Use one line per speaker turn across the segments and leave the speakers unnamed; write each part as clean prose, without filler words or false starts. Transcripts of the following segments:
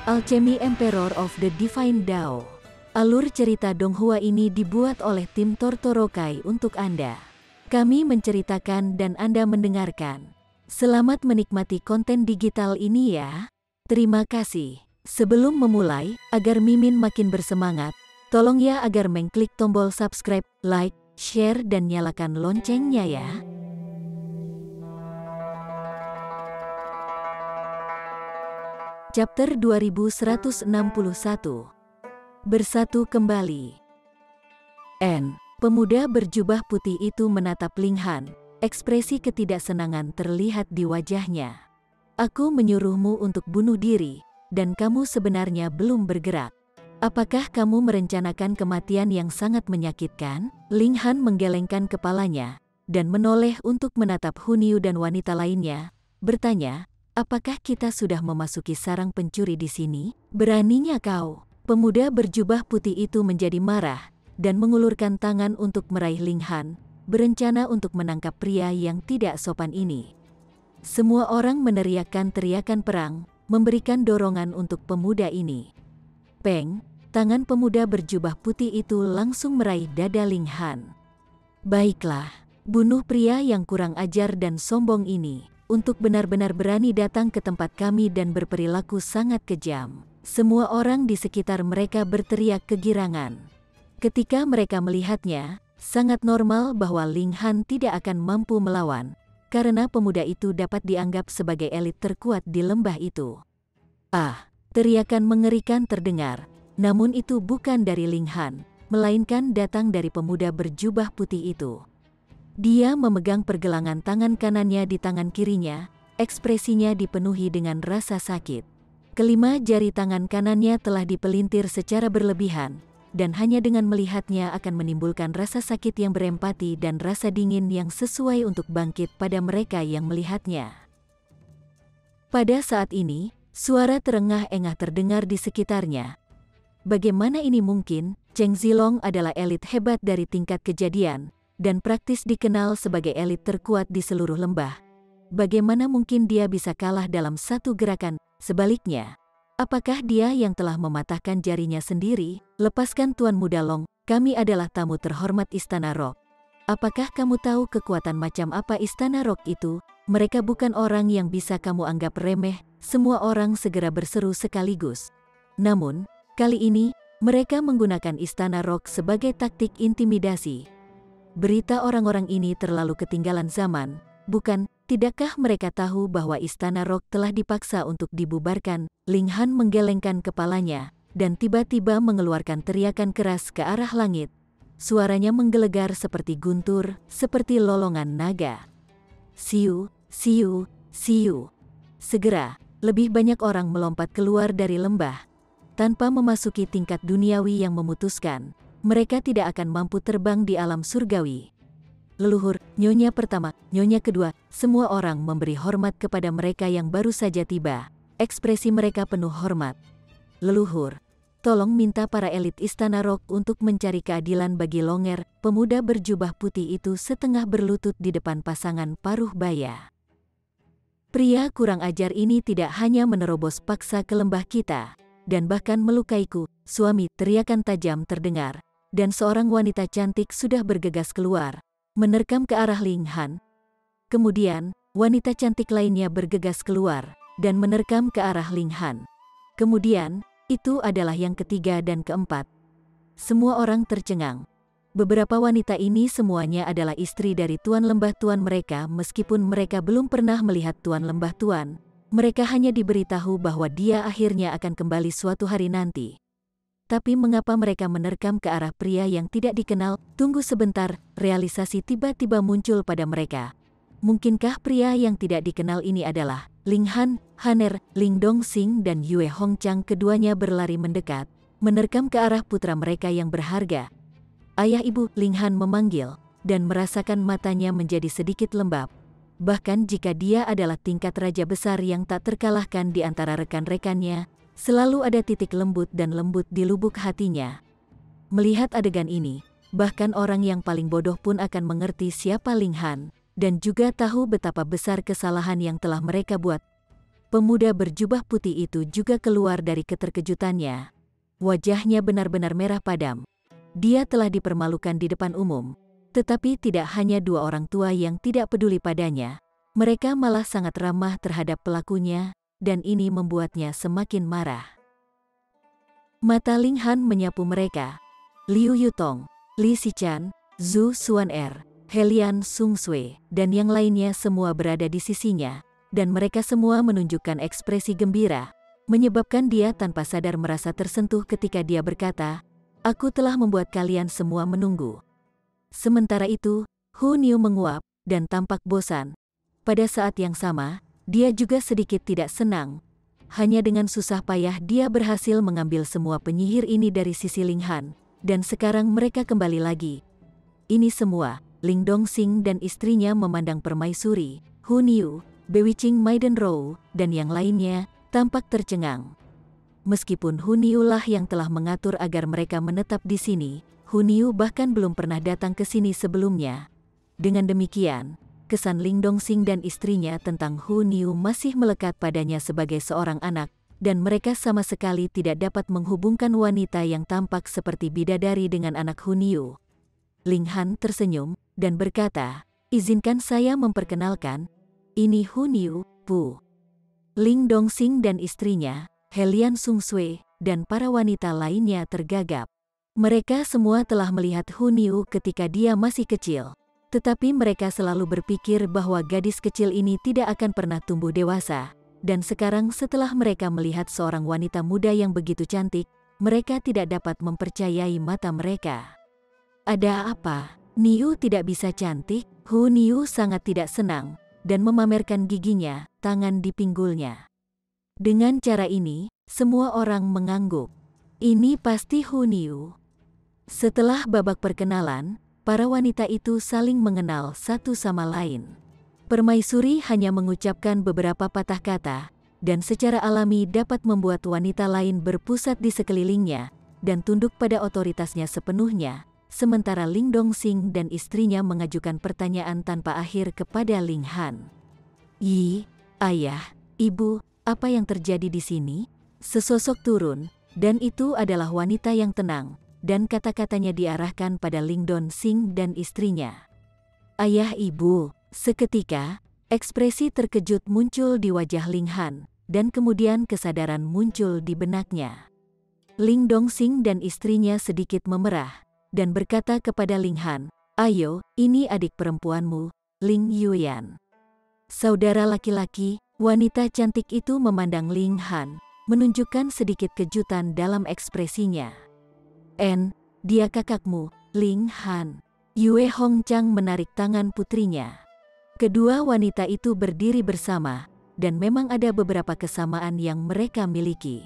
Alchemy Emperor of the Divine Dao. Alur cerita Donghua ini dibuat oleh tim Tortorokai untuk Anda. Kami menceritakan dan Anda mendengarkan. Selamat menikmati konten digital ini ya. Terima kasih. Sebelum memulai, agar Mimin makin bersemangat, tolong ya agar mengklik tombol subscribe, like, share dan nyalakan loncengnya ya. Chapter 2161. Bersatu kembali. Pemuda berjubah putih itu menatap Ling Han. Ekspresi ketidaksenangan terlihat di wajahnya. Aku menyuruhmu untuk bunuh diri, dan kamu sebenarnya belum bergerak. Apakah kamu merencanakan kematian yang sangat menyakitkan? Ling Han menggelengkan kepalanya, dan menoleh untuk menatap Hunyu dan wanita lainnya, bertanya, apakah kita sudah memasuki sarang pencuri di sini? Beraninya kau? Pemuda berjubah putih itu menjadi marah, dan mengulurkan tangan untuk meraih Ling Han, berencana untuk menangkap pria yang tidak sopan ini. Semua orang meneriakkan teriakan perang, memberikan dorongan untuk pemuda ini. Peng, tangan pemuda berjubah putih itu langsung meraih dada Ling Han. Baiklah, bunuh pria yang kurang ajar dan sombong ini. Untuk benar-benar berani datang ke tempat kami dan berperilaku sangat kejam. Semua orang di sekitar mereka berteriak kegirangan. Ketika mereka melihatnya, sangat normal bahwa Ling Han tidak akan mampu melawan, karena pemuda itu dapat dianggap sebagai elit terkuat di lembah itu. Teriakan mengerikan terdengar, namun itu bukan dari Ling Han, melainkan datang dari pemuda berjubah putih itu. Dia memegang pergelangan tangan kanannya di tangan kirinya, ekspresinya dipenuhi dengan rasa sakit. Kelima jari tangan kanannya telah dipelintir secara berlebihan, dan hanya dengan melihatnya akan menimbulkan rasa sakit yang berempati dan rasa dingin yang sesuai untuk bangkit pada mereka yang melihatnya. Pada saat ini, suara terengah-engah terdengar di sekitarnya. Bagaimana ini mungkin? Cheng Zilong adalah elit hebat dari tingkat kejadian, dan praktis dikenal sebagai elit terkuat di seluruh lembah. Bagaimana mungkin dia bisa kalah dalam satu gerakan? Sebaliknya, apakah dia yang telah mematahkan jarinya sendiri? Lepaskan Tuan Muda Long, kami adalah tamu terhormat Istana Rock. Apakah kamu tahu kekuatan macam apa Istana Rock itu? Mereka bukan orang yang bisa kamu anggap remeh. Semua orang segera berseru sekaligus. Namun, kali ini, mereka menggunakan Istana Rock sebagai taktik intimidasi. Berita orang-orang ini terlalu ketinggalan zaman, bukan? Tidakkah mereka tahu bahwa Istana Rock telah dipaksa untuk dibubarkan? Ling Han menggelengkan kepalanya, dan tiba-tiba mengeluarkan teriakan keras ke arah langit. Suaranya menggelegar seperti guntur, seperti lolongan naga. Siu, siu, siu. Segera, lebih banyak orang melompat keluar dari lembah. Tanpa memasuki tingkat duniawi yang memutuskan, mereka tidak akan mampu terbang di alam surgawi. Leluhur, nyonya pertama, nyonya kedua, semua orang memberi hormat kepada mereka yang baru saja tiba. Ekspresi mereka penuh hormat. Leluhur, tolong minta para elit Istana Rock untuk mencari keadilan bagi Longer. Pemuda berjubah putih itu setengah berlutut di depan pasangan paruh baya. Pria kurang ajar ini tidak hanya menerobos paksa ke lembah kita, dan bahkan melukaiku. Suami, teriakan tajam terdengar, dan seorang wanita cantik sudah bergegas keluar, menerkam ke arah Ling Han. Kemudian, wanita cantik lainnya bergegas keluar, dan menerkam ke arah Ling Han. Kemudian, itu adalah yang ketiga dan keempat. Semua orang tercengang. Beberapa wanita ini semuanya adalah istri dari Tuan Lembah Tuan mereka. Meskipun mereka belum pernah melihat Tuan Lembah Tuan, mereka hanya diberitahu bahwa dia akhirnya akan kembali suatu hari nanti. Tapi mengapa mereka menerkam ke arah pria yang tidak dikenal? Tunggu sebentar, realisasi tiba-tiba muncul pada mereka. Mungkinkah pria yang tidak dikenal ini adalah Ling Han, Haner, Ling Dongsing dan Yue Hongchang? Keduanya berlari mendekat, menerkam ke arah putra mereka yang berharga. Ayah ibu, Ling Han memanggil, dan merasakan matanya menjadi sedikit lembab. Bahkan jika dia adalah tingkat raja besar yang tak terkalahkan di antara rekan-rekannya, selalu ada titik lembut dan lembut di lubuk hatinya. Melihat adegan ini, bahkan orang yang paling bodoh pun akan mengerti siapa Ling Han, dan juga tahu betapa besar kesalahan yang telah mereka buat. Pemuda berjubah putih itu juga keluar dari keterkejutannya. Wajahnya benar-benar merah padam. Dia telah dipermalukan di depan umum. Tetapi tidak hanya dua orang tua yang tidak peduli padanya. Mereka malah sangat ramah terhadap pelakunya, dan ini membuatnya semakin marah. Mata Ling Han menyapu mereka. Liu Yutong, Li Xichan, Zhu Xuan'er, Helian Sung Sui, dan yang lainnya semua berada di sisinya, dan mereka semua menunjukkan ekspresi gembira, menyebabkan dia tanpa sadar merasa tersentuh ketika dia berkata, "Aku telah membuat kalian semua menunggu." Sementara itu, Hu Niu menguap dan tampak bosan. Pada saat yang sama, dia juga sedikit tidak senang. Hanya dengan susah payah dia berhasil mengambil semua penyihir ini dari sisi Ling Han, dan sekarang mereka kembali lagi. Ini semua, Ling Dongxing dan istrinya memandang permaisuri, Hu Niu, Bewitching Maiden Rou, dan yang lainnya, tampak tercengang. Meskipun Hu Niu lah yang telah mengatur agar mereka menetap di sini, Hu Niu bahkan belum pernah datang ke sini sebelumnya. Dengan demikian, kesan Ling Dongxing dan istrinya tentang Hu Niu masih melekat padanya sebagai seorang anak, dan mereka sama sekali tidak dapat menghubungkan wanita yang tampak seperti bidadari dengan anak Hu Niu. Ling Han tersenyum dan berkata, "Izinkan saya memperkenalkan, ini Hu Niu, Pu." Ling Dongxing dan istrinya, Helian Sung Sui, dan para wanita lainnya tergagap. Mereka semua telah melihat Hu Niu ketika dia masih kecil, tetapi mereka selalu berpikir bahwa gadis kecil ini tidak akan pernah tumbuh dewasa, dan sekarang setelah mereka melihat seorang wanita muda yang begitu cantik, mereka tidak dapat mempercayai mata mereka. Ada apa? Niu tidak bisa cantik? Hu Niu sangat tidak senang, dan memamerkan giginya, tangan di pinggulnya. Dengan cara ini, semua orang mengangguk. Ini pasti Hu Niu. Setelah babak perkenalan, para wanita itu saling mengenal satu sama lain. Permaisuri hanya mengucapkan beberapa patah kata, dan secara alami dapat membuat wanita lain berpusat di sekelilingnya, dan tunduk pada otoritasnya sepenuhnya, sementara Ling Dongxing dan istrinya mengajukan pertanyaan tanpa akhir kepada Ling Han. "Yi, ayah, ibu, apa yang terjadi di sini?" Sesosok turun, dan itu adalah wanita yang tenang, dan kata-katanya diarahkan pada Ling Dongxing dan istrinya. "Ayah, ibu." Seketika, ekspresi terkejut muncul di wajah Ling Han, dan kemudian kesadaran muncul di benaknya. Ling Dongxing dan istrinya sedikit memerah, dan berkata kepada Ling Han, "Ayo, ini adik perempuanmu, Ling Yuyan." Saudara laki-laki, wanita cantik itu memandang Ling Han, menunjukkan sedikit kejutan dalam ekspresinya. Dia kakakmu, Ling Han." Yue Hongchang menarik tangan putrinya. Kedua wanita itu berdiri bersama, dan memang ada beberapa kesamaan yang mereka miliki.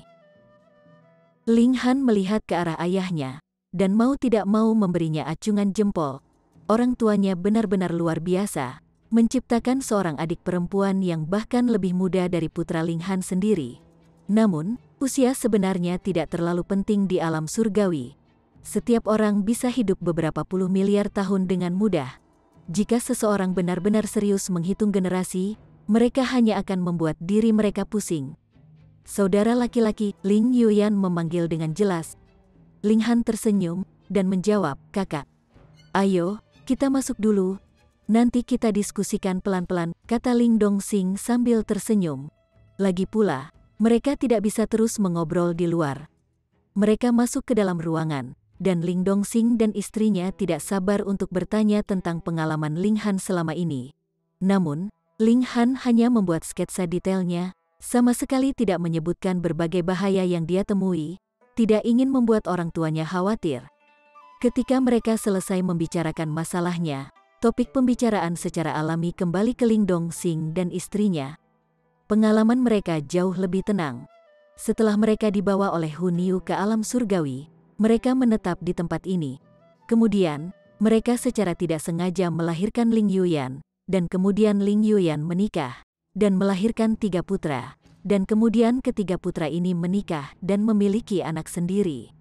Ling Han melihat ke arah ayahnya, dan mau tidak mau memberinya acungan jempol. Orang tuanya benar-benar luar biasa, menciptakan seorang adik perempuan yang bahkan lebih muda dari putra Ling Han sendiri. Namun, usia sebenarnya tidak terlalu penting di alam surgawi. Setiap orang bisa hidup beberapa puluh miliar tahun dengan mudah. Jika seseorang benar-benar serius menghitung generasi, mereka hanya akan membuat diri mereka pusing. Saudara laki-laki, Ling Yuyan memanggil dengan jelas. Ling Han tersenyum, dan menjawab, "Kakak. Ayo, kita masuk dulu. Nanti kita diskusikan pelan-pelan," kata Ling Dongxing sambil tersenyum. Lagi pula, mereka tidak bisa terus mengobrol di luar. Mereka masuk ke dalam ruangan, dan Ling Dongxing dan istrinya tidak sabar untuk bertanya tentang pengalaman Ling Han selama ini. Namun, Ling Han hanya membuat sketsa detailnya, sama sekali tidak menyebutkan berbagai bahaya yang dia temui, tidak ingin membuat orang tuanya khawatir. Ketika mereka selesai membicarakan masalahnya, topik pembicaraan secara alami kembali ke Ling Dongxing dan istrinya. Pengalaman mereka jauh lebih tenang. Setelah mereka dibawa oleh Hu Niu ke alam surgawi, mereka menetap di tempat ini. Kemudian, mereka secara tidak sengaja melahirkan Ling Yuyan, dan kemudian Ling Yuyan menikah, dan melahirkan 3 putra, dan kemudian ketiga putra ini menikah dan memiliki anak sendiri.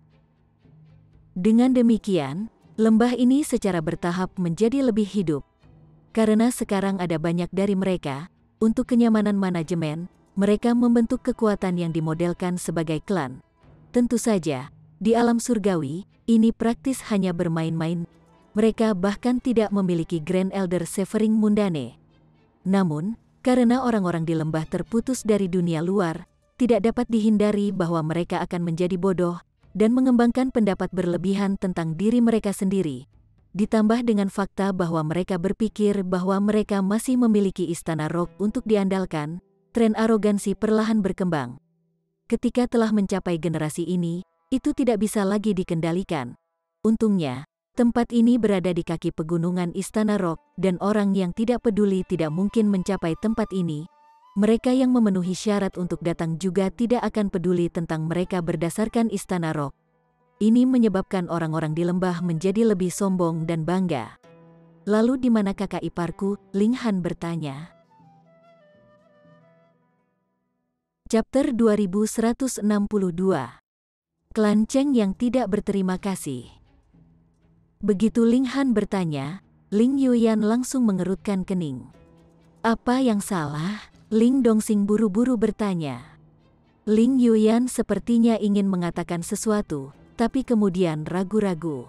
Dengan demikian, lembah ini secara bertahap menjadi lebih hidup. Karena sekarang ada banyak dari mereka, untuk kenyamanan manajemen, mereka membentuk kekuatan yang dimodelkan sebagai klan. Tentu saja, di alam surgawi, ini praktis hanya bermain-main. Mereka bahkan tidak memiliki Grand Elder Severing Mundane. Namun, karena orang-orang di lembah terputus dari dunia luar, tidak dapat dihindari bahwa mereka akan menjadi bodoh dan mengembangkan pendapat berlebihan tentang diri mereka sendiri. Ditambah dengan fakta bahwa mereka berpikir bahwa mereka masih memiliki istana rock untuk diandalkan, tren arogansi perlahan berkembang. Ketika telah mencapai generasi ini, itu tidak bisa lagi dikendalikan. Untungnya, tempat ini berada di kaki pegunungan Istana Rock, dan orang yang tidak peduli tidak mungkin mencapai tempat ini. Mereka yang memenuhi syarat untuk datang juga tidak akan peduli tentang mereka berdasarkan Istana Rock. Ini menyebabkan orang-orang di lembah menjadi lebih sombong dan bangga. Lalu di mana kakak iparku? Ling Han bertanya. Chapter 2162. Klan Cheng yang tidak berterima kasih. Begitu Ling Han bertanya, Ling Yuyan langsung mengerutkan kening. Apa yang salah? Ling Dongxing buru-buru bertanya. Ling Yuyan sepertinya ingin mengatakan sesuatu, tapi kemudian ragu-ragu.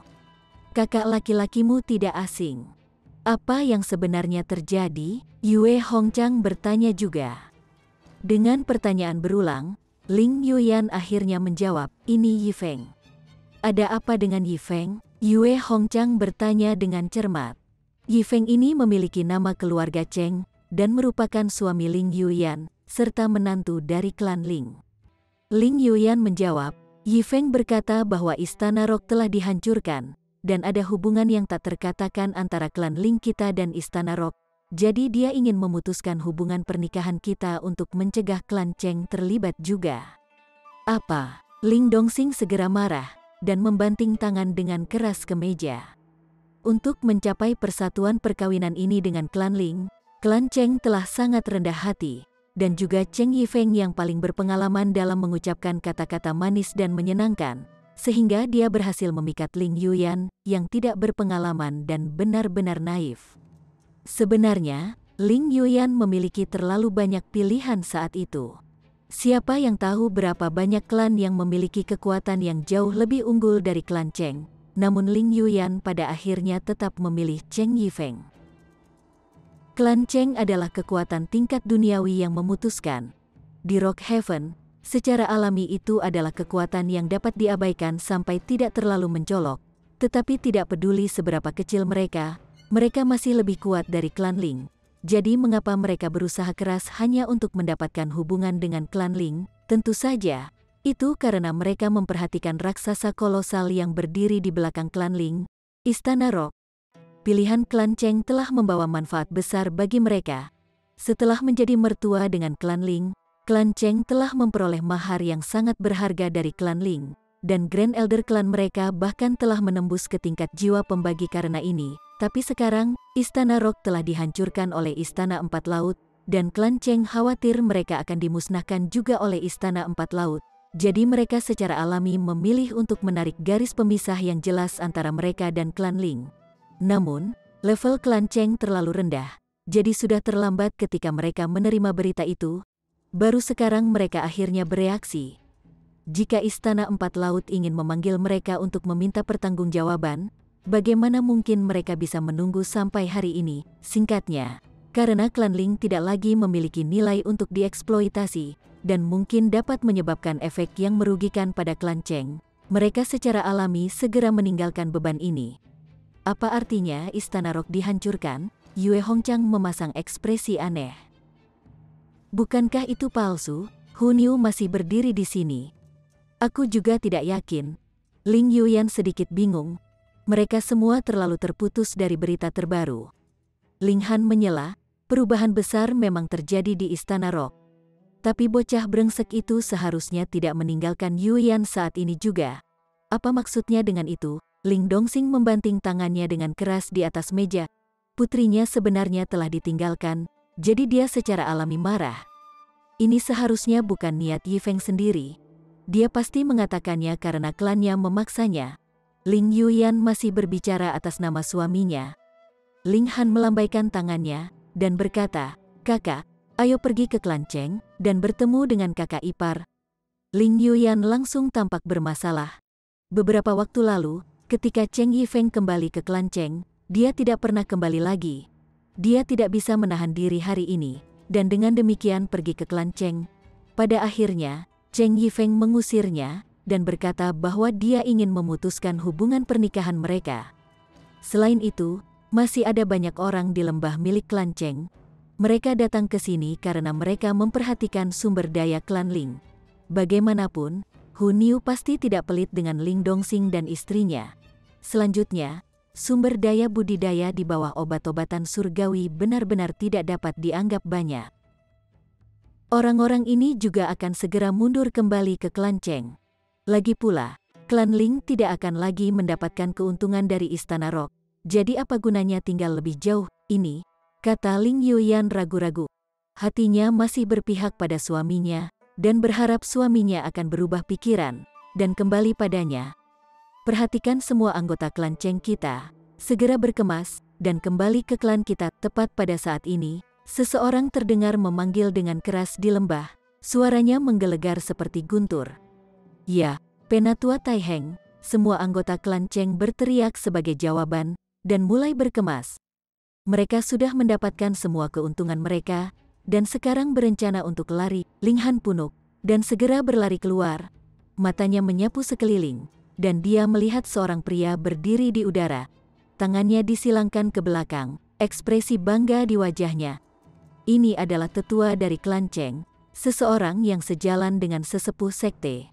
Kakak laki-lakimu tidak asing. Apa yang sebenarnya terjadi? Yue Hongchang bertanya juga. Dengan pertanyaan berulang, Ling Yuyan akhirnya menjawab, ini Yifeng. Ada apa dengan Yifeng? Yue Hongchang bertanya dengan cermat. Yifeng ini memiliki nama keluarga Cheng, dan merupakan suami Ling Yuyan, serta menantu dari klan Ling. Ling Yuyan menjawab, Yifeng berkata bahwa Istana Rock telah dihancurkan, dan ada hubungan yang tak terkatakan antara klan Ling kita dan Istana Rock. Jadi dia ingin memutuskan hubungan pernikahan kita untuk mencegah klan Cheng terlibat juga. Apa? Ling Dongxing segera marah, dan membanting tangan dengan keras ke meja. Untuk mencapai persatuan perkawinan ini dengan klan Ling, klan Cheng telah sangat rendah hati, dan juga Cheng Yifeng yang paling berpengalaman dalam mengucapkan kata-kata manis dan menyenangkan, sehingga dia berhasil memikat Ling Yuyan yang tidak berpengalaman dan benar-benar naif. Sebenarnya, Ling Yuyan memiliki terlalu banyak pilihan saat itu. Siapa yang tahu berapa banyak klan yang memiliki kekuatan yang jauh lebih unggul dari klan Cheng, namun Ling Yuyan pada akhirnya tetap memilih Cheng Yifeng. Klan Cheng adalah kekuatan tingkat duniawi yang memutuskan. Di Rock Heaven, secara alami itu adalah kekuatan yang dapat diabaikan sampai tidak terlalu mencolok, tetapi tidak peduli seberapa kecil mereka masih lebih kuat dari klan Ling. Jadi mengapa mereka berusaha keras hanya untuk mendapatkan hubungan dengan klan Ling? Tentu saja, itu karena mereka memperhatikan raksasa kolosal yang berdiri di belakang klan Ling, Istana Rock. Pilihan klan Cheng telah membawa manfaat besar bagi mereka. Setelah menjadi mertua dengan klan Ling, klan Cheng telah memperoleh mahar yang sangat berharga dari klan Ling, dan Grand Elder klan mereka bahkan telah menembus ke tingkat jiwa pembagi karena ini. Tapi sekarang, Istana Rock telah dihancurkan oleh Istana Empat Laut, dan klan Cheng khawatir mereka akan dimusnahkan juga oleh Istana Empat Laut. Jadi mereka secara alami memilih untuk menarik garis pemisah yang jelas antara mereka dan klan Ling. Namun, level klan Cheng terlalu rendah, jadi sudah terlambat ketika mereka menerima berita itu. Baru sekarang mereka akhirnya bereaksi. Jika Istana Empat Laut ingin memanggil mereka untuk meminta pertanggungjawaban, bagaimana mungkin mereka bisa menunggu sampai hari ini? Singkatnya, karena klan Ling tidak lagi memiliki nilai untuk dieksploitasi, dan mungkin dapat menyebabkan efek yang merugikan pada klan Cheng, mereka secara alami segera meninggalkan beban ini. Apa artinya Istana Rock dihancurkan? Yue Hongchang memasang ekspresi aneh. Bukankah itu palsu? Hunyu masih berdiri di sini. Aku juga tidak yakin. Ling Yuyan sedikit bingung. Mereka semua terlalu terputus dari berita terbaru. Ling Han menyela, perubahan besar memang terjadi di Istana Rock. Tapi bocah brengsek itu seharusnya tidak meninggalkan Yuyan saat ini juga. Apa maksudnya dengan itu? Ling Dongxing membanting tangannya dengan keras di atas meja. Putrinya sebenarnya telah ditinggalkan, jadi dia secara alami marah. Ini seharusnya bukan niat Yifeng sendiri. Dia pasti mengatakannya karena klannya memaksanya. Ling Yuyan masih berbicara atas nama suaminya. Ling Han melambaikan tangannya, dan berkata, "Kakak, ayo pergi ke klan Cheng, dan bertemu dengan kakak ipar, Ling Yuyan langsung tampak bermasalah. Beberapa waktu lalu, ketika Cheng Yifeng kembali ke klan Cheng, dia tidak pernah kembali lagi. Dia tidak bisa menahan diri hari ini, dan dengan demikian pergi ke klan Cheng. Pada akhirnya, Cheng Yifeng mengusirnya, dan berkata bahwa dia ingin memutuskan hubungan pernikahan mereka. Selain itu, masih ada banyak orang di lembah milik klan Cheng. Mereka datang ke sini karena mereka memperhatikan sumber daya klan Ling. Bagaimanapun, Hu Niu pasti tidak pelit dengan Ling Dongxing dan istrinya. Selanjutnya, sumber daya budidaya di bawah obat-obatan surgawi benar-benar tidak dapat dianggap banyak. Orang-orang ini juga akan segera mundur kembali ke klan Cheng. Lagi pula, klan Ling tidak akan lagi mendapatkan keuntungan dari Istana Rock. Jadi apa gunanya tinggal lebih jauh ini? Kata Ling Yuyan ragu-ragu. Hatinya masih berpihak pada suaminya, dan berharap suaminya akan berubah pikiran, dan kembali padanya. Perhatikan semua anggota klan Cheng kita, segera berkemas, dan kembali ke klan kita. Tepat pada saat ini, seseorang terdengar memanggil dengan keras di lembah, suaranya menggelegar seperti guntur. Ya, Penatua Tai Heng. Semua anggota klan Cheng berteriak sebagai jawaban, dan mulai berkemas. Mereka sudah mendapatkan semua keuntungan mereka, dan sekarang berencana untuk lari. Ling Han punuk, dan segera berlari keluar. Matanya menyapu sekeliling, dan dia melihat seorang pria berdiri di udara. Tangannya disilangkan ke belakang, ekspresi bangga di wajahnya. Ini adalah tetua dari klan Cheng, seseorang yang sejalan dengan sesepuh sekte.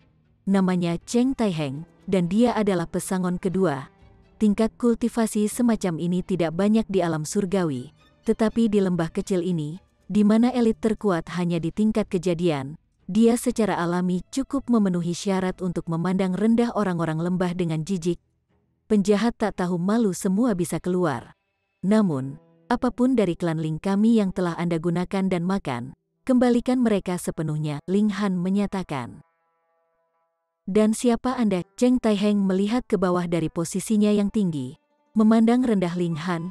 Namanya Cheng Tai Heng, dan dia adalah pesangon kedua. Tingkat kultivasi semacam ini tidak banyak di alam surgawi, tetapi di lembah kecil ini, di mana elit terkuat hanya di tingkat kejadian, dia secara alami cukup memenuhi syarat untuk memandang rendah orang-orang lembah dengan jijik. Penjahat tak tahu malu semua bisa keluar. Namun, apapun dari klan Ling kami yang telah Anda gunakan dan makan, kembalikan mereka sepenuhnya, Ling Han menyatakan. Dan siapa Anda? Cheng Tai Heng melihat ke bawah dari posisinya yang tinggi, memandang rendah Ling Han.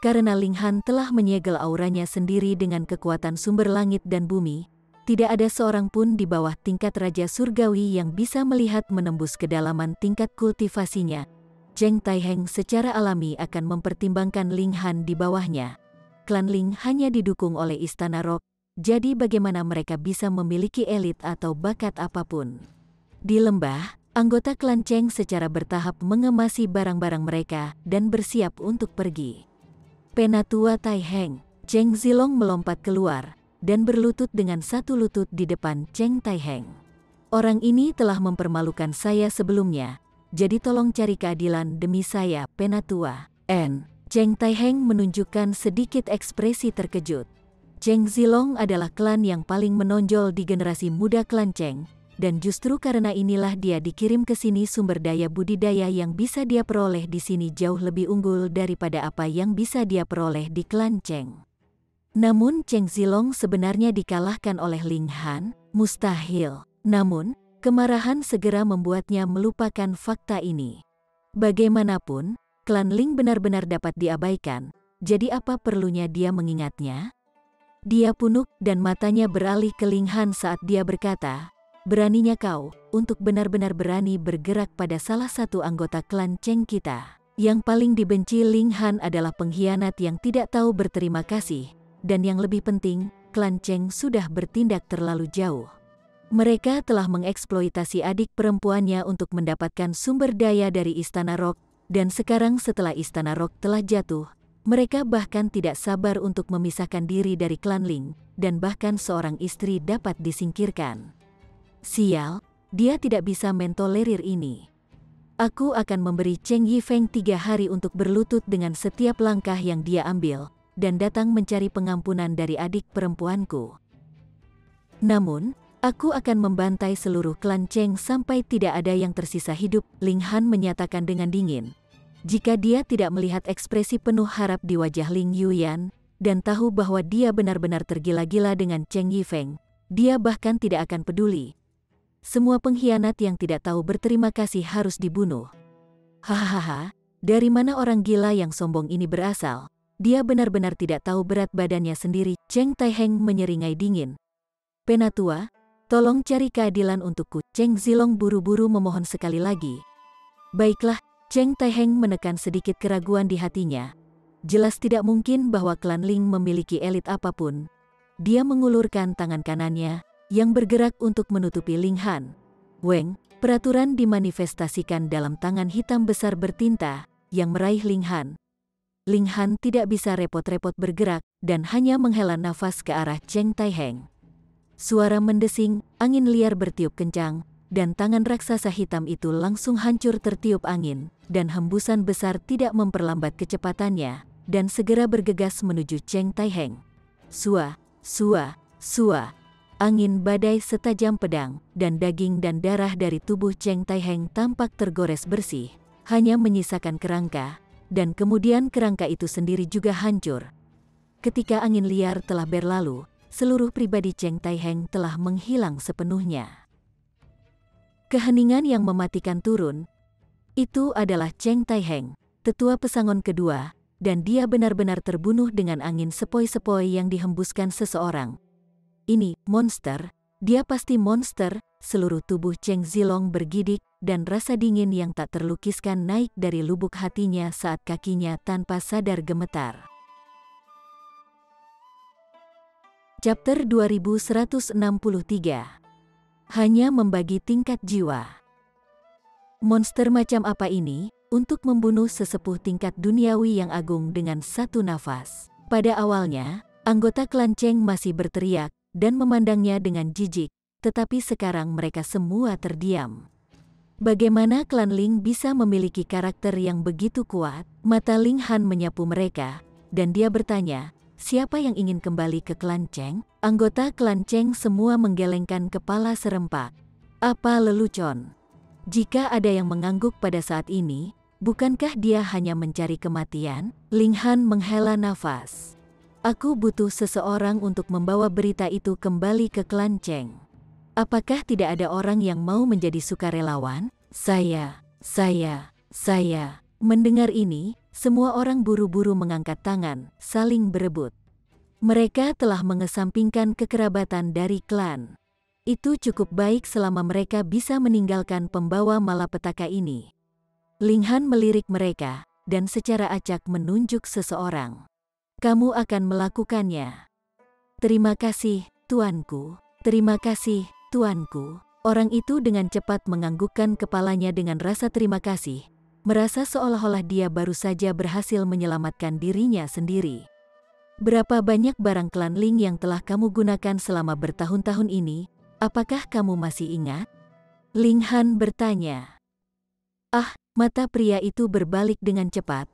Karena Ling Han telah menyegel auranya sendiri dengan kekuatan sumber langit dan bumi, tidak ada seorang pun di bawah tingkat Raja Surgawi yang bisa melihat menembus kedalaman tingkat kultivasinya. Cheng Tai Heng secara alami akan mempertimbangkan Ling Han di bawahnya. Klan Ling hanya didukung oleh Istana Rock, jadi bagaimana mereka bisa memiliki elit atau bakat apapun? Di lembah, anggota klan Cheng secara bertahap mengemasi barang-barang mereka dan bersiap untuk pergi. Penatua Tai Heng, Cheng Zilong melompat keluar, dan berlutut dengan satu lutut di depan Cheng Tai Heng. Orang ini telah mempermalukan saya sebelumnya, jadi tolong cari keadilan demi saya, Penatua. Cheng Tai Heng menunjukkan sedikit ekspresi terkejut. Cheng Zilong adalah klan yang paling menonjol di generasi muda klan Cheng, dan justru karena inilah dia dikirim ke sini. Sumber daya budidaya yang bisa dia peroleh di sini jauh lebih unggul daripada apa yang bisa dia peroleh di klan Cheng. Namun Cheng Zilong sebenarnya dikalahkan oleh Ling Han? Mustahil. Namun, kemarahan segera membuatnya melupakan fakta ini. Bagaimanapun, klan Ling benar-benar dapat diabaikan, jadi apa perlunya dia mengingatnya? Dia punuk dan matanya beralih ke Ling Han saat dia berkata, beraninya kau untuk benar-benar berani bergerak pada salah satu anggota klan Cheng kita. Yang paling dibenci Ling Han adalah pengkhianat yang tidak tahu berterima kasih. Dan yang lebih penting, klan Cheng sudah bertindak terlalu jauh. Mereka telah mengeksploitasi adik perempuannya untuk mendapatkan sumber daya dari Istana Rock. Dan sekarang setelah Istana Rock telah jatuh, mereka bahkan tidak sabar untuk memisahkan diri dari klan Ling. Dan bahkan seorang istri dapat disingkirkan. Sial, dia tidak bisa mentolerir ini. Aku akan memberi Cheng Yifeng 3 hari untuk berlutut dengan setiap langkah yang dia ambil, dan datang mencari pengampunan dari adik perempuanku. Namun, aku akan membantai seluruh klan Cheng sampai tidak ada yang tersisa hidup, Ling Han menyatakan dengan dingin. Jika dia tidak melihat ekspresi penuh harap di wajah Ling Yuyan, dan tahu bahwa dia benar-benar tergila-gila dengan Cheng Yifeng, dia bahkan tidak akan peduli. Semua pengkhianat yang tidak tahu berterima kasih harus dibunuh. Hahaha, dari mana orang gila yang sombong ini berasal? Dia benar-benar tidak tahu berat badannya sendiri. Cheng Tai Heng menyeringai dingin. Penatua, tolong cari keadilan untukku. Cheng Zilong buru-buru memohon sekali lagi. Baiklah, Cheng Taiheng menekan sedikit keraguan di hatinya. Jelas tidak mungkin bahwa klan Ling memiliki elit apapun. Dia mengulurkan tangan kanannya, yang bergerak untuk menutupi Ling Han. Weng, peraturan dimanifestasikan dalam tangan hitam besar bertinta, yang meraih Ling Han. Ling Han tidak bisa repot-repot bergerak, dan hanya menghela nafas ke arah Cheng Taiheng. Suara mendesing, angin liar bertiup kencang, dan tangan raksasa hitam itu langsung hancur tertiup angin, dan hembusan besar tidak memperlambat kecepatannya, dan segera bergegas menuju Cheng Taiheng. Sua, sua, sua. Angin badai setajam pedang, dan daging dan darah dari tubuh Cheng Taiheng tampak tergores bersih, hanya menyisakan kerangka, dan kemudian kerangka itu sendiri juga hancur. Ketika angin liar telah berlalu, seluruh pribadi Cheng Taiheng telah menghilang sepenuhnya. Keheningan yang mematikan turun. Itu adalah Cheng Taiheng, tetua pesangon kedua, dan dia benar-benar terbunuh dengan angin sepoi-sepoi yang dihembuskan seseorang. Ini, monster, dia pasti monster. Seluruh tubuh Cheng Zilong bergidik, dan rasa dingin yang tak terlukiskan naik dari lubuk hatinya saat kakinya tanpa sadar gemetar. Chapter 2163. Hanya membagi tingkat jiwa. Monster macam apa ini, untuk membunuh sesepuh tingkat duniawi yang agung dengan satu nafas? Pada awalnya, anggota klan Cheng masih berteriak, dan memandangnya dengan jijik, tetapi sekarang mereka semua terdiam. Bagaimana klan Ling bisa memiliki karakter yang begitu kuat? Mata Ling Han menyapu mereka, dan dia bertanya, siapa yang ingin kembali ke klan Cheng? Anggota klan Cheng semua menggelengkan kepala serempak. Apa lelucon? Jika ada yang mengangguk pada saat ini, bukankah dia hanya mencari kematian? Ling Han menghela nafas. Aku butuh seseorang untuk membawa berita itu kembali ke klan Cheng. Apakah tidak ada orang yang mau menjadi sukarelawan? Saya. Mendengar ini, semua orang buru-buru mengangkat tangan, saling berebut. Mereka telah mengesampingkan kekerabatan dari klan. Itu cukup baik selama mereka bisa meninggalkan pembawa malapetaka ini. Ling Han melirik mereka, dan secara acak menunjuk seseorang. Kamu akan melakukannya. Terima kasih, tuanku. Terima kasih, tuanku. Orang itu dengan cepat menganggukkan kepalanya dengan rasa terima kasih, merasa seolah-olah dia baru saja berhasil menyelamatkan dirinya sendiri. Berapa banyak barang klan Ling yang telah kamu gunakan selama bertahun-tahun ini? Apakah kamu masih ingat? Ling Han bertanya. Mata pria itu berbalik dengan cepat.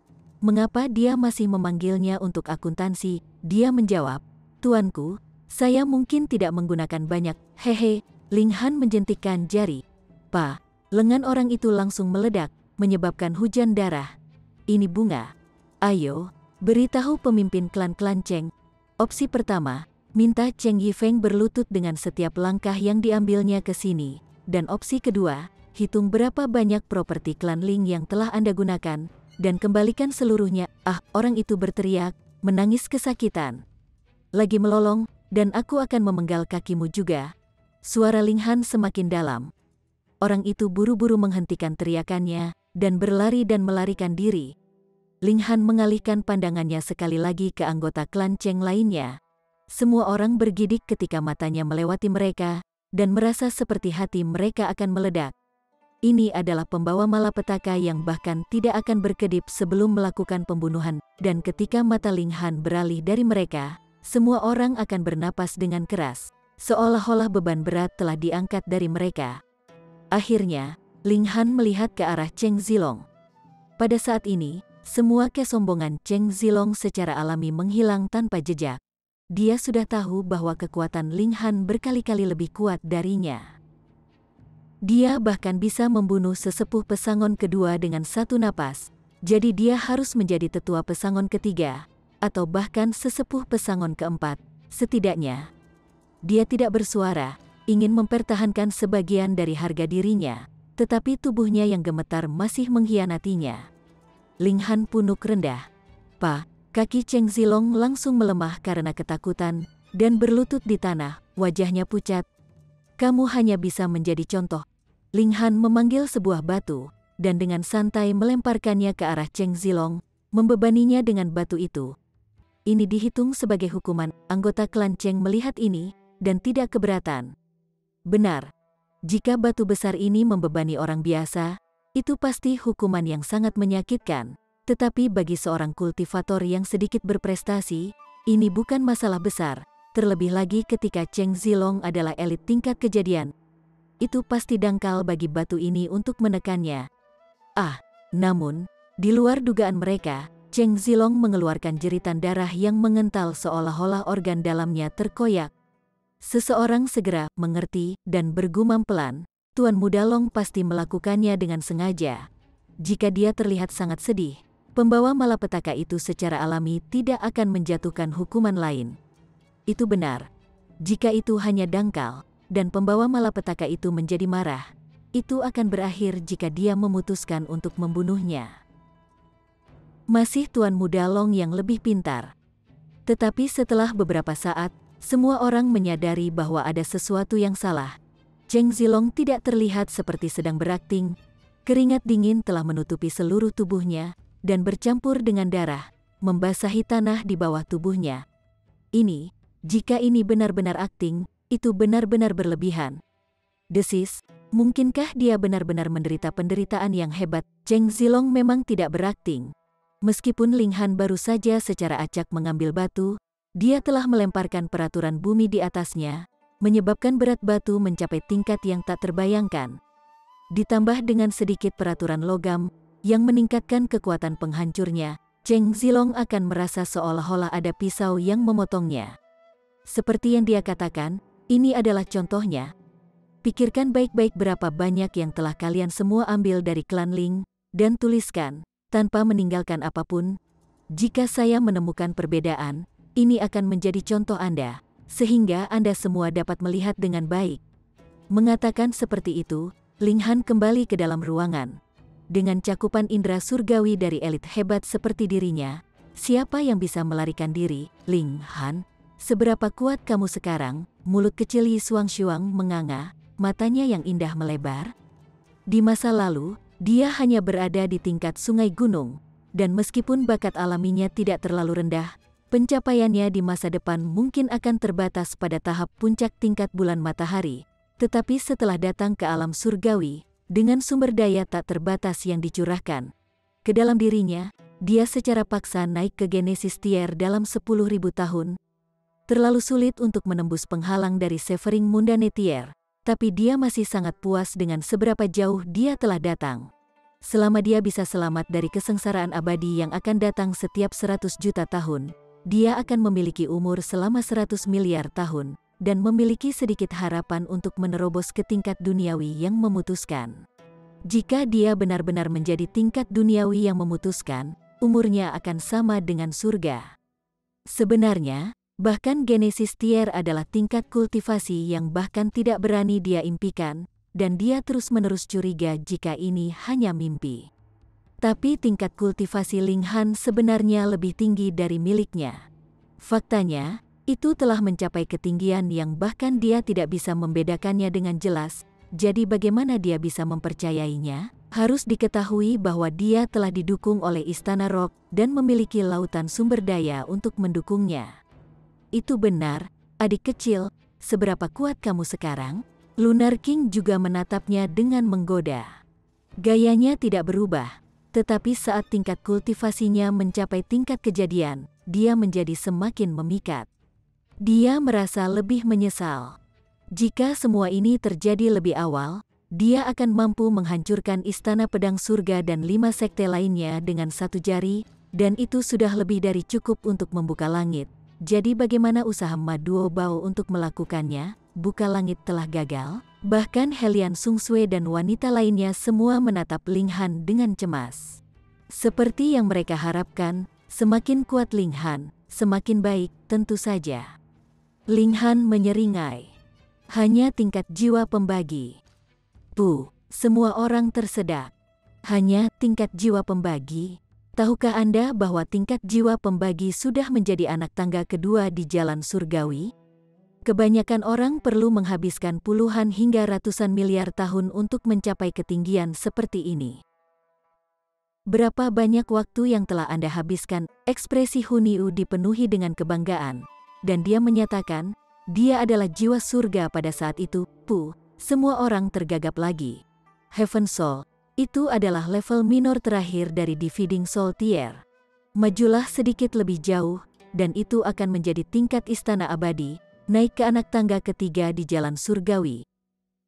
Mengapa dia masih memanggilnya untuk akuntansi? Dia menjawab, tuanku, saya mungkin tidak menggunakan banyak. Hehe. Ling Han menjentikkan jari. Lengan orang itu langsung meledak, menyebabkan hujan darah. Ini bunga. Ayo, beritahu pemimpin klan-klan Cheng. Opsi pertama, minta Cheng Yifeng berlutut dengan setiap langkah yang diambilnya ke sini. Dan opsi kedua, hitung berapa banyak properti klan Ling yang telah Anda gunakan, dan kembalikan seluruhnya. Orang itu berteriak, menangis kesakitan. Lagi melolong, dan aku akan memenggal kakimu juga. Suara Ling Han semakin dalam. Orang itu buru-buru menghentikan teriakannya, dan berlari dan melarikan diri. Ling Han mengalihkan pandangannya sekali lagi ke anggota klan Cheng lainnya. Semua orang bergidik ketika matanya melewati mereka, dan merasa seperti hati mereka akan meledak. Ini adalah pembawa malapetaka yang bahkan tidak akan berkedip sebelum melakukan pembunuhan, dan ketika mata Ling Han beralih dari mereka, semua orang akan bernapas dengan keras. Seolah-olah beban berat telah diangkat dari mereka. Akhirnya, Ling Han melihat ke arah Cheng Zilong. Pada saat ini, semua kesombongan Cheng Zilong secara alami menghilang tanpa jejak. Dia sudah tahu bahwa kekuatan Ling Han berkali-kali lebih kuat darinya. Dia bahkan bisa membunuh sesepuh pesangon kedua dengan satu napas, jadi dia harus menjadi tetua pesangon ketiga, atau bahkan sesepuh pesangon keempat, setidaknya. Dia tidak bersuara, ingin mempertahankan sebagian dari harga dirinya, tetapi tubuhnya yang gemetar masih mengkhianatinya. Ling Han punuk rendah. Kaki Cheng Zilong langsung melemah karena ketakutan, dan berlutut di tanah, wajahnya pucat. Kamu hanya bisa menjadi contoh. Ling Han memanggil sebuah batu, dan dengan santai melemparkannya ke arah Cheng Zilong, membebaninya dengan batu itu. Ini dihitung sebagai hukuman. Anggota klan Cheng melihat ini, dan tidak keberatan. Benar, jika batu besar ini membebani orang biasa, itu pasti hukuman yang sangat menyakitkan. Tetapi bagi seorang kultivator yang sedikit berprestasi, ini bukan masalah besar. Terlebih lagi ketika Cheng Zilong adalah elit tingkat kejadian. Itu pasti dangkal bagi batu ini untuk menekannya. Namun, di luar dugaan mereka, Cheng Zilong mengeluarkan jeritan darah yang mengental seolah-olah organ dalamnya terkoyak. Seseorang segera mengerti dan bergumam pelan, Tuan Muda Long pasti melakukannya dengan sengaja. Jika dia terlihat sangat sedih, pembawa malapetaka itu secara alami tidak akan menjatuhkan hukuman lain. Itu benar. Jika itu hanya dangkal, dan pembawa malapetaka itu menjadi marah, itu akan berakhir jika dia memutuskan untuk membunuhnya. Masih Tuan Muda Long yang lebih pintar. Tetapi setelah beberapa saat, semua orang menyadari bahwa ada sesuatu yang salah. Cheng Zilong tidak terlihat seperti sedang berakting. Keringat dingin telah menutupi seluruh tubuhnya, dan bercampur dengan darah, membasahi tanah di bawah tubuhnya. Jika ini benar-benar akting, itu benar-benar berlebihan. Desis, mungkinkah dia benar-benar menderita penderitaan yang hebat? Cheng Zilong memang tidak berakting. Meskipun Ling Han baru saja secara acak mengambil batu, dia telah melemparkan peraturan bumi di atasnya, menyebabkan berat batu mencapai tingkat yang tak terbayangkan. Ditambah dengan sedikit peraturan logam, yang meningkatkan kekuatan penghancurnya, Cheng Zilong akan merasa seolah-olah ada pisau yang memotongnya. Seperti yang dia katakan, ini adalah contohnya. Pikirkan baik-baik berapa banyak yang telah kalian semua ambil dari klan Ling, dan tuliskan, tanpa meninggalkan apapun. Jika saya menemukan perbedaan, ini akan menjadi contoh Anda, sehingga Anda semua dapat melihat dengan baik. Mengatakan seperti itu, Ling Han kembali ke dalam ruangan. Dengan cakupan indera surgawi dari elit hebat seperti dirinya, siapa yang bisa melarikan diri? Ling Han, seberapa kuat kamu sekarang? Mulut kecil Yi Xuangshuang menganga, matanya yang indah melebar. Di masa lalu, dia hanya berada di tingkat sungai gunung, dan meskipun bakat alaminya tidak terlalu rendah, pencapaiannya di masa depan mungkin akan terbatas pada tahap puncak tingkat bulan matahari. Tetapi setelah datang ke alam surgawi, dengan sumber daya tak terbatas yang dicurahkan ke dalam dirinya, dia secara paksa naik ke Genesis Tier dalam 10.000 tahun. Terlalu sulit untuk menembus penghalang dari Severing Mundane Tier, tapi dia masih sangat puas dengan seberapa jauh dia telah datang. Selama dia bisa selamat dari kesengsaraan abadi yang akan datang setiap 100 juta tahun, dia akan memiliki umur selama 100 miliar tahun, dan memiliki sedikit harapan untuk menerobos ke tingkat duniawi yang memutuskan. Jika dia benar-benar menjadi tingkat duniawi yang memutuskan, umurnya akan sama dengan surga. Sebenarnya, bahkan Genesis Tier adalah tingkat kultivasi yang bahkan tidak berani dia impikan, dan dia terus-menerus curiga jika ini hanya mimpi. Tapi tingkat kultivasi Ling Han sebenarnya lebih tinggi dari miliknya. Faktanya, itu telah mencapai ketinggian yang bahkan dia tidak bisa membedakannya dengan jelas. Jadi bagaimana dia bisa mempercayainya? Harus diketahui bahwa dia telah didukung oleh Istana Rock dan memiliki lautan sumber daya untuk mendukungnya. Itu benar, adik kecil, seberapa kuat kamu sekarang? Lunar King juga menatapnya dengan menggoda. Gayanya tidak berubah, tetapi saat tingkat kultivasinya mencapai tingkat kejadian, dia menjadi semakin memikat. Dia merasa lebih menyesal. Jika semua ini terjadi lebih awal, dia akan mampu menghancurkan Istana Pedang Surga dan 5 sekte lainnya dengan 1 jari, dan itu sudah lebih dari cukup untuk membuka langit. Jadi bagaimana usaha Ma Duobao untuk melakukannya? Buka langit telah gagal. Bahkan Helian Sungsue dan wanita lainnya semua menatap Ling Han dengan cemas. Seperti yang mereka harapkan, semakin kuat Ling Han, semakin baik, tentu saja. Ling Han menyeringai. Hanya tingkat jiwa pembagi. Semua orang tersedak. Hanya tingkat jiwa pembagi. Tahukah Anda bahwa tingkat jiwa pembagi sudah menjadi anak tangga kedua di jalan surgawi? Kebanyakan orang perlu menghabiskan puluhan hingga ratusan miliar tahun untuk mencapai ketinggian seperti ini. Berapa banyak waktu yang telah Anda habiskan? Ekspresi Hu Niu dipenuhi dengan kebanggaan, dan dia menyatakan, dia adalah jiwa surga pada saat itu. Semua orang tergagap lagi. Heaven Soul, itu adalah level minor terakhir dari Dividing Soul Tier. Majulah sedikit lebih jauh, dan itu akan menjadi tingkat istana abadi, naik ke anak tangga ketiga di jalan surgawi.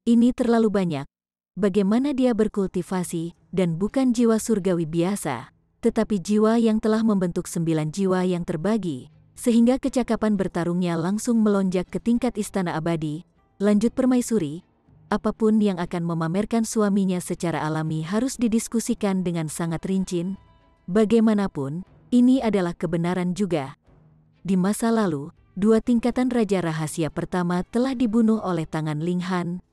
Ini terlalu banyak. Bagaimana dia berkultivasi, dan bukan jiwa surgawi biasa, tetapi jiwa yang telah membentuk 9 jiwa yang terbagi, sehingga kecakapan bertarungnya langsung melonjak ke tingkat istana abadi. Lanjut permaisuri, apapun yang akan memamerkan suaminya secara alami harus didiskusikan dengan sangat rinci. Bagaimanapun, ini adalah kebenaran juga. Di masa lalu, 2 tingkatan raja rahasia pertama telah dibunuh oleh tangan Ling Han.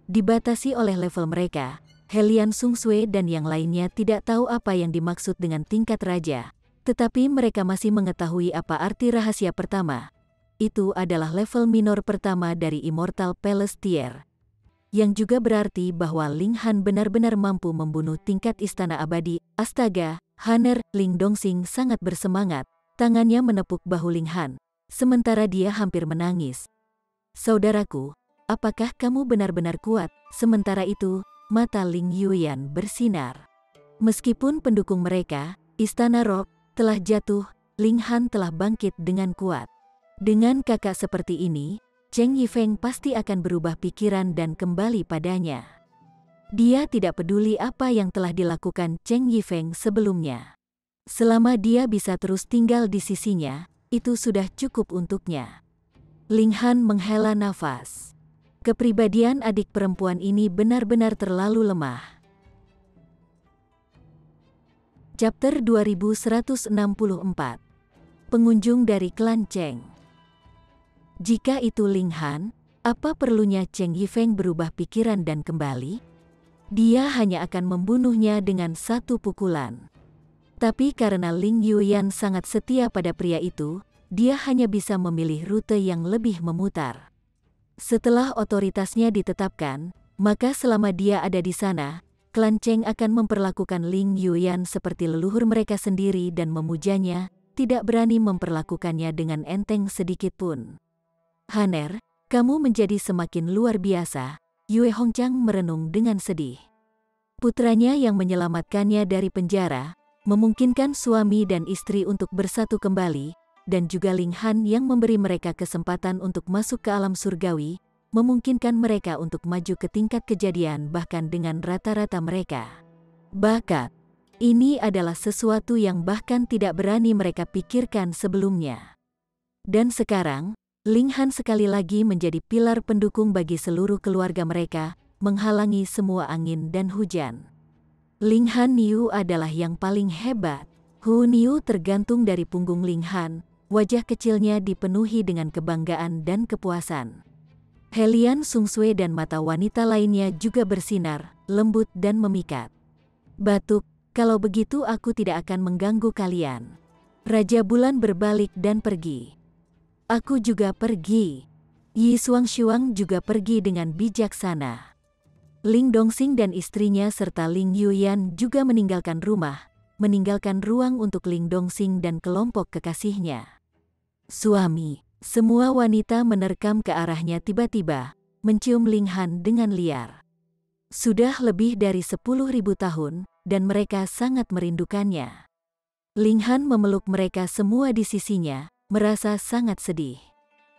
Dibatasi oleh level mereka, Helian Sung Sui dan yang lainnya tidak tahu apa yang dimaksud dengan tingkat raja. Tetapi mereka masih mengetahui apa arti rahasia pertama. Itu adalah level minor pertama dari Immortal Palace Tier. Yang juga berarti bahwa Ling Han benar-benar mampu membunuh tingkat istana abadi. Astaga, Hanner, Ling Dongxing sangat bersemangat. Tangannya menepuk bahu Ling Han. Sementara dia hampir menangis. Saudaraku, apakah kamu benar-benar kuat? Sementara itu, mata Ling Yuyan bersinar. Meskipun pendukung mereka, Istana Rock, telah jatuh, Ling Han telah bangkit dengan kuat. Dengan kakak seperti ini, Cheng Yifeng pasti akan berubah pikiran dan kembali padanya. Dia tidak peduli apa yang telah dilakukan Cheng Yifeng sebelumnya. Selama dia bisa terus tinggal di sisinya, itu sudah cukup untuknya. Ling Han menghela nafas. Kepribadian adik perempuan ini benar-benar terlalu lemah. Chapter 2164. Pengunjung dari klan Cheng. Jika itu Ling Han, apa perlunya Cheng Yifeng berubah pikiran dan kembali? Dia hanya akan membunuhnya dengan satu pukulan. Tapi karena Ling Yuyan sangat setia pada pria itu, dia hanya bisa memilih rute yang lebih memutar. Setelah otoritasnya ditetapkan, maka selama dia ada di sana, klan Cheng akan memperlakukan Ling Yuyan seperti leluhur mereka sendiri dan memujanya, tidak berani memperlakukannya dengan enteng sedikit pun. Hanner, kamu menjadi semakin luar biasa, Yue Hongchang merenung dengan sedih. Putranya yang menyelamatkannya dari penjara, memungkinkan suami dan istri untuk bersatu kembali, dan juga Ling Han yang memberi mereka kesempatan untuk masuk ke alam surgawi, memungkinkan mereka untuk maju ke tingkat kejadian bahkan dengan rata-rata mereka. Bakat, ini adalah sesuatu yang bahkan tidak berani mereka pikirkan sebelumnya. Dan sekarang, Ling Han sekali lagi menjadi pilar pendukung bagi seluruh keluarga mereka, menghalangi semua angin dan hujan. Ling Han Niu adalah yang paling hebat. Hu Niu tergantung dari punggung Ling Han, wajah kecilnya dipenuhi dengan kebanggaan dan kepuasan. Helian Sung Sui dan mata wanita lainnya juga bersinar, lembut dan memikat. Batuk, kalau begitu aku tidak akan mengganggu kalian. Raja Bulan berbalik dan pergi. Aku juga pergi. Yi Xuangshuang juga pergi dengan bijaksana. Ling Dongxing dan istrinya serta Ling Yuyan juga meninggalkan rumah, meninggalkan ruang untuk Ling Dongxing dan kelompok kekasihnya. Suami, semua wanita menerkam ke arahnya tiba-tiba, mencium Ling Han dengan liar. Sudah lebih dari 10.000 tahun, dan mereka sangat merindukannya. Ling Han memeluk mereka semua di sisinya, merasa sangat sedih.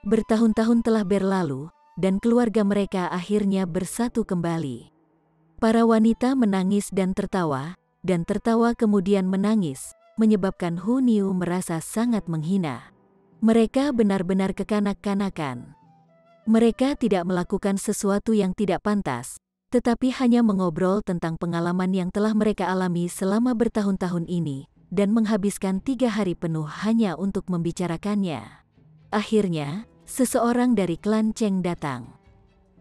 Bertahun-tahun telah berlalu, dan keluarga mereka akhirnya bersatu kembali. Para wanita menangis dan tertawa kemudian menangis, menyebabkan Hu Niu merasa sangat menghina. Mereka benar-benar kekanak-kanakan. Mereka tidak melakukan sesuatu yang tidak pantas, tetapi hanya mengobrol tentang pengalaman yang telah mereka alami selama bertahun-tahun ini, dan menghabiskan 3 hari penuh hanya untuk membicarakannya. Akhirnya, seseorang dari klan Cheng datang.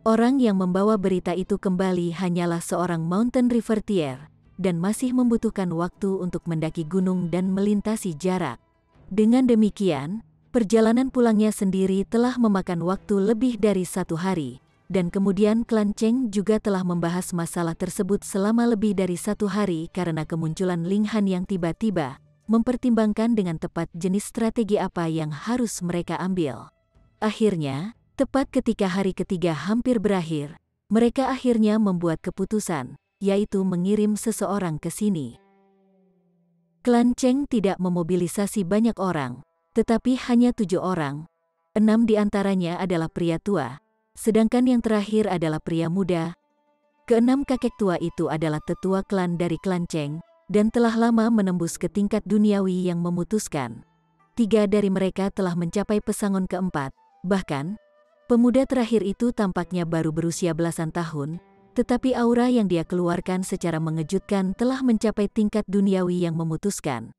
Orang yang membawa berita itu kembali hanyalah seorang Mountain River Tier, dan masih membutuhkan waktu untuk mendaki gunung dan melintasi jarak. Dengan demikian, Perjalanan pulangnya sendiri telah memakan waktu lebih dari 1 hari, dan kemudian klan Cheng juga telah membahas masalah tersebut selama lebih dari 1 hari karena kemunculan Ling Han yang tiba-tiba, mempertimbangkan dengan tepat jenis strategi apa yang harus mereka ambil. Akhirnya, tepat ketika hari ketiga hampir berakhir, mereka akhirnya membuat keputusan, yaitu mengirim seseorang ke sini. Klan Cheng tidak memobilisasi banyak orang, tetapi hanya 7 orang. 6 di antaranya adalah pria tua, sedangkan yang terakhir adalah pria muda. Keenam kakek tua itu adalah tetua klan dari klan Cheng, dan telah lama menembus ke tingkat duniawi yang memutuskan. 3 dari mereka telah mencapai pesangon keempat, bahkan, pemuda terakhir itu tampaknya baru berusia belasan tahun, tetapi aura yang dia keluarkan secara mengejutkan telah mencapai tingkat duniawi yang memutuskan.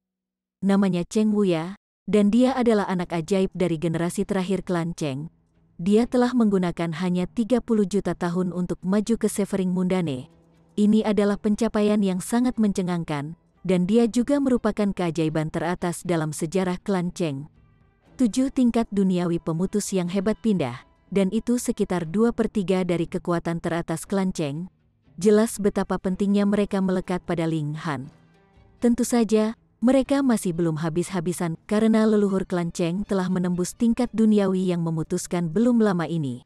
Namanya Cheng Wuya, dan dia adalah anak ajaib dari generasi terakhir klan Cheng. Dia telah menggunakan hanya 30 juta tahun untuk maju ke Severing Mundane. Ini adalah pencapaian yang sangat mencengangkan, dan dia juga merupakan keajaiban teratas dalam sejarah klan Cheng. 7 tingkat duniawi pemutus yang hebat pindah, dan itu sekitar 2/3 dari kekuatan teratas klan Cheng. Jelas betapa pentingnya mereka melekat pada Ling Han. Tentu saja, mereka masih belum habis-habisan karena leluhur klan Cheng telah menembus tingkat duniawi yang memutuskan belum lama ini.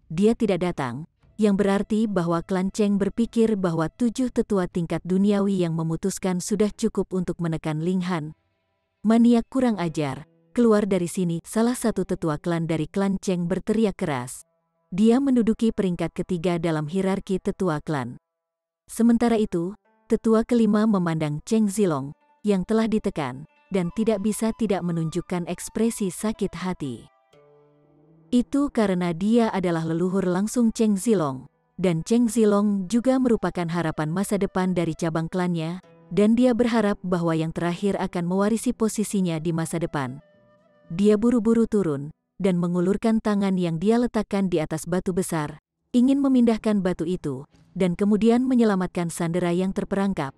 Dia tidak datang, yang berarti bahwa klan Cheng berpikir bahwa 7 tetua tingkat duniawi yang memutuskan sudah cukup untuk menekan Ling Han. Maniak kurang ajar, keluar dari sini, salah satu tetua klan dari klan Cheng berteriak keras. Dia menduduki peringkat ketiga dalam hierarki tetua klan. Sementara itu, tetua kelima memandang Cheng Zilong, yang telah ditekan, dan tidak bisa tidak menunjukkan ekspresi sakit hati. Itu karena dia adalah leluhur langsung Cheng Zilong, dan Cheng Zilong juga merupakan harapan masa depan dari cabang klannya, dan dia berharap bahwa yang terakhir akan mewarisi posisinya di masa depan. Dia buru-buru turun, dan mengulurkan tangan yang dia letakkan di atas batu besar, ingin memindahkan batu itu, dan kemudian menyelamatkan sandera yang terperangkap.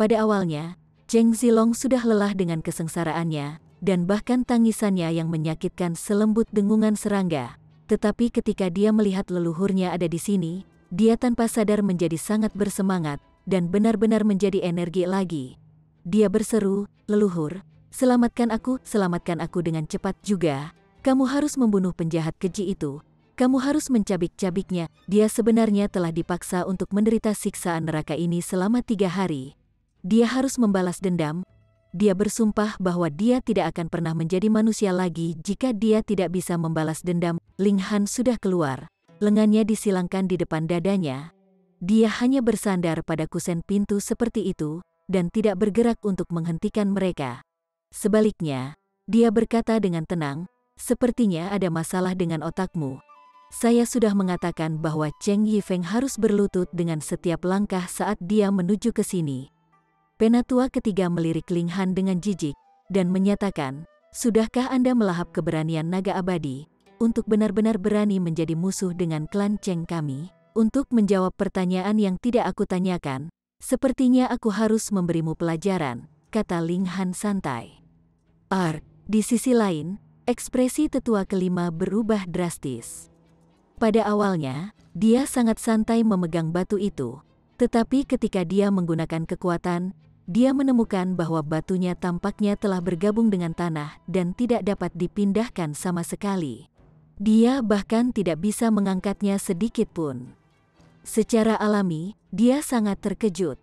Pada awalnya, Cheng Zilong sudah lelah dengan kesengsaraannya, dan bahkan tangisannya yang menyakitkan selembut dengungan serangga. Tetapi ketika dia melihat leluhurnya ada di sini, dia tanpa sadar menjadi sangat bersemangat, dan benar-benar menjadi energi lagi. Dia berseru, "Leluhur, selamatkan aku dengan cepat juga. Kamu harus membunuh penjahat keji itu. Kamu harus mencabik-cabiknya." Dia sebenarnya telah dipaksa untuk menderita siksaan neraka ini selama 3 hari. Dia harus membalas dendam. Dia bersumpah bahwa dia tidak akan pernah menjadi manusia lagi jika dia tidak bisa membalas dendam. Ling Han sudah keluar. Lengannya disilangkan di depan dadanya. Dia hanya bersandar pada kusen pintu seperti itu, dan tidak bergerak untuk menghentikan mereka. Sebaliknya, dia berkata dengan tenang, "Sepertinya ada masalah dengan otakmu. Saya sudah mengatakan bahwa Cheng Yifeng harus berlutut dengan setiap langkah saat dia menuju ke sini." Penatua ketiga melirik Ling Han dengan jijik, dan menyatakan, "Sudahkah Anda melahap keberanian naga abadi, untuk benar-benar berani menjadi musuh dengan klan Cheng kami? Untuk menjawab pertanyaan yang tidak aku tanyakan, sepertinya aku harus memberimu pelajaran," kata Ling Han santai. Di sisi lain, ekspresi tetua kelima berubah drastis. Pada awalnya, dia sangat santai memegang batu itu, tetapi ketika dia menggunakan kekuatan, dia menemukan bahwa batunya tampaknya telah bergabung dengan tanah dan tidak dapat dipindahkan sama sekali. Dia bahkan tidak bisa mengangkatnya sedikit pun. Secara alami, dia sangat terkejut.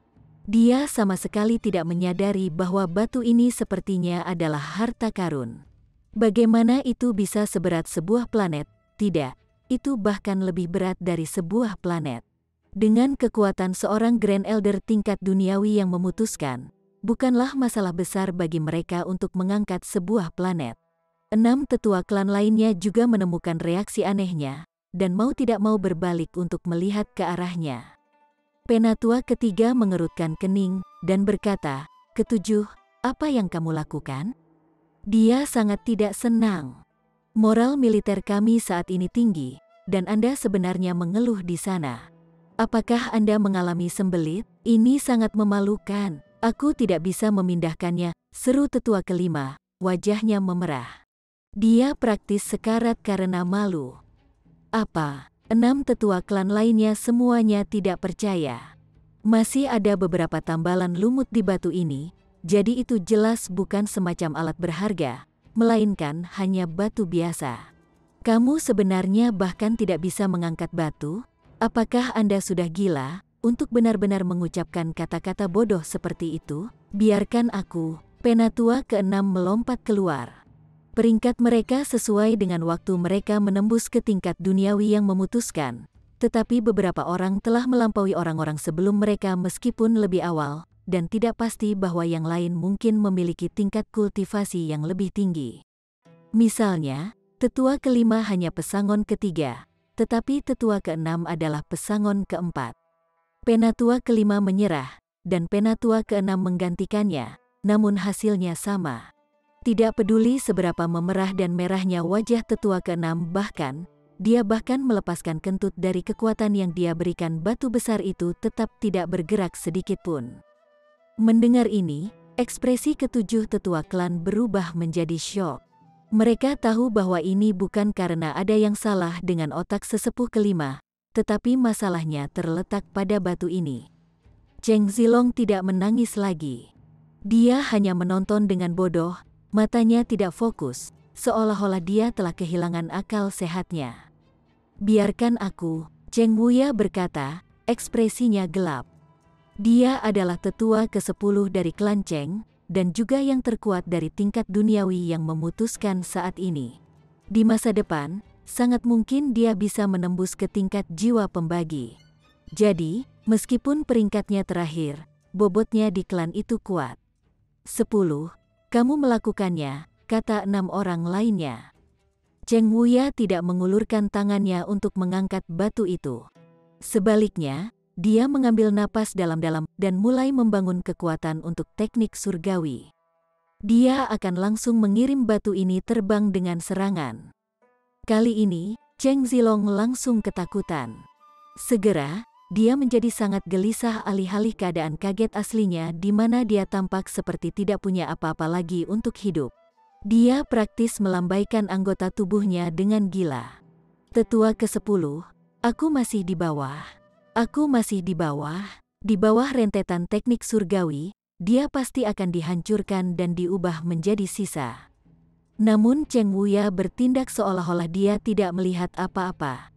Dia sama sekali tidak menyadari bahwa batu ini sepertinya adalah harta karun. Bagaimana itu bisa seberat sebuah planet? Tidak, itu bahkan lebih berat dari sebuah planet. Dengan kekuatan seorang Grand Elder tingkat duniawi yang memutuskan, bukanlah masalah besar bagi mereka untuk mengangkat sebuah planet. 6 tetua klan lainnya juga menemukan reaksi anehnya, dan mau tidak mau berbalik untuk melihat ke arahnya. Penatua ketiga mengerutkan kening, dan berkata, "Ketujuh, apa yang kamu lakukan?" Dia sangat tidak senang. "Moral militer kami saat ini tinggi, dan Anda sebenarnya mengeluh di sana. Apakah Anda mengalami sembelit? Ini sangat memalukan. Aku tidak bisa memindahkannya," seru tetua kelima, wajahnya memerah. Dia praktis sekarat karena malu. Apa? 6 tetua klan lainnya semuanya tidak percaya. Masih ada beberapa tambalan lumut di batu ini, jadi itu jelas bukan semacam alat berharga, melainkan hanya batu biasa. Kamu sebenarnya bahkan tidak bisa mengangkat batu? Apakah Anda sudah gila untuk benar-benar mengucapkan kata-kata bodoh seperti itu? Biarkan aku, penatua ke-6 melompat keluar. Peringkat mereka sesuai dengan waktu mereka menembus ke tingkat duniawi yang memutuskan, tetapi beberapa orang telah melampaui orang-orang sebelum mereka meskipun lebih awal, dan tidak pasti bahwa yang lain mungkin memiliki tingkat kultivasi yang lebih tinggi. Misalnya, tetua kelima hanya pesangon ketiga, tetapi tetua keenam adalah pesangon keempat. Penatua kelima menyerah, dan penatua keenam menggantikannya, namun hasilnya sama. Tidak peduli seberapa memerah dan merahnya wajah tetua keenam, dia bahkan melepaskan kentut dari kekuatan yang dia berikan, batu besar itu tetap tidak bergerak sedikitpun. Mendengar ini, ekspresi ketujuh tetua klan berubah menjadi syok. Mereka tahu bahwa ini bukan karena ada yang salah dengan otak sesepuh kelima, tetapi masalahnya terletak pada batu ini. Cheng Zilong tidak menangis lagi. Dia hanya menonton dengan bodoh. Matanya tidak fokus, seolah-olah dia telah kehilangan akal sehatnya. Biarkan aku, Cheng Wuya berkata, ekspresinya gelap. Dia adalah tetua ke-10 dari klan Cheng, dan juga yang terkuat dari tingkat duniawi yang memutuskan saat ini. Di masa depan, sangat mungkin dia bisa menembus ke tingkat jiwa pembagi. Jadi, meskipun peringkatnya terakhir, bobotnya di klan itu kuat. 10. Kamu melakukannya, kata 6 orang lainnya. Cheng Wuya tidak mengulurkan tangannya untuk mengangkat batu itu. Sebaliknya, dia mengambil napas dalam-dalam dan mulai membangun kekuatan untuk teknik surgawi. Dia akan langsung mengirim batu ini terbang dengan serangan. Kali ini, Cheng Zilong langsung ketakutan. Segera, dia menjadi sangat gelisah alih-alih keadaan kaget aslinya di mana dia tampak seperti tidak punya apa-apa lagi untuk hidup. Dia praktis melambaikan anggota tubuhnya dengan gila. Tetua ke-10, aku masih di bawah. Aku masih di bawah rentetan teknik surgawi, dia pasti akan dihancurkan dan diubah menjadi sisa. Namun Cheng Wuya bertindak seolah-olah dia tidak melihat apa-apa.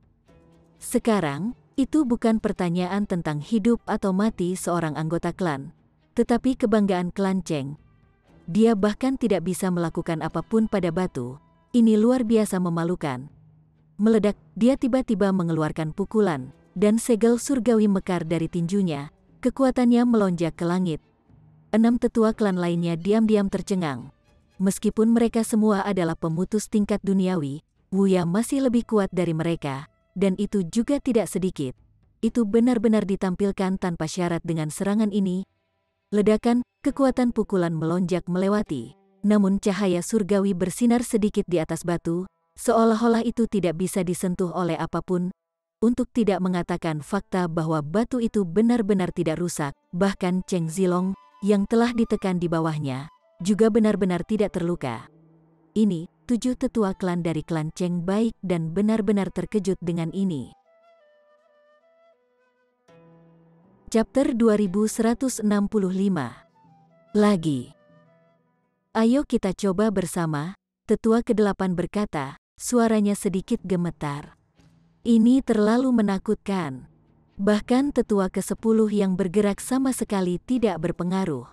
Sekarang, itu bukan pertanyaan tentang hidup atau mati seorang anggota klan, tetapi kebanggaan klan Cheng. Dia bahkan tidak bisa melakukan apapun pada batu. Ini luar biasa memalukan. Meledak, dia tiba-tiba mengeluarkan pukulan, dan segel surgawi mekar dari tinjunya. Kekuatannya melonjak ke langit. 6 tetua klan lainnya diam-diam tercengang. Meskipun mereka semua adalah pemutus tingkat duniawi, Wuya masih lebih kuat dari mereka. Dan itu juga tidak sedikit. Itu benar-benar ditampilkan tanpa syarat dengan serangan ini. Ledakan, kekuatan pukulan melonjak melewati. Namun cahaya surgawi bersinar sedikit di atas batu, seolah-olah itu tidak bisa disentuh oleh apapun. Untuk tidak mengatakan fakta bahwa batu itu benar-benar tidak rusak, bahkan Cheng Zilong, yang telah ditekan di bawahnya, juga benar-benar tidak terluka. Ini, 7 tetua klan dari klan Cheng baik dan benar-benar terkejut dengan ini. Chapter 2165. Lagi. Ayo kita coba bersama, tetua ke-8 berkata, suaranya sedikit gemetar. Ini terlalu menakutkan. Bahkan tetua ke-10 yang bergerak sama sekali tidak berpengaruh.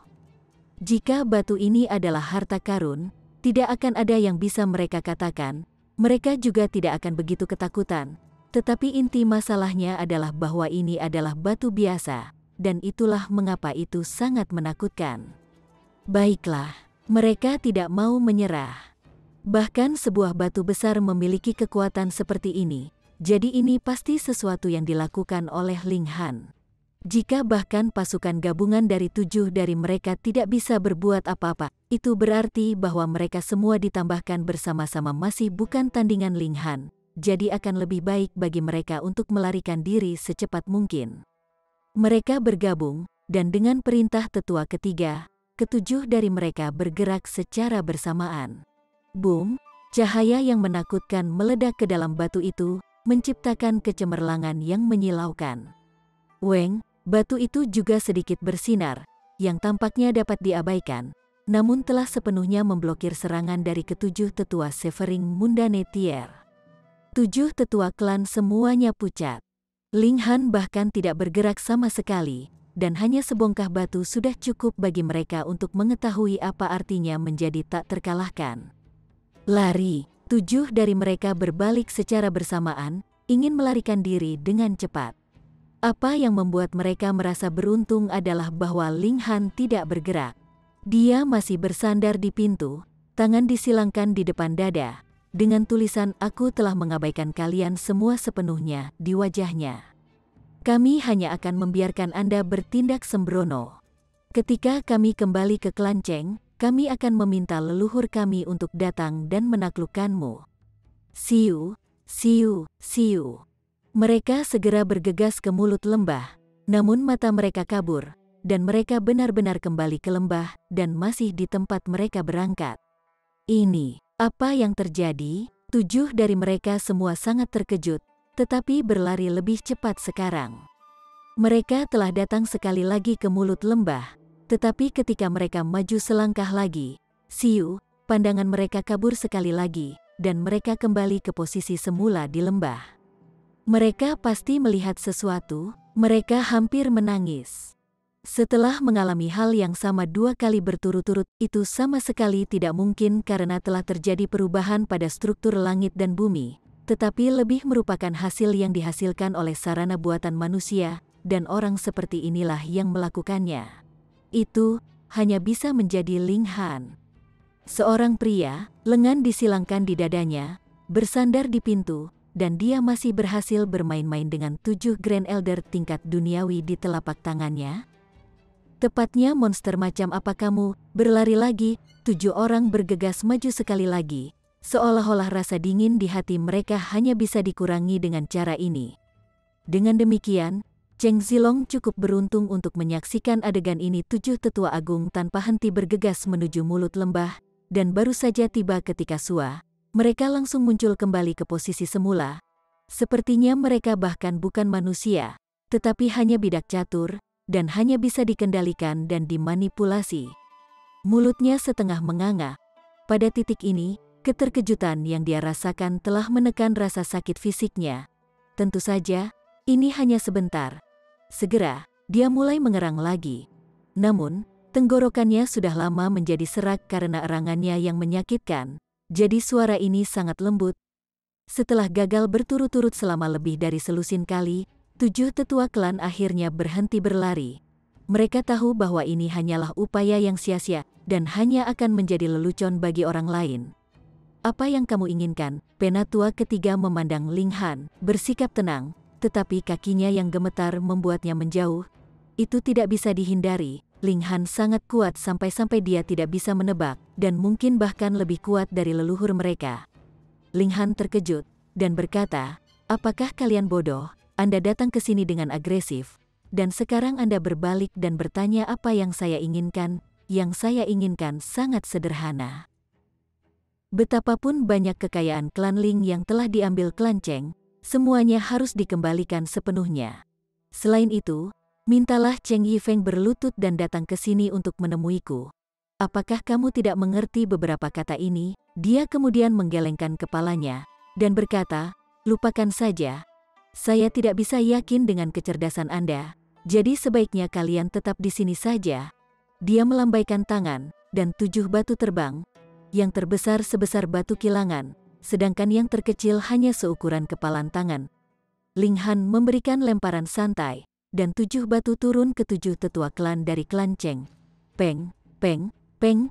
Jika batu ini adalah harta karun, tidak akan ada yang bisa mereka katakan, mereka juga tidak akan begitu ketakutan. Tetapi inti masalahnya adalah bahwa ini adalah batu biasa, dan itulah mengapa itu sangat menakutkan. Baiklah, mereka tidak mau menyerah. Bahkan sebuah batu besar memiliki kekuatan seperti ini, jadi ini pasti sesuatu yang dilakukan oleh Ling Han. Jika bahkan pasukan gabungan dari 7 dari mereka tidak bisa berbuat apa-apa, itu berarti bahwa mereka semua ditambahkan bersama-sama masih bukan tandingan Ling Han. Jadi akan lebih baik bagi mereka untuk melarikan diri secepat mungkin. Mereka bergabung, dan dengan perintah tetua ketiga, ke-7 dari mereka bergerak secara bersamaan. Boom! Cahaya yang menakutkan meledak ke dalam batu itu, menciptakan kecemerlangan yang menyilaukan. Weng, batu itu juga sedikit bersinar, yang tampaknya dapat diabaikan, namun telah sepenuhnya memblokir serangan dari ketujuh tetua Severing Mundanetier. 7 tetua klan semuanya pucat. Ling Han bahkan tidak bergerak sama sekali, dan hanya sebongkah batu sudah cukup bagi mereka untuk mengetahui apa artinya menjadi tak terkalahkan. Lari, 7 dari mereka berbalik secara bersamaan, ingin melarikan diri dengan cepat. Apa yang membuat mereka merasa beruntung adalah bahwa Ling Han tidak bergerak. Dia masih bersandar di pintu, tangan disilangkan di depan dada, dengan tulisan "Aku telah mengabaikan kalian semua" sepenuhnya di wajahnya. Kami hanya akan membiarkan Anda bertindak sembrono. Ketika kami kembali ke klan Cheng, kami akan meminta leluhur kami untuk datang dan menaklukkanmu. Siu, siu, siu. Mereka segera bergegas ke mulut lembah, namun mata mereka kabur, dan mereka benar-benar kembali ke lembah dan masih di tempat mereka berangkat. Ini, apa yang terjadi? 7 dari mereka semua sangat terkejut, tetapi berlari lebih cepat sekarang. Mereka telah datang sekali lagi ke mulut lembah, tetapi ketika mereka maju selangkah lagi, siu, pandangan mereka kabur sekali lagi, dan mereka kembali ke posisi semula di lembah. Mereka pasti melihat sesuatu, mereka hampir menangis. Setelah mengalami hal yang sama 2 kali berturut-turut, itu sama sekali tidak mungkin karena telah terjadi perubahan pada struktur langit dan bumi, tetapi lebih merupakan hasil yang dihasilkan oleh sarana buatan manusia, dan orang seperti inilah yang melakukannya. Itu hanya bisa menjadi Ling Han. Seorang pria, lengan disilangkan di dadanya, bersandar di pintu, dan dia masih berhasil bermain-main dengan 7 Grand Elder tingkat duniawi di telapak tangannya. Tepatnya monster macam apa kamu? Berlari lagi, 7 orang bergegas maju sekali lagi, seolah-olah rasa dingin di hati mereka hanya bisa dikurangi dengan cara ini. Dengan demikian, Cheng Zilong cukup beruntung untuk menyaksikan adegan ini. 7 tetua agung tanpa henti bergegas menuju mulut lembah, dan baru saja tiba ketika Sua, mereka langsung muncul kembali ke posisi semula. Sepertinya mereka bahkan bukan manusia, tetapi hanya bidak catur, dan hanya bisa dikendalikan dan dimanipulasi. Mulutnya setengah menganga. Pada titik ini, keterkejutan yang dia rasakan telah menekan rasa sakit fisiknya. Tentu saja, ini hanya sebentar. Segera, dia mulai mengerang lagi. Namun, tenggorokannya sudah lama menjadi serak karena erangannya yang menyakitkan, jadi suara ini sangat lembut. Setelah gagal berturut-turut selama lebih dari selusin kali, 7 tetua klan akhirnya berhenti berlari. Mereka tahu bahwa ini hanyalah upaya yang sia-sia, dan hanya akan menjadi lelucon bagi orang lain. Apa yang kamu inginkan? Penatua ketiga memandang Ling Han, bersikap tenang, tetapi kakinya yang gemetar membuatnya menjauh. Itu tidak bisa dihindari, Ling Han sangat kuat sampai-sampai dia tidak bisa menebak, dan mungkin bahkan lebih kuat dari leluhur mereka. Ling Han terkejut, dan berkata, "Apakah kalian bodoh? Anda datang ke sini dengan agresif, dan sekarang Anda berbalik dan bertanya apa yang saya inginkan. Yang saya inginkan sangat sederhana. Betapapun banyak kekayaan klan Ling yang telah diambil klan Cheng, semuanya harus dikembalikan sepenuhnya. Selain itu, mintalah Cheng Yifeng berlutut dan datang ke sini untuk menemuiku. Apakah kamu tidak mengerti beberapa kata ini?" Dia kemudian menggelengkan kepalanya, dan berkata, "Lupakan saja. Saya tidak bisa yakin dengan kecerdasan Anda, jadi sebaiknya kalian tetap di sini saja." Dia melambaikan tangan, dan 7 batu terbang, yang terbesar sebesar batu kilangan, sedangkan yang terkecil hanya seukuran kepalan tangan. Ling Han memberikan lemparan santai, dan 7 batu turun ke 7 tetua klan dari klan Cheng. Peng, peng, peng.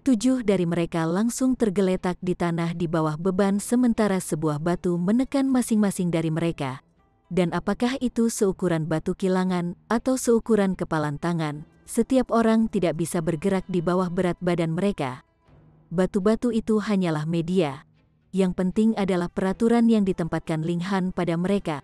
7 dari mereka langsung tergeletak di tanah di bawah beban sementara sebuah batu menekan masing-masing dari mereka. Dan apakah itu seukuran batu kilangan atau seukuran kepalan tangan, setiap orang tidak bisa bergerak di bawah berat badan mereka. Batu-batu itu hanyalah media. Yang penting adalah peraturan yang ditempatkan Ling Han pada mereka.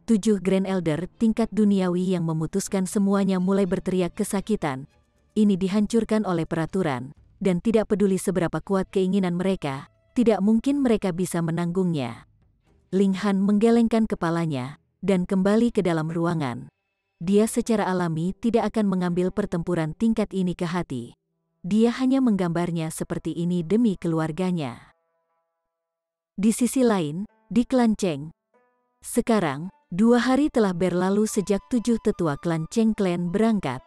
7 Grand Elder tingkat duniawi yang memutuskan semuanya mulai berteriak kesakitan. Ini dihancurkan oleh peraturan, dan tidak peduli seberapa kuat keinginan mereka, tidak mungkin mereka bisa menanggungnya. Ling Han menggelengkan kepalanya dan kembali ke dalam ruangan. Dia secara alami tidak akan mengambil pertempuran tingkat ini ke hati. Dia hanya menggambarnya seperti ini demi keluarganya. Di sisi lain, di klan Cheng. Sekarang, 2 hari telah berlalu sejak 7 tetua klan Cheng Clan berangkat.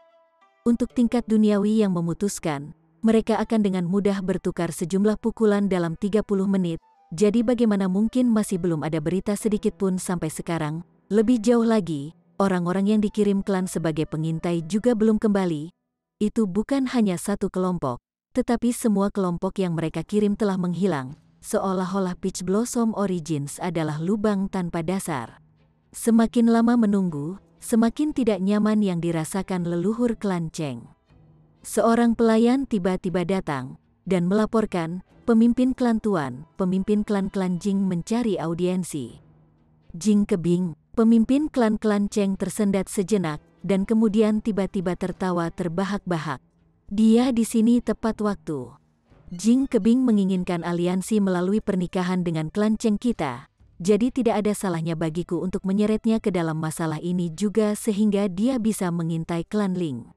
Untuk tingkat duniawi yang memutuskan, mereka akan dengan mudah bertukar sejumlah pukulan dalam 30 menit, jadi bagaimana mungkin masih belum ada berita sedikit pun sampai sekarang. Lebih jauh lagi, orang-orang yang dikirim klan sebagai pengintai juga belum kembali. Itu bukan hanya satu kelompok, tetapi semua kelompok yang mereka kirim telah menghilang, seolah-olah Peach Blossom Origins adalah lubang tanpa dasar. Semakin lama menunggu, semakin tidak nyaman yang dirasakan leluhur klan Cheng. Seorang pelayan tiba-tiba datang dan melaporkan, pemimpin klan Tuan, pemimpin klan-klan Jing mencari audiensi. Jing Kebing, pemimpin klan-klan Cheng tersendat sejenak, dan kemudian tiba-tiba tertawa terbahak-bahak. Dia di sini tepat waktu. Jing Kebing menginginkan aliansi melalui pernikahan dengan klan Cheng kita, jadi tidak ada salahnya bagiku untuk menyeretnya ke dalam masalah ini juga sehingga dia bisa mengintai klan Ling.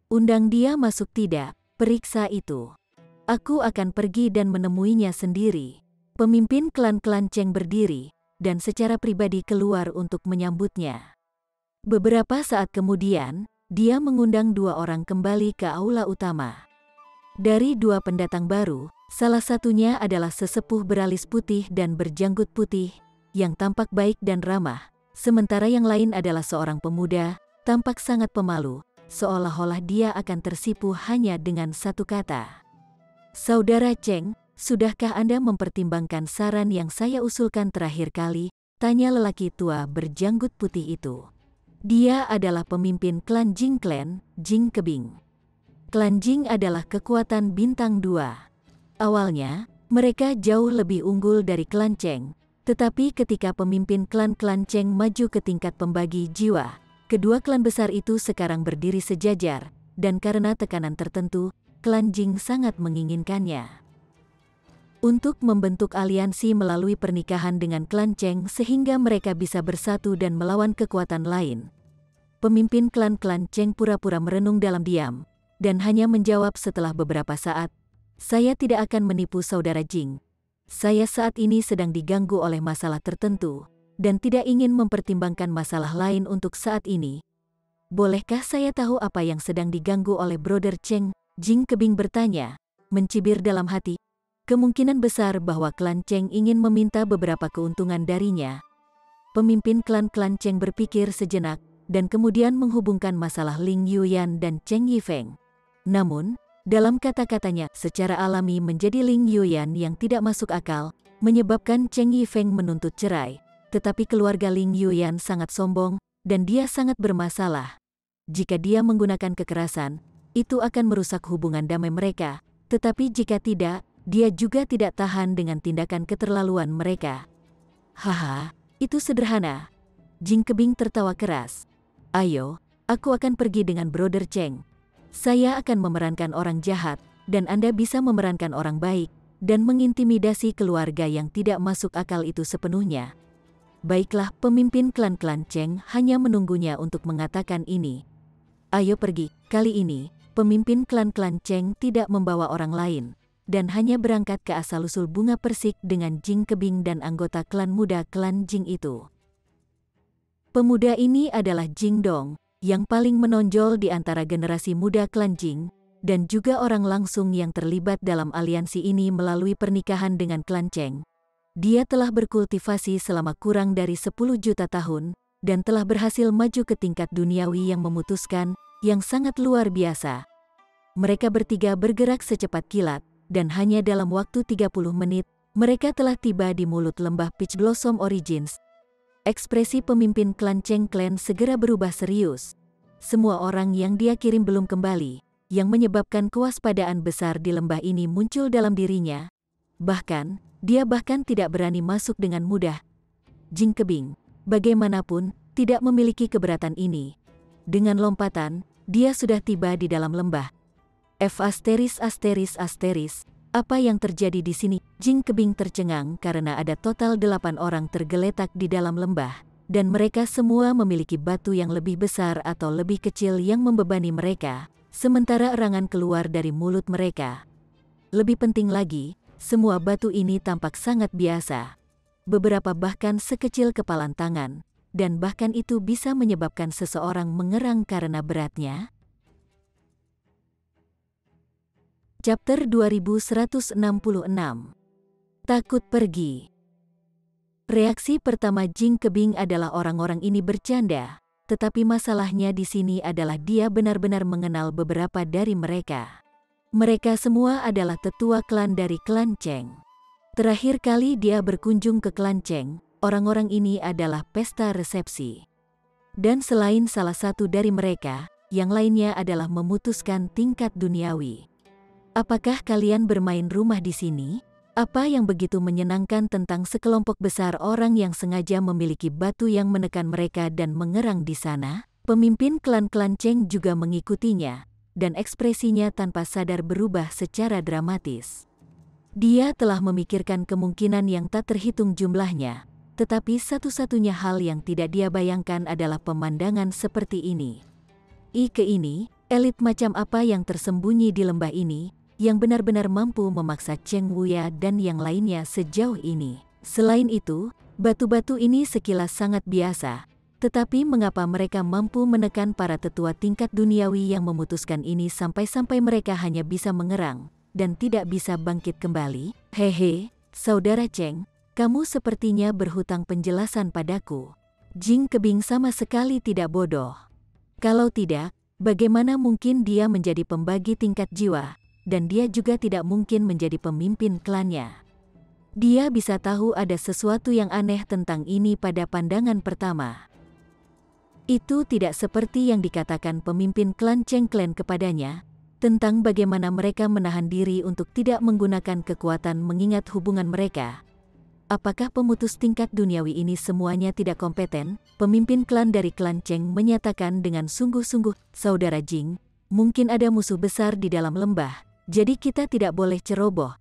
Undang dia masuk tidak, periksa itu. Aku akan pergi dan menemuinya sendiri. Pemimpin klan-klan Cheng berdiri, dan secara pribadi keluar untuk menyambutnya. Beberapa saat kemudian, dia mengundang 2 orang kembali ke aula utama. Dari 2 pendatang baru, salah satunya adalah sesepuh beralis putih dan berjanggut putih, yang tampak baik dan ramah, sementara yang lain adalah seorang pemuda, tampak sangat pemalu, seolah-olah dia akan tersipu hanya dengan satu kata. Saudara Cheng, sudahkah Anda mempertimbangkan saran yang saya usulkan terakhir kali? Tanya lelaki tua berjanggut putih itu. Dia adalah pemimpin klan Jing Clan, Jing Kebing. Klan Jing adalah kekuatan bintang 2. Awalnya, mereka jauh lebih unggul dari klan Cheng, tetapi ketika pemimpin klan-klan Cheng maju ke tingkat pembagi jiwa, kedua klan besar itu sekarang berdiri sejajar, dan karena tekanan tertentu, klan Jing sangat menginginkannya untuk membentuk aliansi melalui pernikahan dengan klan Cheng sehingga mereka bisa bersatu dan melawan kekuatan lain. Pemimpin klan-klan Cheng pura-pura merenung dalam diam, dan hanya menjawab setelah beberapa saat, "Saya tidak akan menipu saudara Jing. Saya saat ini sedang diganggu oleh masalah tertentu, dan tidak ingin mempertimbangkan masalah lain untuk saat ini. Bolehkah saya tahu apa yang sedang diganggu oleh Brother Cheng?" Jing Kebing bertanya, mencibir dalam hati. Kemungkinan besar bahwa klan Cheng ingin meminta beberapa keuntungan darinya. Pemimpin klan-klan Cheng berpikir sejenak, dan kemudian menghubungkan masalah Ling Yuyan dan Cheng Yifeng. Namun, dalam kata-katanya secara alami menjadi Ling Yuyan yang tidak masuk akal, menyebabkan Cheng Yifeng menuntut cerai. Tetapi keluarga Ling Yuyan sangat sombong, dan dia sangat bermasalah. Jika dia menggunakan kekerasan, itu akan merusak hubungan damai mereka, tetapi jika tidak, dia juga tidak tahan dengan tindakan keterlaluan mereka. Haha, itu sederhana. Jing Kebing tertawa keras. Ayo, aku akan pergi dengan Brother Cheng. Saya akan memerankan orang jahat, dan Anda bisa memerankan orang baik, dan mengintimidasi keluarga yang tidak masuk akal itu sepenuhnya. Baiklah, pemimpin klan-klan Cheng hanya menunggunya untuk mengatakan ini. Ayo pergi, kali ini, pemimpin klan-klan Cheng tidak membawa orang lain, dan hanya berangkat ke asal-usul bunga persik dengan Jing Kebing dan anggota klan muda klan Jing itu. Pemuda ini adalah Jing Dong, yang paling menonjol di antara generasi muda klan Jing, dan juga orang langsung yang terlibat dalam aliansi ini melalui pernikahan dengan klan Cheng. Dia telah berkultivasi selama kurang dari 10 juta tahun, dan telah berhasil maju ke tingkat duniawi yang memutuskan, yang sangat luar biasa. Mereka bertiga bergerak secepat kilat, dan hanya dalam waktu 30 menit, mereka telah tiba di mulut lembah Peach Blossom Origins. Ekspresi pemimpin klan Cheng Clan segera berubah serius. Semua orang yang dia kirim belum kembali, yang menyebabkan kewaspadaan besar di lembah ini muncul dalam dirinya. Bahkan, dia tidak berani masuk dengan mudah. Jing Kebing, bagaimanapun, tidak memiliki keberatan ini. Dengan lompatan, dia sudah tiba di dalam lembah. Apa yang terjadi di sini? Jing Kebing tercengang karena ada total 8 orang tergeletak di dalam lembah, dan mereka semua memiliki batu yang lebih besar atau lebih kecil yang membebani mereka, sementara erangan keluar dari mulut mereka. Lebih penting lagi, semua batu ini tampak sangat biasa. Beberapa bahkan sekecil kepalan tangan, dan bahkan itu bisa menyebabkan seseorang mengerang karena beratnya. Chapter 2166. Takut pergi. Reaksi pertama Jing Kebing adalah orang-orang ini bercanda, tetapi masalahnya di sini adalah dia benar-benar mengenal beberapa dari mereka. Mereka semua adalah tetua klan dari klan Cheng. Terakhir kali dia berkunjung ke klan Cheng, orang-orang ini adalah pesta resepsi. Dan selain salah satu dari mereka, yang lainnya adalah memutuskan tingkat duniawi. Apakah kalian bermain rumah di sini? Apa yang begitu menyenangkan tentang sekelompok besar orang yang sengaja memiliki batu yang menekan mereka dan mengerang di sana? Pemimpin klan-klan Cheng juga mengikutinya, dan ekspresinya tanpa sadar berubah secara dramatis. Dia telah memikirkan kemungkinan yang tak terhitung jumlahnya, tetapi satu-satunya hal yang tidak dia bayangkan adalah pemandangan seperti ini. Ini, elit macam apa yang tersembunyi di lembah ini, yang benar-benar mampu memaksa Cheng Wuya dan yang lainnya sejauh ini. Selain itu, batu-batu ini sekilas sangat biasa, tetapi mengapa mereka mampu menekan para tetua tingkat duniawi yang memutuskan ini sampai-sampai mereka hanya bisa mengerang dan tidak bisa bangkit kembali? Hehe, saudara Cheng, kamu sepertinya berhutang penjelasan padaku. Jing Kebing sama sekali tidak bodoh. Kalau tidak, bagaimana mungkin dia menjadi pembagi tingkat jiwa? Dan dia juga tidak mungkin menjadi pemimpin klannya. Dia bisa tahu ada sesuatu yang aneh tentang ini pada pandangan pertama. Itu tidak seperti yang dikatakan pemimpin klan Cheng Clan kepadanya, tentang bagaimana mereka menahan diri untuk tidak menggunakan kekuatan mengingat hubungan mereka. Apakah pemutus tingkat duniawi ini semuanya tidak kompeten? Pemimpin klan dari klan Cheng menyatakan dengan sungguh-sungguh, Saudara Jing, mungkin ada musuh besar di dalam lembah. Jadi kita tidak boleh ceroboh.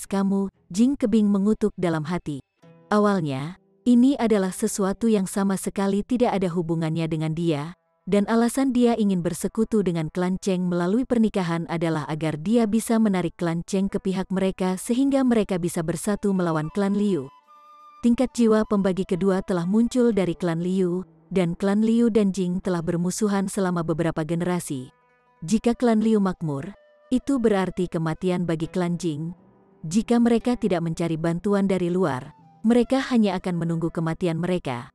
Kamu, Jing Kebing mengutuk dalam hati. Awalnya, ini adalah sesuatu yang sama sekali tidak ada hubungannya dengan dia, dan alasan dia ingin bersekutu dengan klan Cheng melalui pernikahan adalah agar dia bisa menarik klan Cheng ke pihak mereka sehingga mereka bisa bersatu melawan klan Liu. Tingkat jiwa pembagi kedua telah muncul dari klan Liu, dan klan Liu dan Jing telah bermusuhan selama beberapa generasi. Jika klan Liu makmur, itu berarti kematian bagi klan Jing. Jika mereka tidak mencari bantuan dari luar, mereka hanya akan menunggu kematian mereka.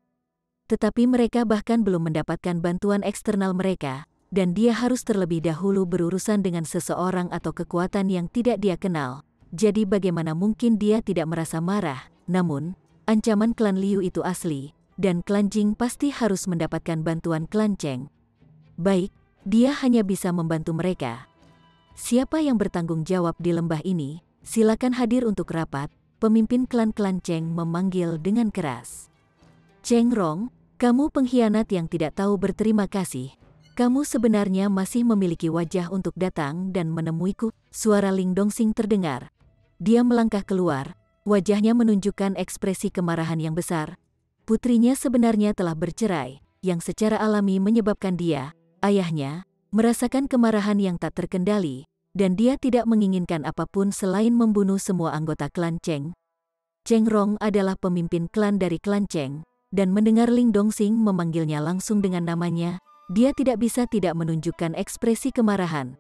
Tetapi mereka bahkan belum mendapatkan bantuan eksternal mereka, dan dia harus terlebih dahulu berurusan dengan seseorang atau kekuatan yang tidak dia kenal. Jadi bagaimana mungkin dia tidak merasa marah? Namun, ancaman klan Liu itu asli, dan klan Jing pasti harus mendapatkan bantuan klan Cheng. Baik, dia hanya bisa membantu mereka. Siapa yang bertanggung jawab di lembah ini? Silakan hadir untuk rapat. Pemimpin klan-klan Cheng memanggil dengan keras. Cheng Rong, kamu pengkhianat yang tidak tahu berterima kasih. Kamu sebenarnya masih memiliki wajah untuk datang dan menemuiku. Suara Ling Dongsing terdengar. Dia melangkah keluar. Wajahnya menunjukkan ekspresi kemarahan yang besar. Putrinya sebenarnya telah bercerai, yang secara alami menyebabkan dia, ayahnya, merasakan kemarahan yang tak terkendali, dan dia tidak menginginkan apapun selain membunuh semua anggota klan Cheng. Cheng Rong adalah pemimpin klan dari klan Cheng, dan mendengar Ling Dongsing memanggilnya langsung dengan namanya, dia tidak bisa tidak menunjukkan ekspresi kemarahan.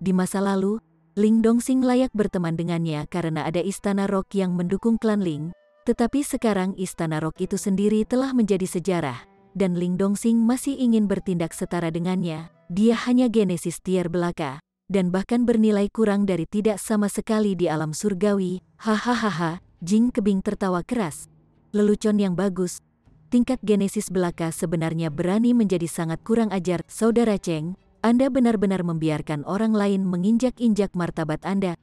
Di masa lalu, Ling Dongsing layak berteman dengannya karena ada Istana Rock yang mendukung klan Ling, tetapi sekarang Istana Rock itu sendiri telah menjadi sejarah, dan Ling Dongsing masih ingin bertindak setara dengannya. Dia hanya genesis tier belaka, dan bahkan bernilai kurang dari tidak sama sekali di alam surgawi. Hahaha, Jing Kebing tertawa keras. Lelucon yang bagus. Tingkat genesis belaka sebenarnya berani menjadi sangat kurang ajar. Saudara Cheng, Anda benar-benar membiarkan orang lain menginjak-injak martabat Anda.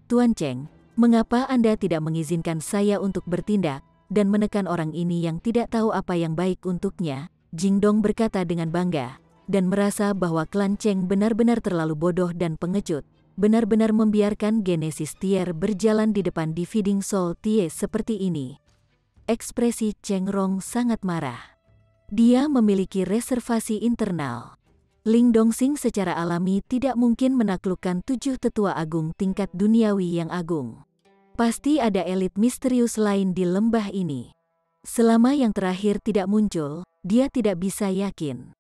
Tuan Cheng, mengapa Anda tidak mengizinkan saya untuk bertindak dan menekan orang ini yang tidak tahu apa yang baik untuknya? Jing Dong berkata dengan bangga, dan merasa bahwa klan Cheng benar-benar terlalu bodoh dan pengecut. benar-benar membiarkan Genesis Tier berjalan di depan Dividing Soul Tie seperti ini. Ekspresi Cheng Rong sangat marah. Dia memiliki reservasi internal. Ling Dongxing secara alami tidak mungkin menaklukkan 7 tetua agung tingkat duniawi yang agung. Pasti ada elit misterius lain di lembah ini. Selama yang terakhir tidak muncul, dia tidak bisa yakin.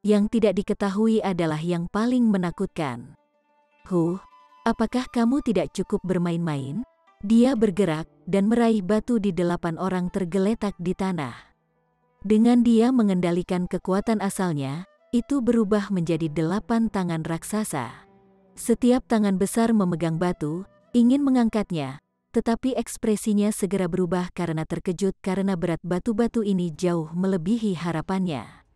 Yang tidak diketahui adalah yang paling menakutkan. Apakah kamu tidak cukup bermain-main? Dia bergerak dan meraih batu di 8 orang tergeletak di tanah. Dengan dia mengendalikan kekuatan asalnya, itu berubah menjadi 8 tangan raksasa. Setiap tangan besar memegang batu, ingin mengangkatnya, tetapi ekspresinya segera berubah karena terkejut karena berat batu-batu ini jauh melebihi harapannya.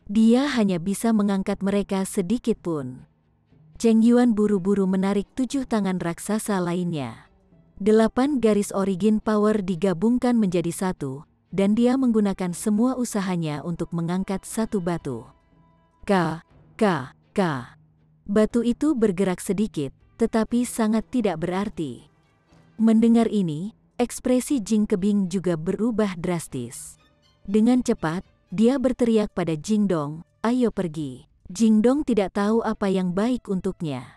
Dia hanya bisa mengangkat mereka sedikit pun. Cheng Yuan buru-buru menarik 7 tangan raksasa lainnya. 8 garis origin power digabungkan menjadi 1, dan dia menggunakan semua usahanya untuk mengangkat 1 batu. Batu itu bergerak sedikit, tetapi sangat tidak berarti. Mendengar ini, ekspresi Jing Kebing juga berubah drastis. Dengan cepat, dia berteriak pada Jingdong, "Ayo pergi." Jingdong tidak tahu apa yang baik untuknya.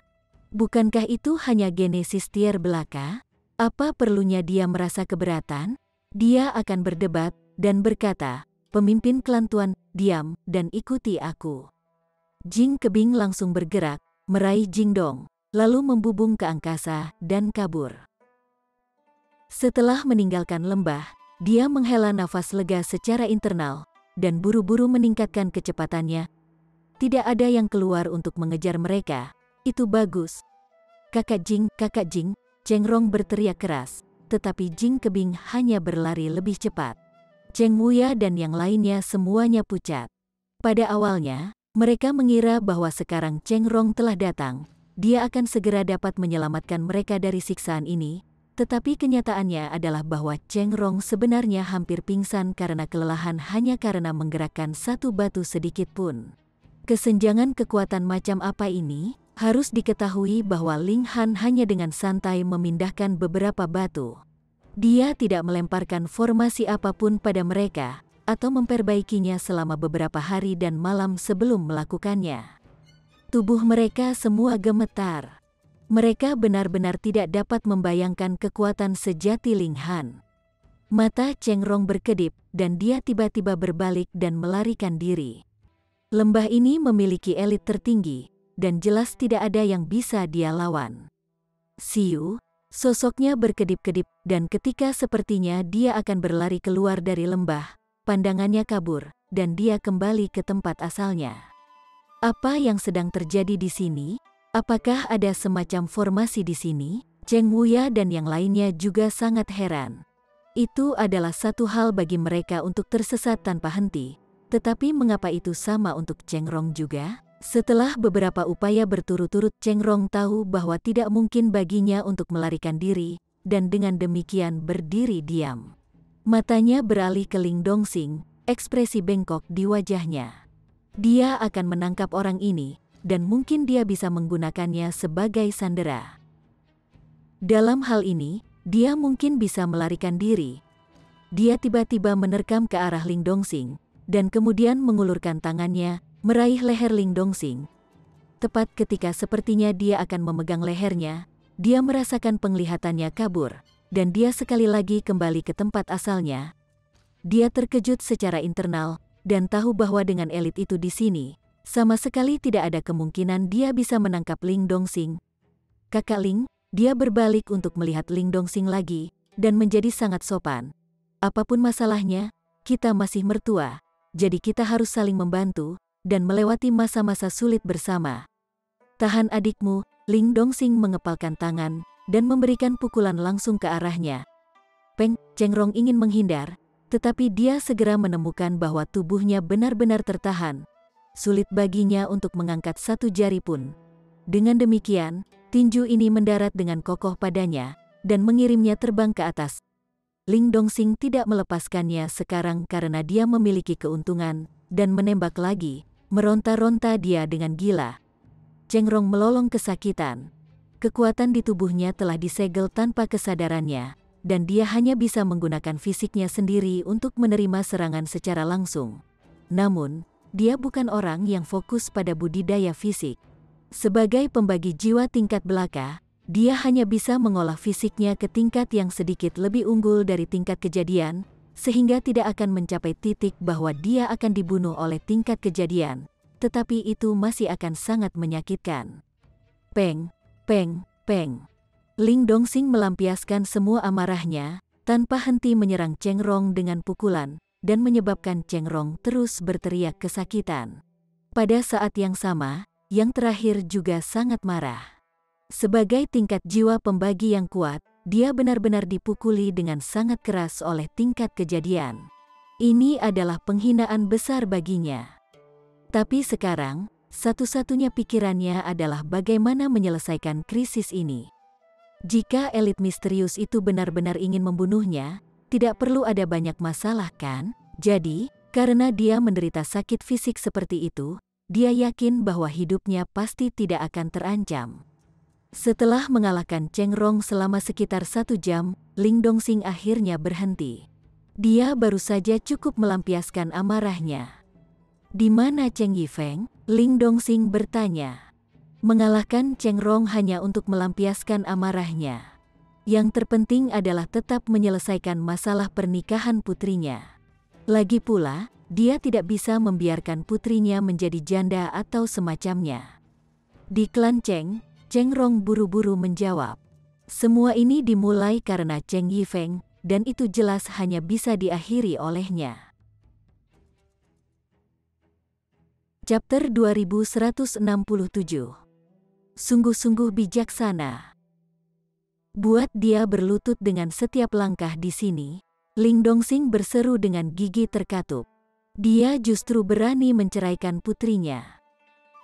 Bukankah itu hanya Genesis Tier belaka? Apa perlunya dia merasa keberatan? Dia akan berdebat dan berkata, "Pemimpin klan Tuan, diam dan ikuti aku." Jing Kebing langsung bergerak, meraih Jingdong, lalu membubung ke angkasa dan kabur. Setelah meninggalkan lembah, dia menghela nafas lega secara internal, dan buru-buru meningkatkan kecepatannya. Tidak ada yang keluar untuk mengejar mereka. Itu bagus. Kakak Jing, Cheng Rong berteriak keras, tetapi Jing Kebing hanya berlari lebih cepat. Cheng Wuya dan yang lainnya semuanya pucat. Pada awalnya, mereka mengira bahwa sekarang Cheng Rong telah datang, dia akan segera dapat menyelamatkan mereka dari siksaan ini, tetapi kenyataannya adalah bahwa Cheng Rong sebenarnya hampir pingsan karena kelelahan hanya karena menggerakkan 1 batu sedikit pun. Kesenjangan kekuatan macam apa ini? Harus diketahui bahwa Ling Han hanya dengan santai memindahkan beberapa batu. Dia tidak melemparkan formasi apapun pada mereka, atau memperbaikinya selama beberapa hari dan malam sebelum melakukannya. Tubuh mereka semua gemetar. Mereka benar-benar tidak dapat membayangkan kekuatan sejati Ling Han. Mata Cheng Rong berkedip dan dia tiba-tiba berbalik dan melarikan diri. Lembah ini memiliki elit tertinggi, dan jelas tidak ada yang bisa dia lawan. Siu, sosoknya berkedip-kedip, dan ketika sepertinya dia akan berlari keluar dari lembah, pandangannya kabur, dan dia kembali ke tempat asalnya. Apa yang sedang terjadi di sini? Apakah ada semacam formasi di sini? Cheng Wuya dan yang lainnya juga sangat heran. Itu adalah satu hal bagi mereka untuk tersesat tanpa henti, tetapi mengapa itu sama untuk Cheng Rong juga? Setelah beberapa upaya berturut-turut, Cheng Rong tahu bahwa tidak mungkin baginya untuk melarikan diri, dan dengan demikian berdiri diam. Matanya beralih ke Ling Dongxing, ekspresi bengkok di wajahnya. Dia akan menangkap orang ini, dan mungkin dia bisa menggunakannya sebagai sandera. Dalam hal ini, dia mungkin bisa melarikan diri. Dia tiba-tiba menerkam ke arah Ling Dongxing, dan kemudian mengulurkan tangannya, meraih leher Ling Dongxing. Tepat ketika sepertinya dia akan memegang lehernya, dia merasakan penglihatannya kabur, dan dia sekali lagi kembali ke tempat asalnya. Dia terkejut secara internal, dan tahu bahwa dengan elit itu di sini, sama sekali tidak ada kemungkinan dia bisa menangkap Ling Dongxing. "Kakak Ling," dia berbalik untuk melihat Ling Dongxing lagi, dan menjadi sangat sopan. "Apapun masalahnya, kita masih mertua, jadi kita harus saling membantu, dan melewati masa-masa sulit bersama. Tahan adikmu." Ling Dongxing mengepalkan tangan, dan memberikan pukulan langsung ke arahnya. Cheng Rong ingin menghindar, tetapi dia segera menemukan bahwa tubuhnya benar-benar tertahan. Sulit baginya untuk mengangkat 1 jari pun. Dengan demikian, tinju ini mendarat dengan kokoh padanya, dan mengirimnya terbang ke atas. Ling Dongxing tidak melepaskannya sekarang karena dia memiliki keuntungan, dan menembak lagi, meronta-ronta dia dengan gila. Cheng Rong melolong kesakitan. kekuatan di tubuhnya telah disegel tanpa kesadarannya, dan dia hanya bisa menggunakan fisiknya sendiri untuk menerima serangan secara langsung. Namun, dia bukan orang yang fokus pada budidaya fisik. Sebagai pembagi jiwa tingkat belaka, dia hanya bisa mengolah fisiknya ke tingkat yang sedikit lebih unggul dari tingkat kejadian, sehingga tidak akan mencapai titik bahwa dia akan dibunuh oleh tingkat kejadian, tetapi itu masih akan sangat menyakitkan. Peng, peng, peng. Ling Dongxing melampiaskan semua amarahnya, tanpa henti menyerang Cheng Rong dengan pukulan, dan menyebabkan Cheng Rong terus berteriak kesakitan. Pada saat yang sama, yang terakhir juga sangat marah. Sebagai tingkat jiwa pembagi yang kuat, dia benar-benar dipukuli dengan sangat keras oleh tingkat kejadian. Ini adalah penghinaan besar baginya. Tapi sekarang, satu-satunya pikirannya adalah bagaimana menyelesaikan krisis ini. Jika elit misterius itu benar-benar ingin membunuhnya, tidak perlu ada banyak masalah kan? Jadi, karena dia menderita sakit fisik seperti itu, dia yakin bahwa hidupnya pasti tidak akan terancam. Setelah mengalahkan Cheng Rong selama sekitar 1 jam, Ling Dongxing akhirnya berhenti. Dia baru saja cukup melampiaskan amarahnya. Di mana Cheng Yifeng? Ling Dongxing bertanya. Mengalahkan Cheng Rong hanya untuk melampiaskan amarahnya. Yang terpenting adalah tetap menyelesaikan masalah pernikahan putrinya. Lagi pula, dia tidak bisa membiarkan putrinya menjadi janda atau semacamnya. Di klan Cheng, Cheng Rong buru-buru menjawab. Semua ini dimulai karena Cheng Yifeng, dan itu jelas hanya bisa diakhiri olehnya. Chapter 2167. Sungguh-sungguh bijaksana. Buat dia berlutut dengan setiap langkah di sini, Ling Dongxing berseru dengan gigi terkatup. Dia justru berani menceraikan putrinya.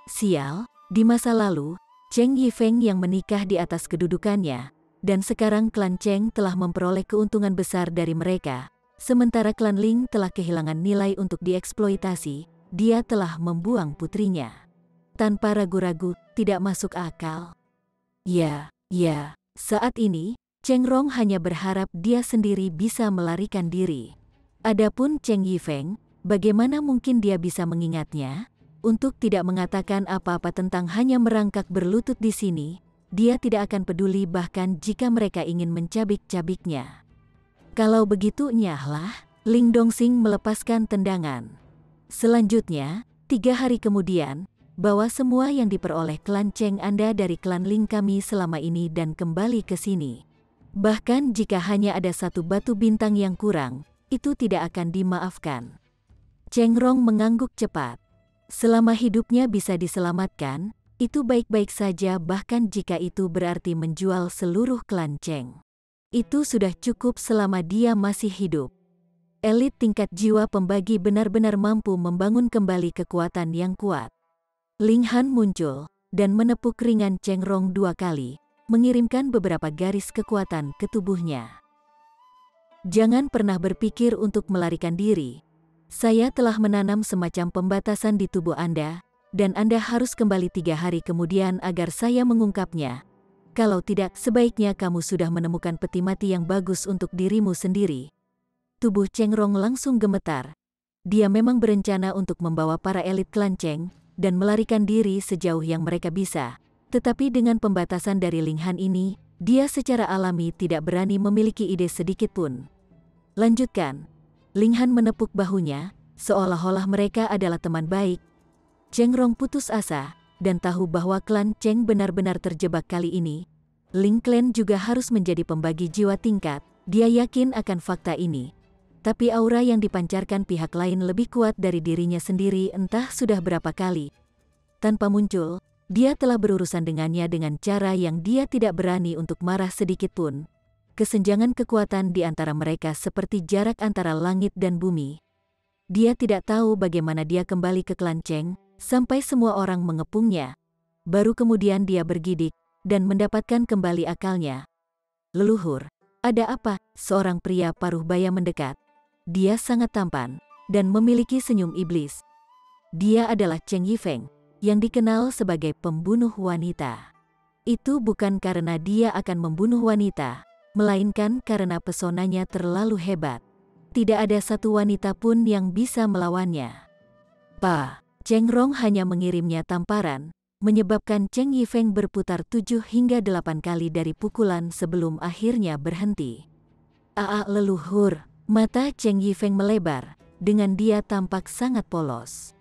Sial, di masa lalu, Cheng Yifeng yang menikah di atas kedudukannya, dan sekarang klan Cheng telah memperoleh keuntungan besar dari mereka, sementara klan Ling telah kehilangan nilai untuk dieksploitasi, dia telah membuang putrinya. Tanpa ragu-ragu, tidak masuk akal. Ya, saat ini, Cheng Rong hanya berharap dia sendiri bisa melarikan diri. Adapun Cheng Yifeng, bagaimana mungkin dia bisa mengingatnya? Untuk tidak mengatakan apa-apa tentang hanya merangkak berlutut di sini, dia tidak akan peduli bahkan jika mereka ingin mencabik-cabiknya. Kalau begitu nyahlah, Ling Dongxing melepaskan tendangan. Selanjutnya, 3 hari kemudian, bawa semua yang diperoleh klan Cheng Anda dari klan Ling kami selama ini dan kembali ke sini. Bahkan jika hanya ada 1 batu bintang yang kurang, itu tidak akan dimaafkan. Cheng Rong mengangguk cepat. Selama hidupnya bisa diselamatkan, itu baik-baik saja bahkan jika itu berarti menjual seluruh klan Cheng. Itu sudah cukup selama dia masih hidup. Elit tingkat jiwa pembagi benar-benar mampu membangun kembali kekuatan yang kuat. Ling Han muncul, dan menepuk ringan Cheng Rong 2 kali, mengirimkan beberapa garis kekuatan ke tubuhnya. Jangan pernah berpikir untuk melarikan diri. Saya telah menanam semacam pembatasan di tubuh Anda, dan Anda harus kembali 3 hari kemudian agar saya mengungkapnya. Kalau tidak, sebaiknya kamu sudah menemukan peti mati yang bagus untuk dirimu sendiri. Tubuh Cheng Rong langsung gemetar. Dia memang berencana untuk membawa para elit klan Cheng, dan melarikan diri sejauh yang mereka bisa. Tetapi dengan pembatasan dari Ling Han ini, dia secara alami tidak berani memiliki ide sedikit pun. Lanjutkan. Ling Han menepuk bahunya, seolah-olah mereka adalah teman baik. Cheng Rong putus asa, dan tahu bahwa klan Cheng benar-benar terjebak kali ini. Ling Clan juga harus menjadi pembagi jiwa tingkat, dia yakin akan fakta ini. Tapi aura yang dipancarkan pihak lain lebih kuat dari dirinya sendiri entah sudah berapa kali. Tanpa muncul, dia telah berurusan dengannya dengan cara yang dia tidak berani untuk marah sedikit pun. Kesenjangan kekuatan di antara mereka seperti jarak antara langit dan bumi. Dia tidak tahu bagaimana dia kembali ke klan Cheng, sampai semua orang mengepungnya. Baru kemudian dia bergidik, dan mendapatkan kembali akalnya. Leluhur, ada apa? Seorang pria paruh baya mendekat. Dia sangat tampan, dan memiliki senyum iblis. Dia adalah Cheng Yifeng, yang dikenal sebagai pembunuh wanita. Itu bukan karena dia akan membunuh wanita, melainkan karena pesonanya terlalu hebat. Tidak ada satu wanita pun yang bisa melawannya. Cheng Rong hanya mengirimnya tamparan, menyebabkan Cheng Yifeng berputar 7 hingga 8 kali dari pukulan sebelum akhirnya berhenti. Leluhur, mata Cheng Yifeng melebar, dengan dia tampak sangat polos.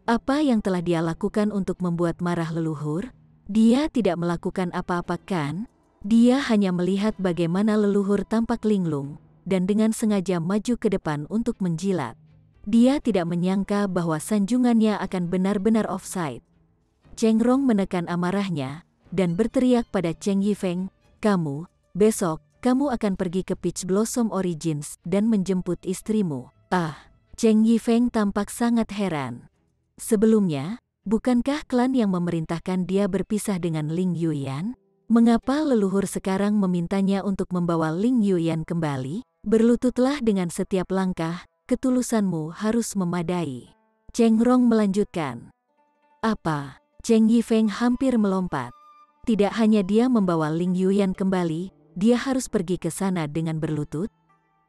Apa yang telah dia lakukan untuk membuat marah leluhur? Dia tidak melakukan apa-apa kan? Dia hanya melihat bagaimana leluhur tampak linglung, dan dengan sengaja maju ke depan untuk menjilat. Dia tidak menyangka bahwa sanjungannya akan benar-benar offside. Cheng Rong menekan amarahnya, dan berteriak pada Cheng Yifeng, besok, kamu akan pergi ke Peach Blossom Origins dan menjemput istrimu. Cheng Yifeng tampak sangat heran. Sebelumnya, bukankah klan yang memerintahkan dia berpisah dengan Ling Yuyan? Mengapa leluhur sekarang memintanya untuk membawa Ling Yuyan kembali? Berlututlah dengan setiap langkah, ketulusanmu harus memadai. Cheng Rong melanjutkan. Apa? Cheng Yifeng hampir melompat. Tidak hanya dia membawa Ling Yuyan kembali, dia harus pergi ke sana dengan berlutut.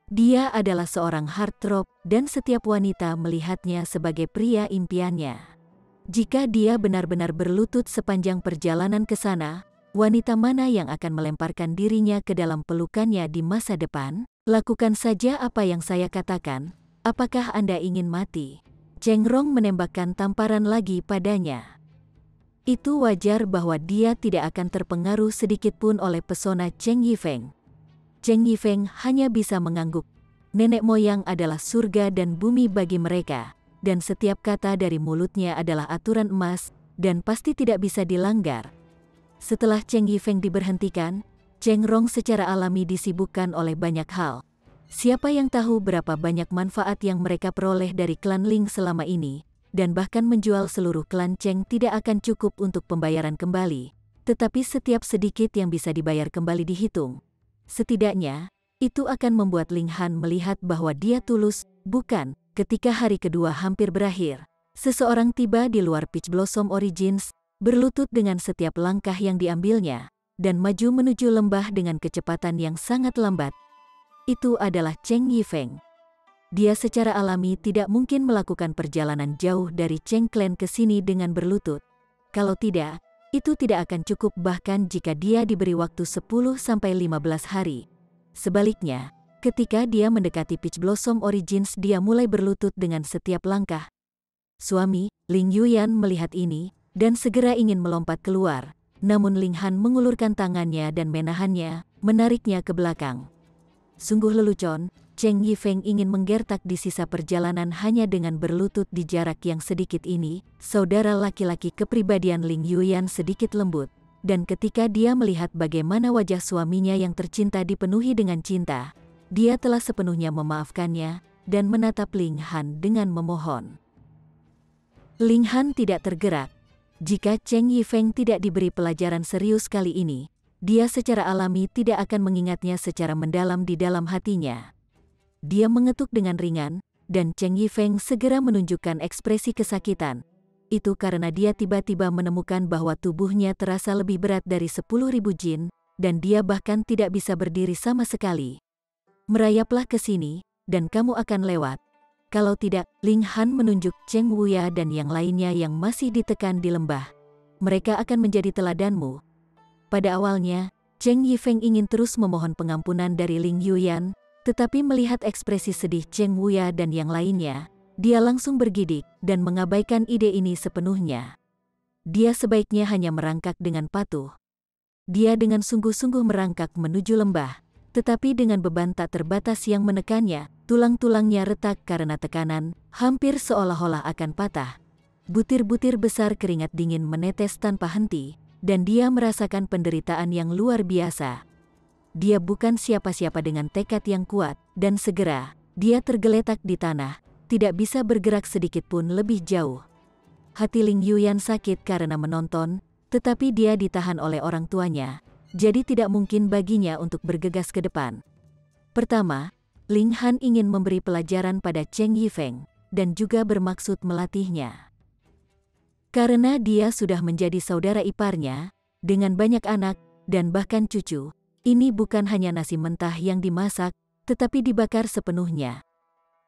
Dia adalah seorang heartthrob dan setiap wanita melihatnya sebagai pria impiannya. Jika dia benar-benar berlutut sepanjang perjalanan ke sana, wanita mana yang akan melemparkan dirinya ke dalam pelukannya di masa depan? Lakukan saja apa yang saya katakan. Apakah Anda ingin mati? Cheng Rong menembakkan tamparan lagi padanya. Itu wajar bahwa dia tidak akan terpengaruh sedikitpun oleh pesona Cheng Yifeng. Cheng Yifeng hanya bisa mengangguk. Nenek moyang adalah surga dan bumi bagi mereka, dan setiap kata dari mulutnya adalah aturan emas, dan pasti tidak bisa dilanggar. Setelah Cheng Yifeng diberhentikan, Cheng Rong secara alami disibukkan oleh banyak hal. Siapa yang tahu berapa banyak manfaat yang mereka peroleh dari klan Ling selama ini, dan bahkan menjual seluruh klan Cheng tidak akan cukup untuk pembayaran kembali, tetapi setiap sedikit yang bisa dibayar kembali dihitung. Setidaknya, itu akan membuat Ling Han melihat bahwa dia tulus, bukan? Ketika hari kedua hampir berakhir, seseorang tiba di luar Peach Blossom Origins, berlutut dengan setiap langkah yang diambilnya, dan maju menuju lembah dengan kecepatan yang sangat lambat. Itu adalah Cheng Yifeng. Dia secara alami tidak mungkin melakukan perjalanan jauh dari Cheng Clan ke sini dengan berlutut. Kalau tidak, itu tidak akan cukup bahkan jika dia diberi waktu 10-15 hari. Sebaliknya, ketika dia mendekati Peach Blossom Origins dia mulai berlutut dengan setiap langkah. Suami, Ling Yuyan melihat ini, dan segera ingin melompat keluar. Namun Ling Han mengulurkan tangannya dan menahannya, menariknya ke belakang. Sungguh lelucon, Cheng Yifeng ingin menggertak di sisa perjalanan hanya dengan berlutut di jarak yang sedikit ini. Saudara laki-laki kepribadian Ling Yuyan sedikit lembut, dan ketika dia melihat bagaimana wajah suaminya yang tercinta dipenuhi dengan cinta, dia telah sepenuhnya memaafkannya, dan menatap Ling Han dengan memohon. Ling Han tidak tergerak. Jika Cheng Yifeng tidak diberi pelajaran serius kali ini, dia secara alami tidak akan mengingatnya secara mendalam di dalam hatinya. Dia mengetuk dengan ringan, dan Cheng Yifeng segera menunjukkan ekspresi kesakitan. Itu karena dia tiba-tiba menemukan bahwa tubuhnya terasa lebih berat dari 10.000 jin, dan dia bahkan tidak bisa berdiri sama sekali. Merayaplah ke sini, dan kamu akan lewat. Kalau tidak, Ling Han menunjuk Cheng Wuya dan yang lainnya yang masih ditekan di lembah. Mereka akan menjadi teladanmu. Pada awalnya, Cheng Yifeng ingin terus memohon pengampunan dari Ling Yuyan, tetapi melihat ekspresi sedih Cheng Wuya dan yang lainnya, dia langsung bergidik dan mengabaikan ide ini sepenuhnya. Dia sebaiknya hanya merangkak dengan patuh. Dia dengan sungguh-sungguh merangkak menuju lembah, tetapi dengan beban tak terbatas yang menekannya, tulang-tulangnya retak karena tekanan, hampir seolah-olah akan patah. Butir-butir besar keringat dingin menetes tanpa henti, dan dia merasakan penderitaan yang luar biasa. Dia bukan siapa-siapa dengan tekad yang kuat, dan segera, dia tergeletak di tanah, tidak bisa bergerak sedikit pun lebih jauh. Hati Ling Yuyan sakit karena menonton, tetapi dia ditahan oleh orang tuanya, jadi tidak mungkin baginya untuk bergegas ke depan. Pertama, Ling Han ingin memberi pelajaran pada Cheng Yifeng, dan juga bermaksud melatihnya. Karena dia sudah menjadi saudara iparnya, dengan banyak anak, dan bahkan cucu. Ini bukan hanya nasi mentah yang dimasak, tetapi dibakar sepenuhnya.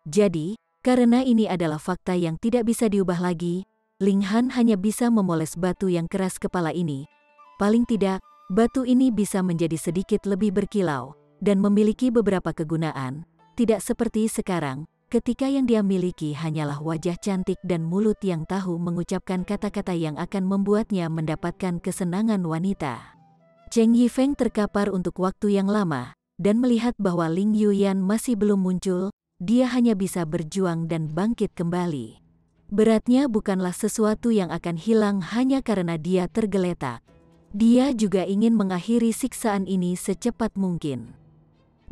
Jadi, karena ini adalah fakta yang tidak bisa diubah lagi, Ling Han hanya bisa memoles batu yang keras kepala ini. Paling tidak, batu ini bisa menjadi sedikit lebih berkilau, dan memiliki beberapa kegunaan, tidak seperti sekarang, ketika yang dia miliki hanyalah wajah cantik dan mulut yang tahu mengucapkan kata-kata yang akan membuatnya mendapatkan kesenangan wanita. Cheng Yifeng terkapar untuk waktu yang lama, dan melihat bahwa Ling Yuyan masih belum muncul, dia hanya bisa berjuang dan bangkit kembali. Beratnya bukanlah sesuatu yang akan hilang hanya karena dia tergeletak. Dia juga ingin mengakhiri siksaan ini secepat mungkin.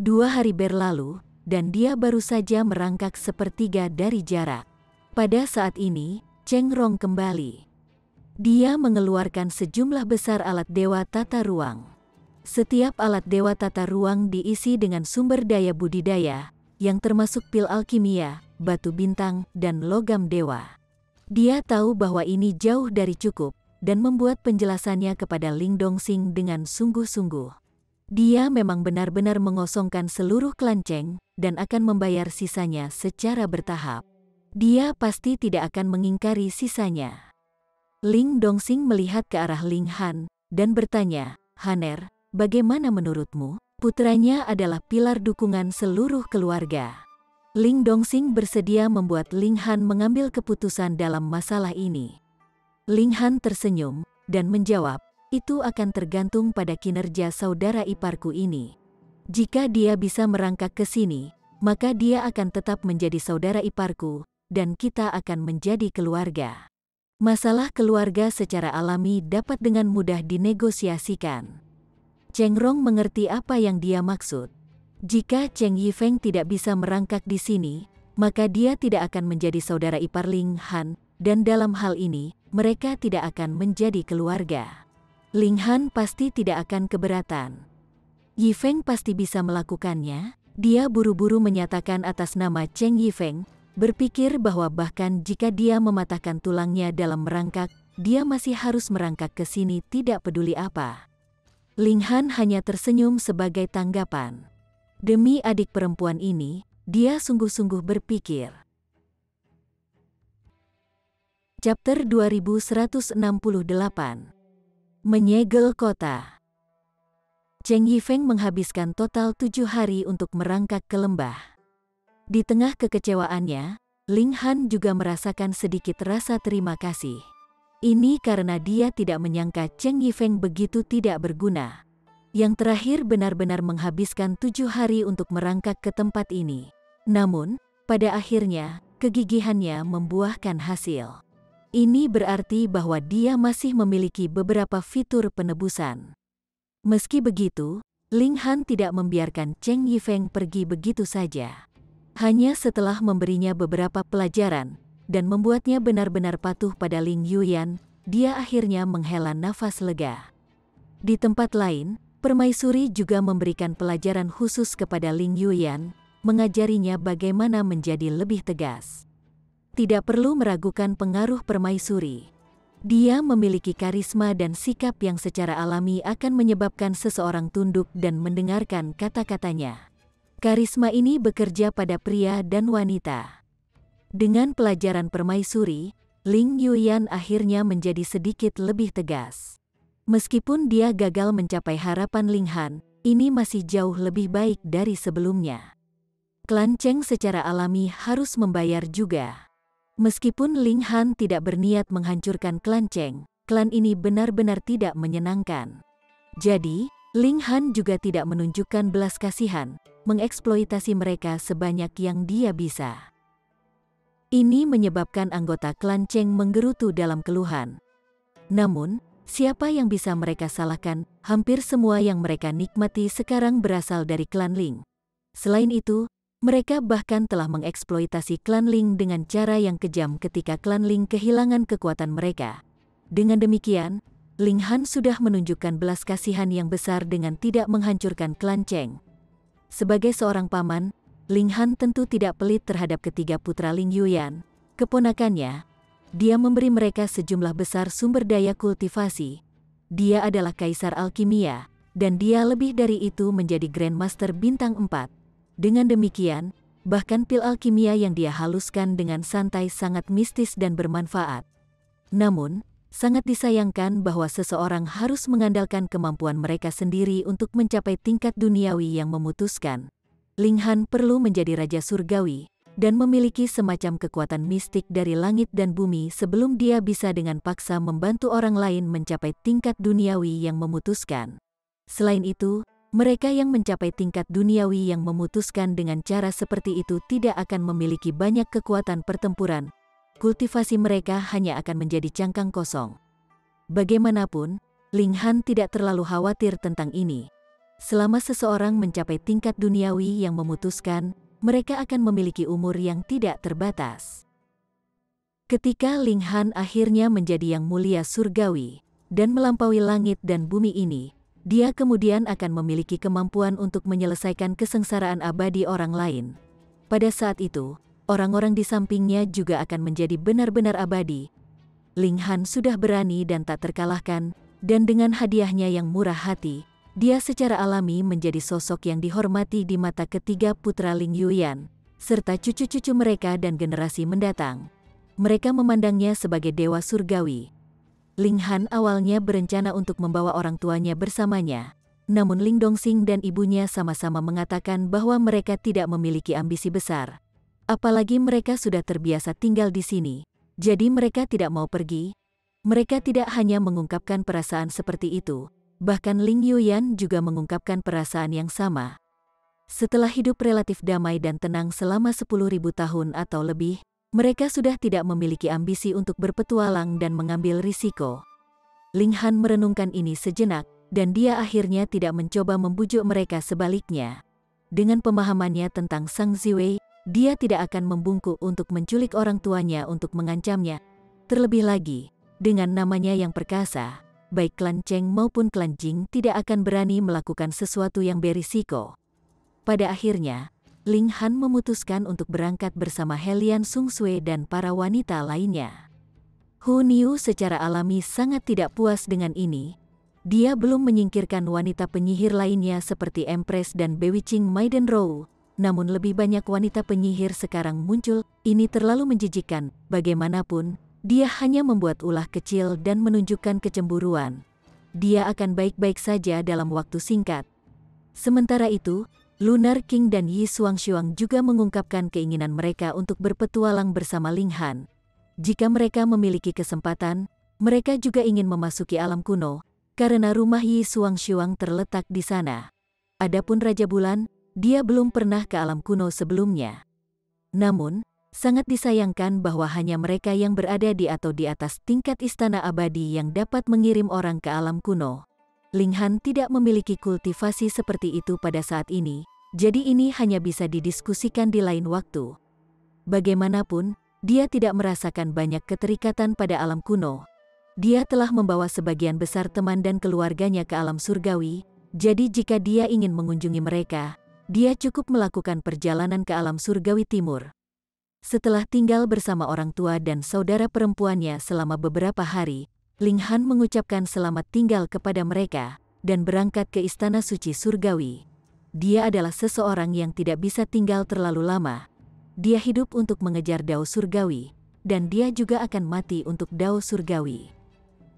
2 hari berlalu, dan dia baru saja merangkak sepertiga dari jarak. Pada saat ini, Cheng Rong kembali. Dia mengeluarkan sejumlah besar alat dewa tata ruang. Setiap alat dewa tata ruang diisi dengan sumber daya budidaya, yang termasuk pil alkimia, batu bintang, dan logam dewa. Dia tahu bahwa ini jauh dari cukup, dan membuat penjelasannya kepada Ling Dongxing dengan sungguh-sungguh. Dia memang benar-benar mengosongkan seluruh klan Cheng, dan akan membayar sisanya secara bertahap. Dia pasti tidak akan mengingkari sisanya. Ling Dongxing melihat ke arah Ling Han, dan bertanya, "Haner, bagaimana menurutmu?" Putranya adalah pilar dukungan seluruh keluarga. Ling Dongxing bersedia membuat Ling Han mengambil keputusan dalam masalah ini. Ling Han tersenyum, dan menjawab, "Itu akan tergantung pada kinerja saudara iparku ini. Jika dia bisa merangkak ke sini, maka dia akan tetap menjadi saudara iparku, dan kita akan menjadi keluarga." Masalah keluarga secara alami dapat dengan mudah dinegosiasikan. Cheng Rong mengerti apa yang dia maksud. Jika Cheng Yifeng tidak bisa merangkak di sini, maka dia tidak akan menjadi saudara ipar Ling Han, dan dalam hal ini, mereka tidak akan menjadi keluarga. Ling Han pasti tidak akan keberatan. Yifeng pasti bisa melakukannya. Dia buru-buru menyatakan atas nama Cheng Yifeng, berpikir bahwa bahkan jika dia mematahkan tulangnya dalam merangkak, dia masih harus merangkak ke sini tidak peduli apa. Ling Han hanya tersenyum sebagai tanggapan. Demi adik perempuan ini, dia sungguh-sungguh berpikir. Chapter 2168. Menyegel kota. Cheng Yifeng menghabiskan total 7 hari untuk merangkak ke lembah. Di tengah kekecewaannya, Ling Han juga merasakan sedikit rasa terima kasih. Ini karena dia tidak menyangka Cheng Yifeng begitu tidak berguna. Yang terakhir benar-benar menghabiskan 7 hari untuk merangkak ke tempat ini. Namun, pada akhirnya, kegigihannya membuahkan hasil. Ini berarti bahwa dia masih memiliki beberapa fitur penebusan. Meski begitu, Ling Han tidak membiarkan Cheng Yifeng pergi begitu saja. Hanya setelah memberinya beberapa pelajaran, dan membuatnya benar-benar patuh pada Ling Yuyan, dia akhirnya menghela nafas lega. Di tempat lain, permaisuri juga memberikan pelajaran khusus kepada Ling Yuyan, mengajarinya bagaimana menjadi lebih tegas. Tidak perlu meragukan pengaruh permaisuri. Dia memiliki karisma dan sikap yang secara alami akan menyebabkan seseorang tunduk dan mendengarkan kata-katanya. Karisma ini bekerja pada pria dan wanita. Dengan pelajaran permaisuri, Ling Yuyan akhirnya menjadi sedikit lebih tegas. Meskipun dia gagal mencapai harapan Ling Han, ini masih jauh lebih baik dari sebelumnya. Klan Cheng secara alami harus membayar juga. Meskipun Ling Han tidak berniat menghancurkan klan Cheng, klan ini benar-benar tidak menyenangkan. Jadi, Ling Han juga tidak menunjukkan belas kasihan, mengeksploitasi mereka sebanyak yang dia bisa. Ini menyebabkan anggota klan Cheng menggerutu dalam keluhan. Namun, siapa yang bisa mereka salahkan? Hampir semua yang mereka nikmati sekarang berasal dari klan Ling. Selain itu, mereka bahkan telah mengeksploitasi klan Ling dengan cara yang kejam ketika klan Ling kehilangan kekuatan mereka. Dengan demikian, Ling Han sudah menunjukkan belas kasihan yang besar dengan tidak menghancurkan klan Cheng. Sebagai seorang paman, Ling Han tentu tidak pelit terhadap ketiga putra Ling Yuyan, keponakannya. Dia memberi mereka sejumlah besar sumber daya kultivasi, dia adalah kaisar alkimia, dan dia lebih dari itu menjadi Grandmaster bintang 4. Dengan demikian, bahkan pil alkimia yang dia haluskan dengan santai sangat mistis dan bermanfaat. Namun, sangat disayangkan bahwa seseorang harus mengandalkan kemampuan mereka sendiri untuk mencapai tingkat duniawi yang memutuskan. Ling Han perlu menjadi raja surgawi dan memiliki semacam kekuatan mistik dari langit dan bumi sebelum dia bisa dengan paksa membantu orang lain mencapai tingkat duniawi yang memutuskan. Selain itu, mereka yang mencapai tingkat duniawi yang memutuskan dengan cara seperti itu tidak akan memiliki banyak kekuatan pertempuran. Kultivasi mereka hanya akan menjadi cangkang kosong. Bagaimanapun, Ling Han tidak terlalu khawatir tentang ini. Selama seseorang mencapai tingkat duniawi yang memutuskan, mereka akan memiliki umur yang tidak terbatas. Ketika Ling Han akhirnya menjadi yang mulia surgawi dan melampaui langit dan bumi ini, dia kemudian akan memiliki kemampuan untuk menyelesaikan kesengsaraan abadi orang lain. Pada saat itu, orang-orang di sampingnya juga akan menjadi benar-benar abadi. Ling Han sudah berani dan tak terkalahkan, dan dengan hadiahnya yang murah hati, dia secara alami menjadi sosok yang dihormati di mata ketiga putra Ling Yuyan, serta cucu-cucu mereka dan generasi mendatang. Mereka memandangnya sebagai dewa surgawi. Ling Han awalnya berencana untuk membawa orang tuanya bersamanya, namun Ling Dongxing dan ibunya sama-sama mengatakan bahwa mereka tidak memiliki ambisi besar. Apalagi mereka sudah terbiasa tinggal di sini, jadi mereka tidak mau pergi. Mereka tidak hanya mengungkapkan perasaan seperti itu, bahkan Ling Yuyan juga mengungkapkan perasaan yang sama. Setelah hidup relatif damai dan tenang selama 10.000 tahun atau lebih, mereka sudah tidak memiliki ambisi untuk berpetualang dan mengambil risiko. Ling Han merenungkan ini sejenak, dan dia akhirnya tidak mencoba membujuk mereka sebaliknya. Dengan pemahamannya tentang Sang Ziwei, dia tidak akan membungkuk untuk menculik orang tuanya untuk mengancamnya. Terlebih lagi, dengan namanya yang perkasa, baik klan Cheng maupun klan Jing tidak akan berani melakukan sesuatu yang berisiko. Pada akhirnya, Ling Han memutuskan untuk berangkat bersama Helian Sung Sui dan para wanita lainnya. Hu Niu secara alami sangat tidak puas dengan ini. Dia belum menyingkirkan wanita penyihir lainnya seperti Empress dan Bewitching Maiden Rou, namun lebih banyak wanita penyihir sekarang muncul. Ini terlalu menjijikkan, bagaimanapun, dia hanya membuat ulah kecil dan menunjukkan kecemburuan. Dia akan baik-baik saja dalam waktu singkat. Sementara itu, Lunar King dan Yi Xuangshuang juga mengungkapkan keinginan mereka untuk berpetualang bersama Ling Han. Jika mereka memiliki kesempatan, mereka juga ingin memasuki alam kuno, karena rumah Yi Xuangshuang terletak di sana. Adapun Raja Bulan, dia belum pernah ke alam kuno sebelumnya. Namun, sangat disayangkan bahwa hanya mereka yang berada di atau di atas tingkat istana abadi yang dapat mengirim orang ke alam kuno. Ling Han tidak memiliki kultivasi seperti itu pada saat ini, jadi ini hanya bisa didiskusikan di lain waktu. Bagaimanapun, dia tidak merasakan banyak keterikatan pada alam kuno. Dia telah membawa sebagian besar teman dan keluarganya ke alam surgawi, jadi jika dia ingin mengunjungi mereka, dia cukup melakukan perjalanan ke alam surgawi timur. Setelah tinggal bersama orang tua dan saudara perempuannya selama beberapa hari, Ling Han mengucapkan selamat tinggal kepada mereka, dan berangkat ke Istana Suci Surgawi. Dia adalah seseorang yang tidak bisa tinggal terlalu lama. Dia hidup untuk mengejar dao surgawi, dan dia juga akan mati untuk dao surgawi.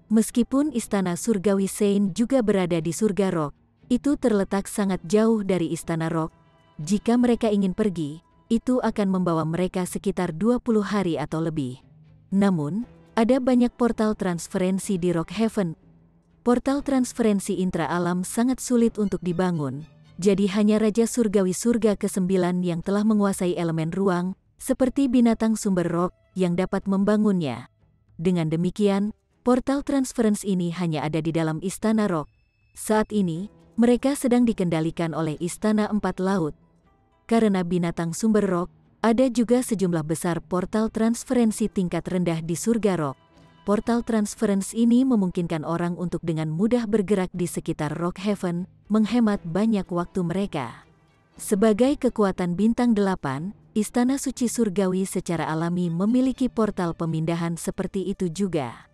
Meskipun Istana Surgawi Sein juga berada di Surga Rock, itu terletak sangat jauh dari Istana Rock. Jika mereka ingin pergi, itu akan membawa mereka sekitar 20 hari atau lebih. Namun, ada banyak portal transferensi di Rock Heaven. Portal transferensi intra-alam sangat sulit untuk dibangun, jadi hanya Raja Surgawi Surga ke-9 yang telah menguasai elemen ruang, seperti binatang sumber rock, yang dapat membangunnya. Dengan demikian, portal transferensi ini hanya ada di dalam Istana Rock. Saat ini, mereka sedang dikendalikan oleh Istana Empat Laut. Karena binatang sumber rock, ada juga sejumlah besar portal transferensi tingkat rendah di Surga Rock. Portal transferensi ini memungkinkan orang untuk dengan mudah bergerak di sekitar Rock Heaven, menghemat banyak waktu mereka. Sebagai kekuatan bintang 8, Istana Suci Surgawi secara alami memiliki portal pemindahan seperti itu juga.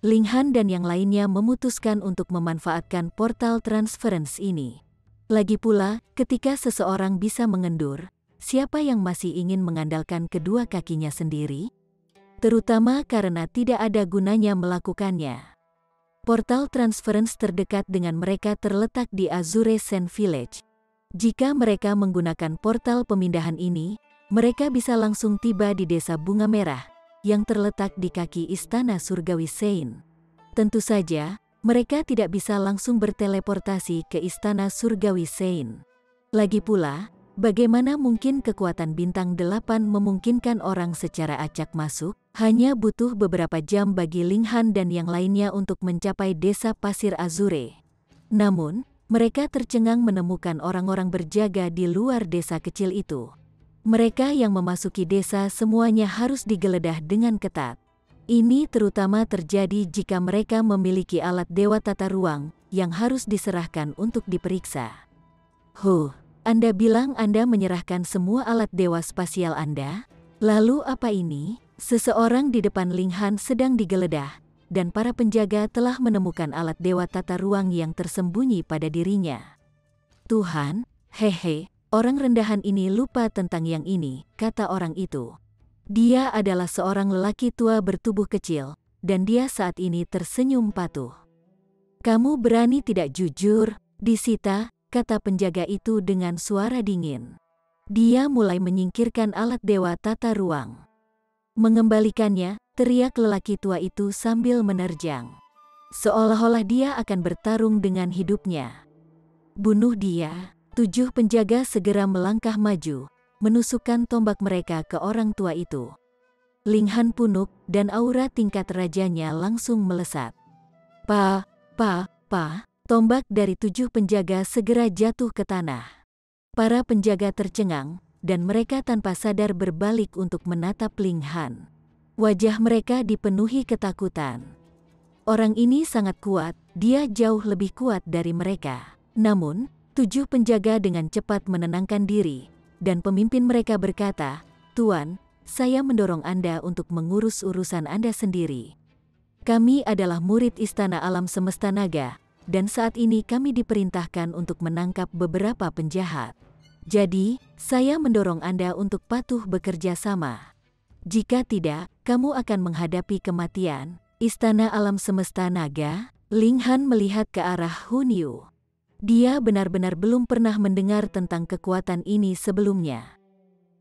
Ling Han dan yang lainnya memutuskan untuk memanfaatkan portal transference ini. Lagi pula, ketika seseorang bisa mengendur, siapa yang masih ingin mengandalkan kedua kakinya sendiri? Terutama karena tidak ada gunanya melakukannya. Portal transference terdekat dengan mereka terletak di Azure Sand Village. Jika mereka menggunakan portal pemindahan ini, mereka bisa langsung tiba di Desa Bunga Merah, yang terletak di kaki Istana Surgawi Sein. Tentu saja, mereka tidak bisa langsung berteleportasi ke Istana Surgawi Sein. Lagi pula, bagaimana mungkin kekuatan bintang 8 memungkinkan orang secara acak masuk? Hanya butuh beberapa jam bagi Ling Han dan yang lainnya untuk mencapai Desa Pasir Azure. Namun, mereka tercengang menemukan orang-orang berjaga di luar desa kecil itu. Mereka yang memasuki desa semuanya harus digeledah dengan ketat. Ini terutama terjadi jika mereka memiliki alat dewa tata ruang yang harus diserahkan untuk diperiksa. Anda bilang Anda menyerahkan semua alat dewa spasial Anda? Lalu apa ini? Seseorang di depan Ling Han sedang digeledah, dan para penjaga telah menemukan alat dewa tata ruang yang tersembunyi pada dirinya. Tuhan, hehe, orang rendahan ini lupa tentang yang ini, kata orang itu. Dia adalah seorang lelaki tua bertubuh kecil, dan dia saat ini tersenyum patuh. Kamu berani tidak jujur, disita, kata penjaga itu dengan suara dingin. Dia mulai menyingkirkan alat dewa tata ruang. Mengembalikannya, teriak lelaki tua itu sambil menerjang. Seolah-olah dia akan bertarung dengan hidupnya. Bunuh dia. 7 penjaga segera melangkah maju, menusukkan tombak mereka ke orang tua itu. Ling Han punuk dan aura tingkat rajanya langsung melesat. Tombak dari 7 penjaga segera jatuh ke tanah. Para penjaga tercengang, dan mereka tanpa sadar berbalik untuk menatap Ling Han. Wajah mereka dipenuhi ketakutan. Orang ini sangat kuat, dia jauh lebih kuat dari mereka. Namun, 7 penjaga dengan cepat menenangkan diri, dan pemimpin mereka berkata, "Tuan, saya mendorong Anda untuk mengurus urusan Anda sendiri. Kami adalah murid Istana Alam Semesta Naga, dan saat ini kami diperintahkan untuk menangkap beberapa penjahat. Jadi, saya mendorong Anda untuk patuh bekerja sama. Jika tidak, kamu akan menghadapi kematian." Istana Alam Semesta Naga. Ling Han melihat ke arah Hun Yu. Dia benar-benar belum pernah mendengar tentang kekuatan ini sebelumnya.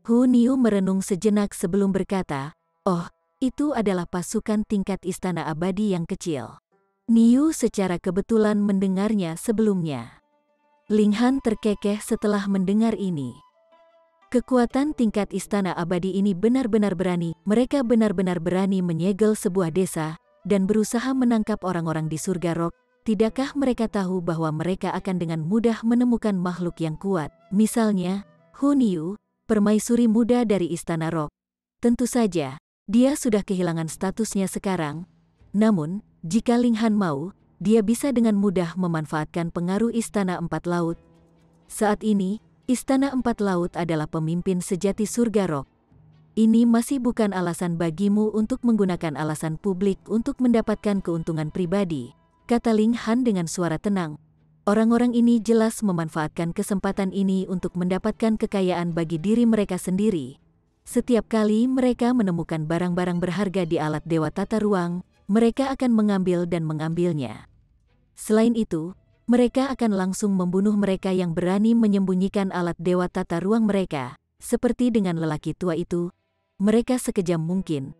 Hun Yu merenung sejenak sebelum berkata, "Oh, itu adalah pasukan tingkat Istana Abadi yang kecil." Niu secara kebetulan mendengarnya sebelumnya. Ling Han terkekeh setelah mendengar ini. Kekuatan tingkat Istana Abadi ini benar-benar berani. Mereka benar-benar berani menyegel sebuah desa dan berusaha menangkap orang-orang di surga Rock. Tidakkah mereka tahu bahwa mereka akan dengan mudah menemukan makhluk yang kuat? Misalnya, Hun Yu, permaisuri muda dari Istana Rock. Tentu saja, dia sudah kehilangan statusnya sekarang. Namun, jika Ling Han mau, dia bisa dengan mudah memanfaatkan pengaruh Istana Empat Laut. Saat ini, Istana Empat Laut adalah pemimpin sejati surga Rock. Ini masih bukan alasan bagimu untuk menggunakan alasan publik untuk mendapatkan keuntungan pribadi, kata Ling Han dengan suara tenang. Orang-orang ini jelas memanfaatkan kesempatan ini untuk mendapatkan kekayaan bagi diri mereka sendiri. Setiap kali mereka menemukan barang-barang berharga di alat dewa tata ruang, mereka akan mengambil dan mengambilnya. Selain itu, mereka akan langsung membunuh mereka yang berani menyembunyikan alat dewa tata ruang mereka, seperti dengan lelaki tua itu. Mereka sekejam mungkin.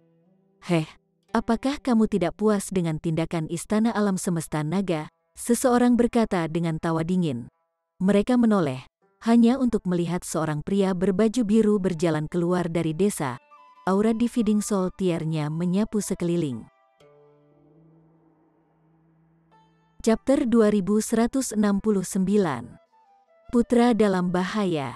Apakah kamu tidak puas dengan tindakan Istana Alam Semesta Naga? Seseorang berkata dengan tawa dingin. Mereka menoleh, hanya untuk melihat seorang pria berbaju biru berjalan keluar dari desa. Aura Dividing Soul Tier-nya menyapu sekeliling. Chapter 2169. Putra dalam bahaya.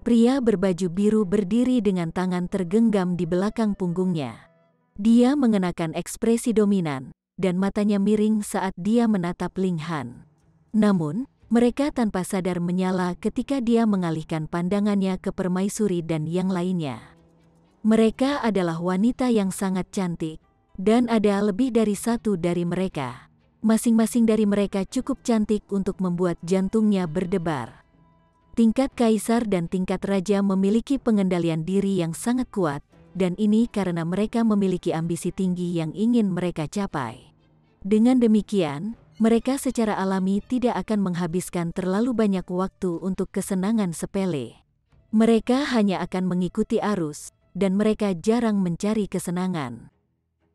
Pria berbaju biru berdiri dengan tangan tergenggam di belakang punggungnya. Dia mengenakan ekspresi dominan, dan matanya miring saat dia menatap Ling Han. Namun, mereka tanpa sadar menyala ketika dia mengalihkan pandangannya ke permaisuri dan yang lainnya. Mereka adalah wanita yang sangat cantik. Dan ada lebih dari satu dari mereka. Masing-masing dari mereka cukup cantik untuk membuat jantungnya berdebar. Tingkat kaisar dan tingkat raja memiliki pengendalian diri yang sangat kuat, dan ini karena mereka memiliki ambisi tinggi yang ingin mereka capai. Dengan demikian, mereka secara alami tidak akan menghabiskan terlalu banyak waktu untuk kesenangan sepele. Mereka hanya akan mengikuti arus, dan mereka jarang mencari kesenangan.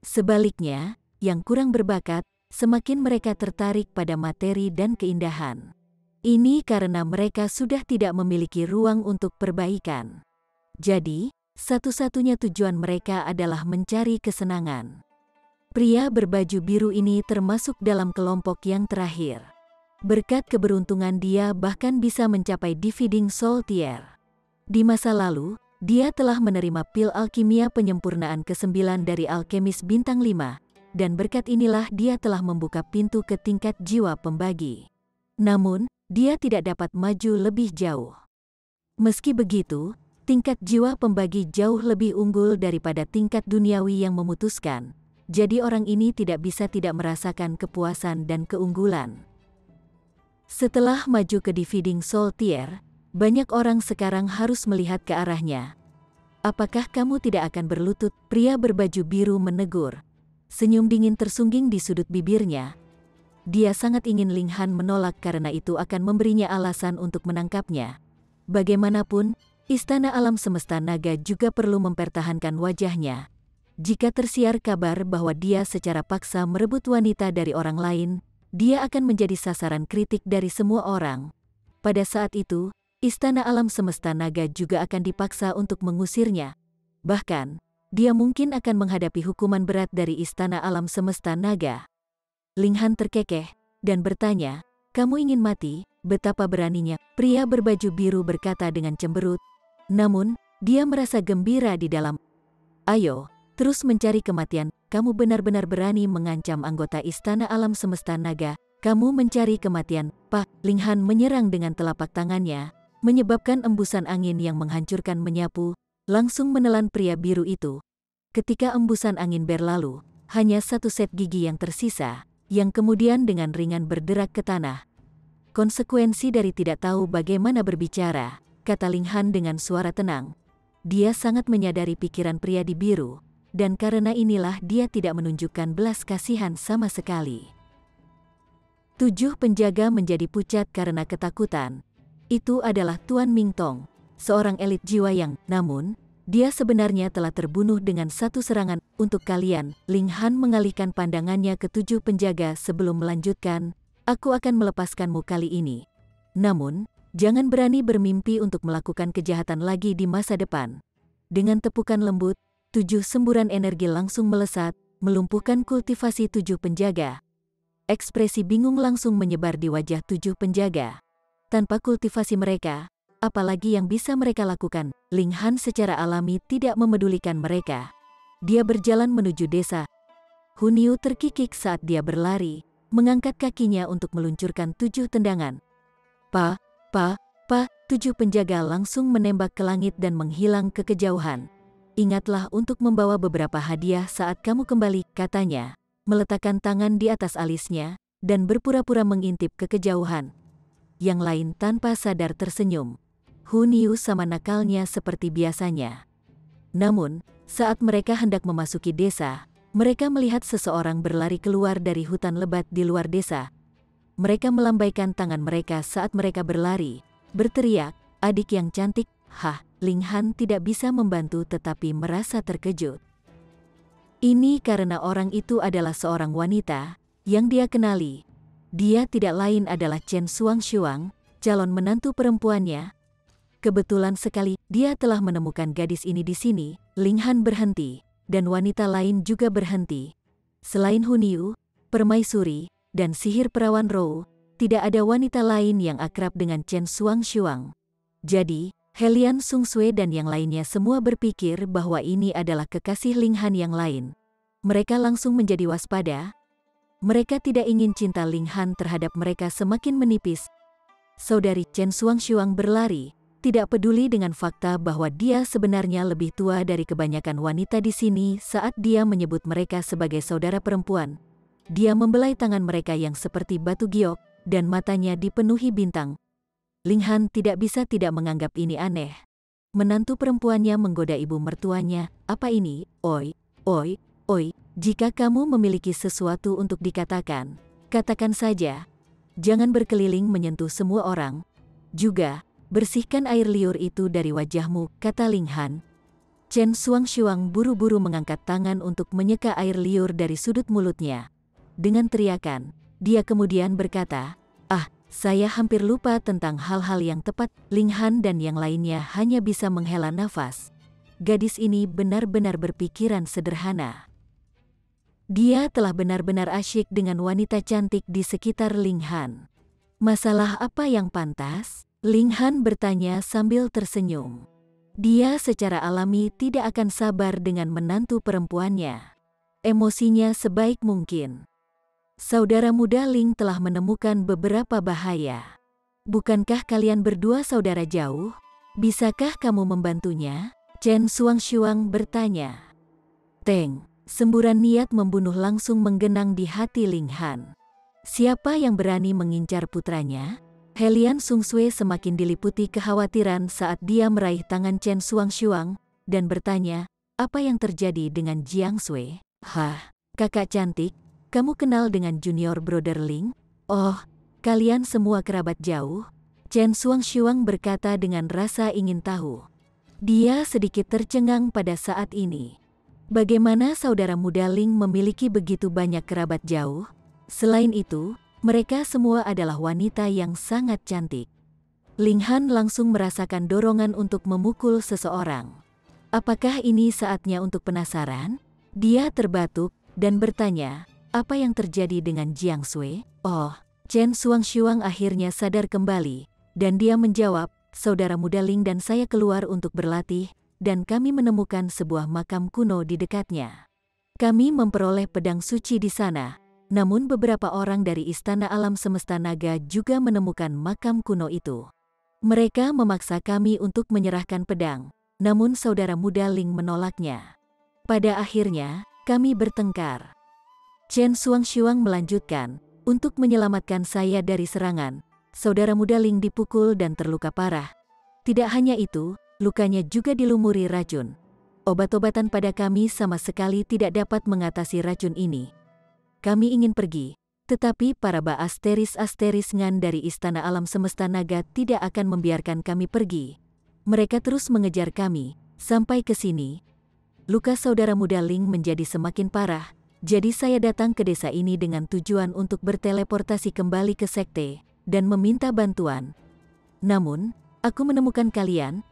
Sebaliknya, yang kurang berbakat, semakin mereka tertarik pada materi dan keindahan. Ini karena mereka sudah tidak memiliki ruang untuk perbaikan. Jadi, satu-satunya tujuan mereka adalah mencari kesenangan. Pria berbaju biru ini termasuk dalam kelompok yang terakhir. Berkat keberuntungan dia bahkan bisa mencapai Dividing Soul Tier. Di masa lalu, dia telah menerima pil alkimia penyempurnaan ke-9 dari alkemis bintang 5, dan berkat inilah dia telah membuka pintu ke tingkat jiwa pembagi. Namun, dia tidak dapat maju lebih jauh. Meski begitu, tingkat jiwa pembagi jauh lebih unggul daripada tingkat duniawi yang memutuskan, jadi orang ini tidak bisa tidak merasakan kepuasan dan keunggulan. Setelah maju ke Dividing Soul Tier, banyak orang sekarang harus melihat ke arahnya. Apakah kamu tidak akan berlutut? Pria berbaju biru menegur. Senyum dingin tersungging di sudut bibirnya. Dia sangat ingin Ling Han menolak karena itu akan memberinya alasan untuk menangkapnya. Bagaimanapun, Istana Alam Semesta Naga juga perlu mempertahankan wajahnya. Jika tersiar kabar bahwa dia secara paksa merebut wanita dari orang lain, dia akan menjadi sasaran kritik dari semua orang. Pada saat itu, Istana Alam Semesta Naga juga akan dipaksa untuk mengusirnya. Bahkan, dia mungkin akan menghadapi hukuman berat dari Istana Alam Semesta Naga. Ling Han terkekeh dan bertanya, "Kamu ingin mati? Betapa beraninya?" Pria berbaju biru berkata dengan cemberut. Namun, dia merasa gembira di dalam. "Ayo, terus mencari kematian. Kamu benar-benar berani mengancam anggota Istana Alam Semesta Naga. Kamu mencari kematian, Pak." Ling Han menyerang dengan telapak tangannya, menyebabkan embusan angin yang menghancurkan menyapu, langsung menelan pria biru itu. Ketika embusan angin berlalu, hanya satu set gigi yang tersisa, yang kemudian dengan ringan berderak ke tanah. "Konsekuensi dari tidak tahu bagaimana berbicara," kata Ling Han dengan suara tenang. Dia sangat menyadari pikiran pria di biru, dan karena inilah dia tidak menunjukkan belas kasihan sama sekali. 7 penjaga menjadi pucat karena ketakutan. Itu adalah Tuan Ming Tong, seorang elit jiwa yang, namun, dia sebenarnya telah terbunuh dengan satu serangan. "Untuk kalian," Ling Han mengalihkan pandangannya ke 7 penjaga sebelum melanjutkan, "Aku akan melepaskanmu kali ini. Namun, jangan berani bermimpi untuk melakukan kejahatan lagi di masa depan." Dengan tepukan lembut, 7 semburan energi langsung melesat, melumpuhkan kultivasi 7 penjaga. Ekspresi bingung langsung menyebar di wajah 7 penjaga. Tanpa kultivasi mereka, apalagi yang bisa mereka lakukan? Ling Han secara alami tidak memedulikan mereka. Dia berjalan menuju desa. Hun Yu terkikik saat dia berlari, mengangkat kakinya untuk meluncurkan 7 tendangan. Pa, 7 penjaga langsung menembak ke langit dan menghilang ke kejauhan. "Ingatlah untuk membawa beberapa hadiah saat kamu kembali," katanya, meletakkan tangan di atas alisnya, dan berpura-pura mengintip ke kejauhan. Yang lain tanpa sadar tersenyum. Hun Yu sama nakalnya seperti biasanya. Namun, saat mereka hendak memasuki desa, mereka melihat seseorang berlari keluar dari hutan lebat di luar desa. Mereka melambaikan tangan mereka saat mereka berlari, berteriak, "Adik yang cantik!" Hah, Ling Han tidak bisa membantu tetapi merasa terkejut. Ini karena orang itu adalah seorang wanita yang dia kenali. Dia tidak lain adalah Chen Xuangshuang, calon menantu perempuannya. Kebetulan sekali, dia telah menemukan gadis ini di sini. Ling Han berhenti, dan wanita lain juga berhenti. Selain Hun Yu, permaisuri, dan sihir perawan Rou, tidak ada wanita lain yang akrab dengan Chen Xuangshuang. Jadi, Helian Sung Sui dan yang lainnya semua berpikir bahwa ini adalah kekasih Ling Han yang lain. Mereka langsung menjadi waspada. Mereka tidak ingin cinta Ling Han terhadap mereka semakin menipis. Saudari Chen Xuangshuang berlari, tidak peduli dengan fakta bahwa dia sebenarnya lebih tua dari kebanyakan wanita di sini saat dia menyebut mereka sebagai saudara perempuan. Dia membelai tangan mereka yang seperti batu giok, dan matanya dipenuhi bintang. Linghan tidak bisa tidak menganggap ini aneh. Menantu perempuannya menggoda ibu mertuanya, apa ini? Oi, jika kamu memiliki sesuatu untuk dikatakan, katakan saja. Jangan berkeliling menyentuh semua orang. Juga, bersihkan air liur itu dari wajahmu, kata Linghan. Chen Xuangshuang buru-buru mengangkat tangan untuk menyeka air liur dari sudut mulutnya. Dengan teriakan, dia kemudian berkata, saya hampir lupa tentang hal-hal yang tepat. Linghan dan yang lainnya hanya bisa menghela nafas. Gadis ini benar-benar berpikiran sederhana. Dia telah benar-benar asyik dengan wanita cantik di sekitar Linghan. Masalah apa yang pantas? Linghan bertanya sambil tersenyum. Dia secara alami tidak akan sabar dengan menantu perempuannya. Emosinya sebaik mungkin. Saudara muda Ling telah menemukan beberapa bahaya. Bukankah kalian berdua saudara jauh? Bisakah kamu membantunya? Chen Xuangshuang bertanya. Teng, semburan niat membunuh langsung menggenang di hati Linghan. Siapa yang berani mengincar putranya? Helian Sungsue semakin diliputi kekhawatiran saat dia meraih tangan Chen Xuangshuang dan bertanya, apa yang terjadi dengan Jiang Sui? Kakak cantik, kamu kenal dengan junior brother Ling? Oh, kalian semua kerabat jauh? Chen Xuangshuang berkata dengan rasa ingin tahu. Dia sedikit tercengang pada saat ini. Bagaimana saudara muda Ling memiliki begitu banyak kerabat jauh? Selain itu, mereka semua adalah wanita yang sangat cantik. Linghan langsung merasakan dorongan untuk memukul seseorang. Apakah ini saatnya untuk penasaran? Dia terbatuk dan bertanya, apa yang terjadi dengan Jiang Sui? Oh, Chen Xuangshuang akhirnya sadar kembali, dan dia menjawab, saudara muda Ling dan saya keluar untuk berlatih, dan kami menemukan sebuah makam kuno di dekatnya. Kami memperoleh pedang suci di sana. Namun beberapa orang dari Istana Alam Semesta Naga juga menemukan makam kuno itu. Mereka memaksa kami untuk menyerahkan pedang, namun saudara muda Ling menolaknya. Pada akhirnya, kami bertengkar. Chen Xuangshuang melanjutkan, untuk menyelamatkan saya dari serangan, saudara muda Ling dipukul dan terluka parah. Tidak hanya itu, lukanya juga dilumuri racun. Obat-obatan pada kami sama sekali tidak dapat mengatasi racun ini. Kami ingin pergi, tetapi para Asteris Ngan dari Istana Alam Semesta Naga tidak akan membiarkan kami pergi. Mereka terus mengejar kami, sampai ke sini. Luka saudara muda Ling menjadi semakin parah, jadi saya datang ke desa ini dengan tujuan untuk berteleportasi kembali ke sekte, dan meminta bantuan. Namun, aku menemukan kalian.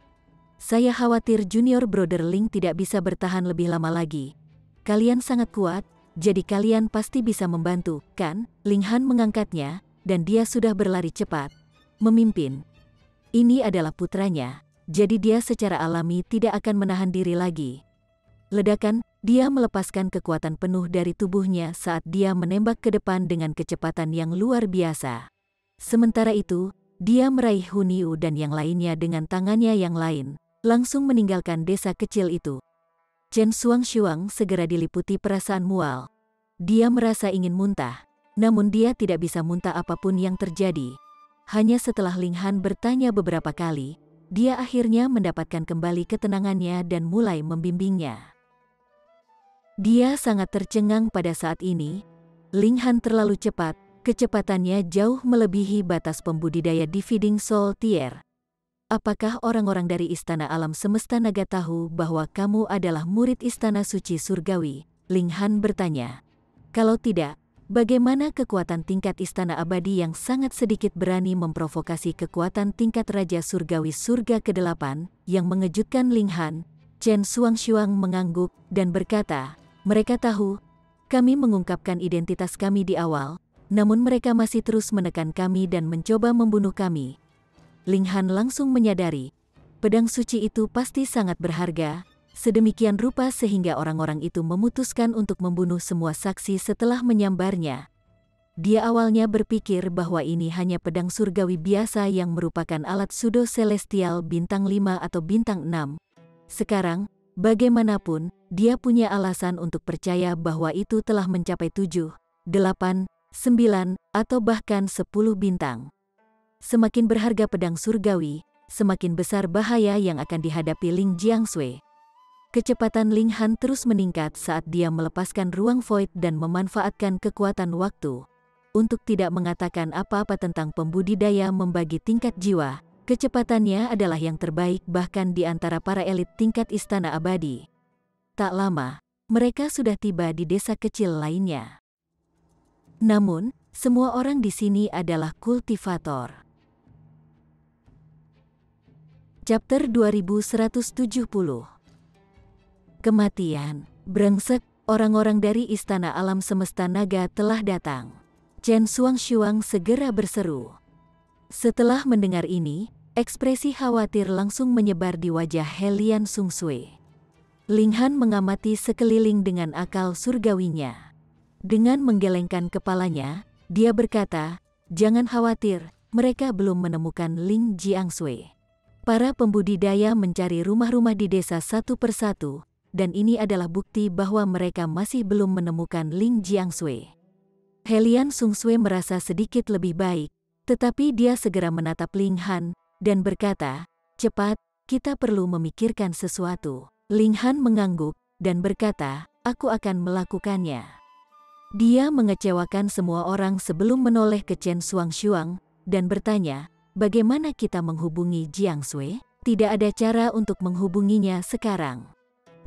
Saya khawatir junior brother Ling tidak bisa bertahan lebih lama lagi. Kalian sangat kuat. Jadi kalian pasti bisa membantu, kan? Linghan mengangkatnya, dan dia sudah berlari cepat. Memimpin. Ini adalah putranya, jadi dia secara alami tidak akan menahan diri lagi. Ledakan, dia melepaskan kekuatan penuh dari tubuhnya saat dia menembak ke depan dengan kecepatan yang luar biasa. Sementara itu, dia meraih Huniu dan yang lainnya dengan tangannya yang lain, langsung meninggalkan desa kecil itu. Chen Xuangshuang segera diliputi perasaan mual. Dia merasa ingin muntah, namun dia tidak bisa muntah apapun yang terjadi. Hanya setelah Linghan bertanya beberapa kali, dia akhirnya mendapatkan kembali ketenangannya dan mulai membimbingnya. Dia sangat tercengang pada saat ini. Linghan terlalu cepat, kecepatannya jauh melebihi batas pembudidaya di Feeding Soul Tier. Apakah orang-orang dari Istana Alam Semesta Naga tahu bahwa kamu adalah murid Istana Suci Surgawi? Linghan bertanya. Kalau tidak, bagaimana kekuatan tingkat Istana Abadi yang sangat sedikit berani memprovokasi kekuatan tingkat Raja Surgawi Surga ke-8 yang mengejutkan Linghan? Chen Xuangshuang mengangguk dan berkata, mereka tahu, kami mengungkapkan identitas kami di awal, namun mereka masih terus menekan kami dan mencoba membunuh kami. Linghan langsung menyadari, pedang suci itu pasti sangat berharga, sedemikian rupa sehingga orang-orang itu memutuskan untuk membunuh semua saksi setelah menyambarnya. Dia awalnya berpikir bahwa ini hanya pedang surgawi biasa yang merupakan alat pseudo-celestial bintang 5 atau bintang 6. Sekarang, bagaimanapun, dia punya alasan untuk percaya bahwa itu telah mencapai 7, 8, 9, atau bahkan 10 bintang. Semakin berharga pedang surgawi, semakin besar bahaya yang akan dihadapi Ling Jiangshui. Kecepatan Ling Han terus meningkat saat dia melepaskan ruang void dan memanfaatkan kekuatan waktu. Untuk tidak mengatakan apa-apa tentang pembudidaya membagi tingkat jiwa, kecepatannya adalah yang terbaik bahkan di antara para elit tingkat Istana Abadi. Tak lama, mereka sudah tiba di desa kecil lainnya. Namun, semua orang di sini adalah kultivator. Chapter 2170. Kematian. Brengsek, orang-orang dari Istana Alam Semesta Naga telah datang. Chen Xuangshuang segera berseru. Setelah mendengar ini, ekspresi khawatir langsung menyebar di wajah Helian Sungsui. Ling Han mengamati sekeliling dengan akal surgawinya. Dengan menggelengkan kepalanya, dia berkata, "Jangan khawatir, mereka belum menemukan Ling Jiangshui." Para pembudidaya mencari rumah-rumah di desa satu persatu, dan ini adalah bukti bahwa mereka masih belum menemukan Ling Jiangshui. Helian Sungsui merasa sedikit lebih baik, tetapi dia segera menatap Ling Han, dan berkata, "Cepat, kita perlu memikirkan sesuatu." Ling Han mengangguk, dan berkata, "Aku akan melakukannya." Dia mengecewakan semua orang sebelum menoleh ke Chen Xuangshuang, dan bertanya, "Bagaimana kita menghubungi Jiangshui?" "Tidak ada cara untuk menghubunginya sekarang."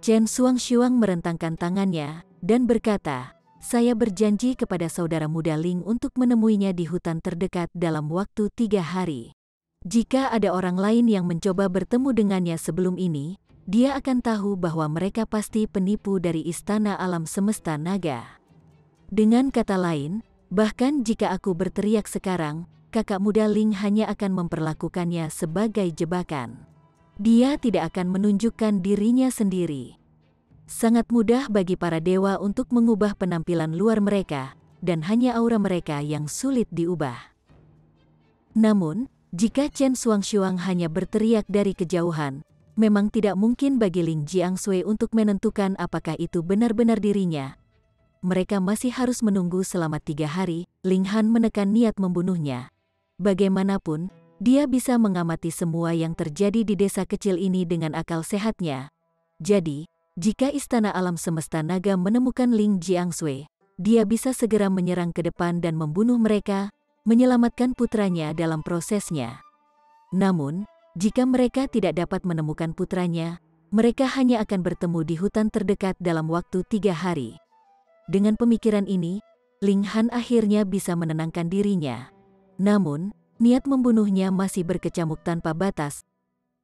Chen Xuangshuang merentangkan tangannya, dan berkata, "Saya berjanji kepada saudara muda Ling untuk menemuinya di hutan terdekat dalam waktu 3 hari. Jika ada orang lain yang mencoba bertemu dengannya sebelum ini, dia akan tahu bahwa mereka pasti penipu dari Istana Alam Semesta Naga." Dengan kata lain, bahkan jika aku berteriak sekarang, kakak muda Ling hanya akan memperlakukannya sebagai jebakan. Dia tidak akan menunjukkan dirinya sendiri. Sangat mudah bagi para dewa untuk mengubah penampilan luar mereka, dan hanya aura mereka yang sulit diubah. Namun, jika Chen Xuangshuang hanya berteriak dari kejauhan, memang tidak mungkin bagi Ling Jiangshui untuk menentukan apakah itu benar-benar dirinya. Mereka masih harus menunggu selama 3 hari. Ling Han menekan niat membunuhnya. Bagaimanapun, dia bisa mengamati semua yang terjadi di desa kecil ini dengan akal sehatnya. Jadi, jika Istana Alam Semesta Naga menemukan Ling Jiangshui, dia bisa segera menyerang ke depan dan membunuh mereka, menyelamatkan putranya dalam prosesnya. Namun, jika mereka tidak dapat menemukan putranya, mereka hanya akan bertemu di hutan terdekat dalam waktu 3 hari. Dengan pemikiran ini, Ling Han akhirnya bisa menenangkan dirinya. Namun, niat membunuhnya masih berkecamuk tanpa batas.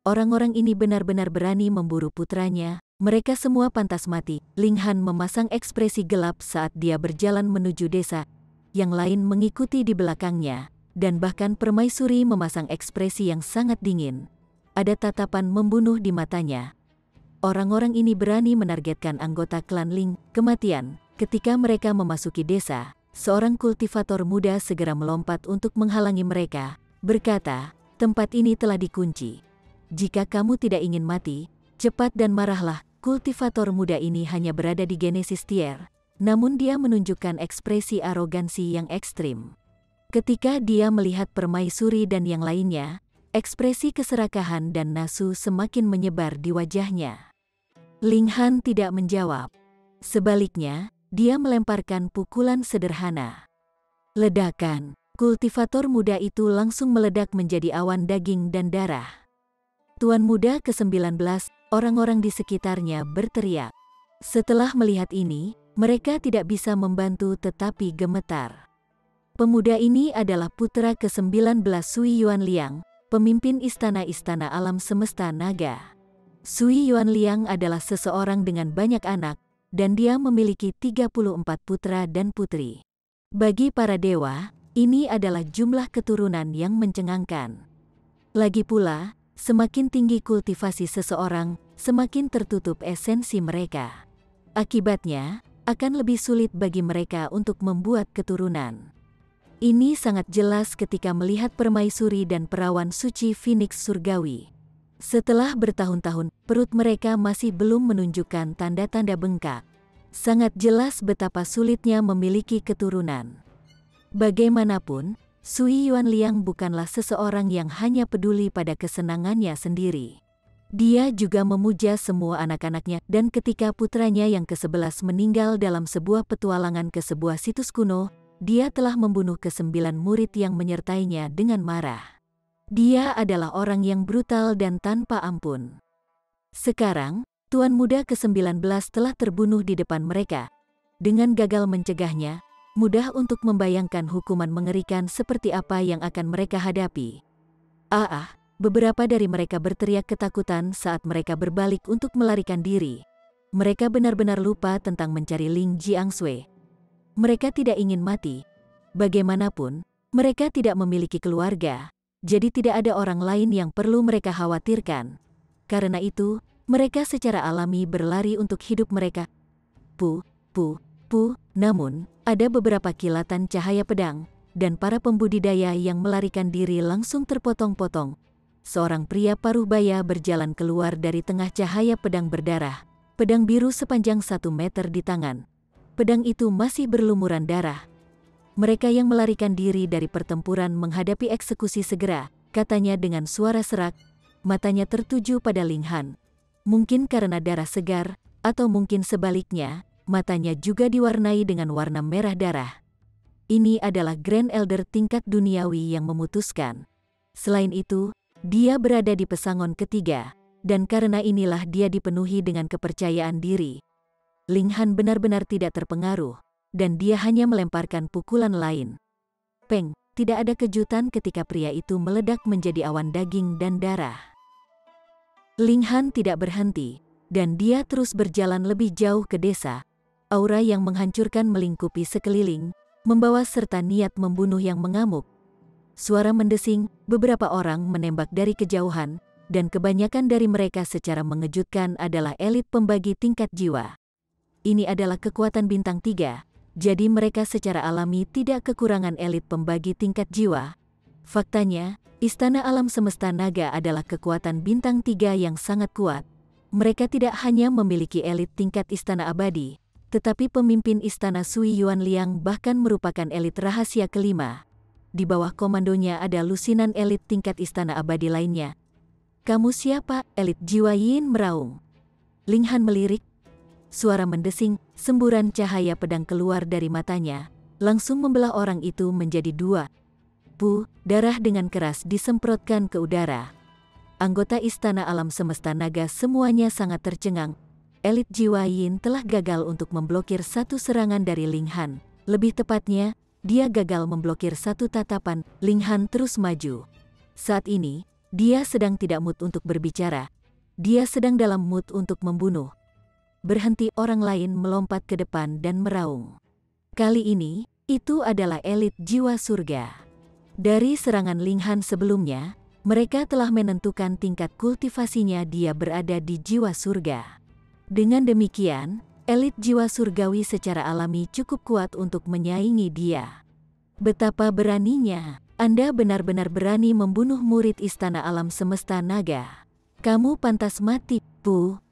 Orang-orang ini benar-benar berani memburu putranya, mereka semua pantas mati. Ling Han memasang ekspresi gelap saat dia berjalan menuju desa. Yang lain mengikuti di belakangnya, dan bahkan Permaisuri memasang ekspresi yang sangat dingin. Ada tatapan membunuh di matanya. Orang-orang ini berani menargetkan anggota klan Ling. Kematian. Ketika mereka memasuki desa, seorang kultivator muda segera melompat untuk menghalangi mereka, berkata, "Tempat ini telah dikunci. Jika kamu tidak ingin mati, cepat dan marahlah." Kultivator muda ini hanya berada di Genesis Tier, namun dia menunjukkan ekspresi arogansi yang ekstrim. Ketika dia melihat Permaisuri dan yang lainnya, ekspresi keserakahan dan nasu semakin menyebar di wajahnya. Ling Han tidak menjawab. Sebaliknya, dia melemparkan pukulan sederhana. Ledakan. Kultivator muda itu langsung meledak menjadi awan daging dan darah. Tuan muda ke-19, orang-orang di sekitarnya berteriak. Setelah melihat ini, mereka tidak bisa membantu tetapi gemetar. Pemuda ini adalah putra ke-19 Sui Yuanliang, pemimpin istana-istana alam semesta naga. Sui Yuanliang adalah seseorang dengan banyak anak, dan dia memiliki 34 putra dan putri. Bagi para dewa, ini adalah jumlah keturunan yang mencengangkan. Lagi pula, semakin tinggi kultivasi seseorang, semakin tertutup esensi mereka. Akibatnya, akan lebih sulit bagi mereka untuk membuat keturunan. Ini sangat jelas ketika melihat permaisuri dan perawan suci Phoenix surgawi. Setelah bertahun-tahun, perut mereka masih belum menunjukkan tanda-tanda bengkak. Sangat jelas betapa sulitnya memiliki keturunan. Bagaimanapun, Sui Yuanliang bukanlah seseorang yang hanya peduli pada kesenangannya sendiri. Dia juga memuja semua anak-anaknya, dan ketika putranya yang ke-11 meninggal dalam sebuah petualangan ke sebuah situs kuno, dia telah membunuh ke-9 murid yang menyertainya dengan marah. Dia adalah orang yang brutal dan tanpa ampun. Sekarang, tuan muda ke-19 telah terbunuh di depan mereka. Dengan gagal mencegahnya, mudah untuk membayangkan hukuman mengerikan seperti apa yang akan mereka hadapi. Beberapa dari mereka berteriak ketakutan saat mereka berbalik untuk melarikan diri. Mereka benar-benar lupa tentang mencari Ling Jiangshui. Mereka tidak ingin mati. Bagaimanapun, mereka tidak memiliki keluarga, jadi tidak ada orang lain yang perlu mereka khawatirkan. Karena itu, mereka secara alami berlari untuk hidup mereka. Namun, ada beberapa kilatan cahaya pedang, dan para pembudidaya yang melarikan diri langsung terpotong-potong. Seorang pria paruh baya berjalan keluar dari tengah cahaya pedang berdarah, pedang biru sepanjang 1 meter di tangan. Pedang itu masih berlumuran darah. Mereka yang melarikan diri dari pertempuran menghadapi eksekusi segera, katanya dengan suara serak, matanya tertuju pada Ling Han. Mungkin karena darah segar, atau mungkin sebaliknya, matanya juga diwarnai dengan warna merah darah. Ini adalah Grand Elder tingkat duniawi yang memutuskan. Selain itu, dia berada di pesangon ketiga, dan karena inilah dia dipenuhi dengan kepercayaan diri. Ling Han benar-benar tidak terpengaruh, dan dia hanya melemparkan pukulan lain. Peng, tidak ada kejutan ketika pria itu meledak menjadi awan daging dan darah. Ling Han tidak berhenti, dan dia terus berjalan lebih jauh ke desa. Aura yang menghancurkan melingkupi sekeliling, membawa serta niat membunuh yang mengamuk. Suara mendesing, beberapa orang menembak dari kejauhan, dan kebanyakan dari mereka secara mengejutkan adalah elit pembagi tingkat jiwa. Ini adalah kekuatan bintang 3, jadi mereka secara alami tidak kekurangan elit pembagi tingkat jiwa. Faktanya, Istana Alam Semesta Naga adalah kekuatan bintang 3 yang sangat kuat. Mereka tidak hanya memiliki elit tingkat Istana Abadi, tetapi pemimpin Istana Sui Yuanliang bahkan merupakan elit rahasia kelima. Di bawah komandonya ada lusinan elit tingkat Istana Abadi lainnya. "Kamu siapa?" Elit jiwa Yin meraung. Ling Han melirik. Suara mendesing, semburan cahaya pedang keluar dari matanya, langsung membelah orang itu menjadi 2. Darah dengan keras disemprotkan ke udara. Anggota Istana Alam Semesta Naga semuanya sangat tercengang. Elit jiwa Yin telah gagal untuk memblokir satu serangan dari Ling Han. Lebih tepatnya, dia gagal memblokir satu tatapan. Ling Han terus maju. Saat ini, dia sedang tidak mood untuk berbicara. Dia sedang dalam mood untuk membunuh. Berhenti, orang lain melompat ke depan dan meraung. Kali ini, itu adalah elit jiwa surga. Dari serangan Ling Han sebelumnya, mereka telah menentukan tingkat kultivasinya, dia berada di jiwa surga. Dengan demikian, elit jiwa surgawi secara alami cukup kuat untuk menyaingi dia. Betapa beraninya, Anda benar-benar berani membunuh murid Istana Alam Semesta Naga. Kamu pantas mati,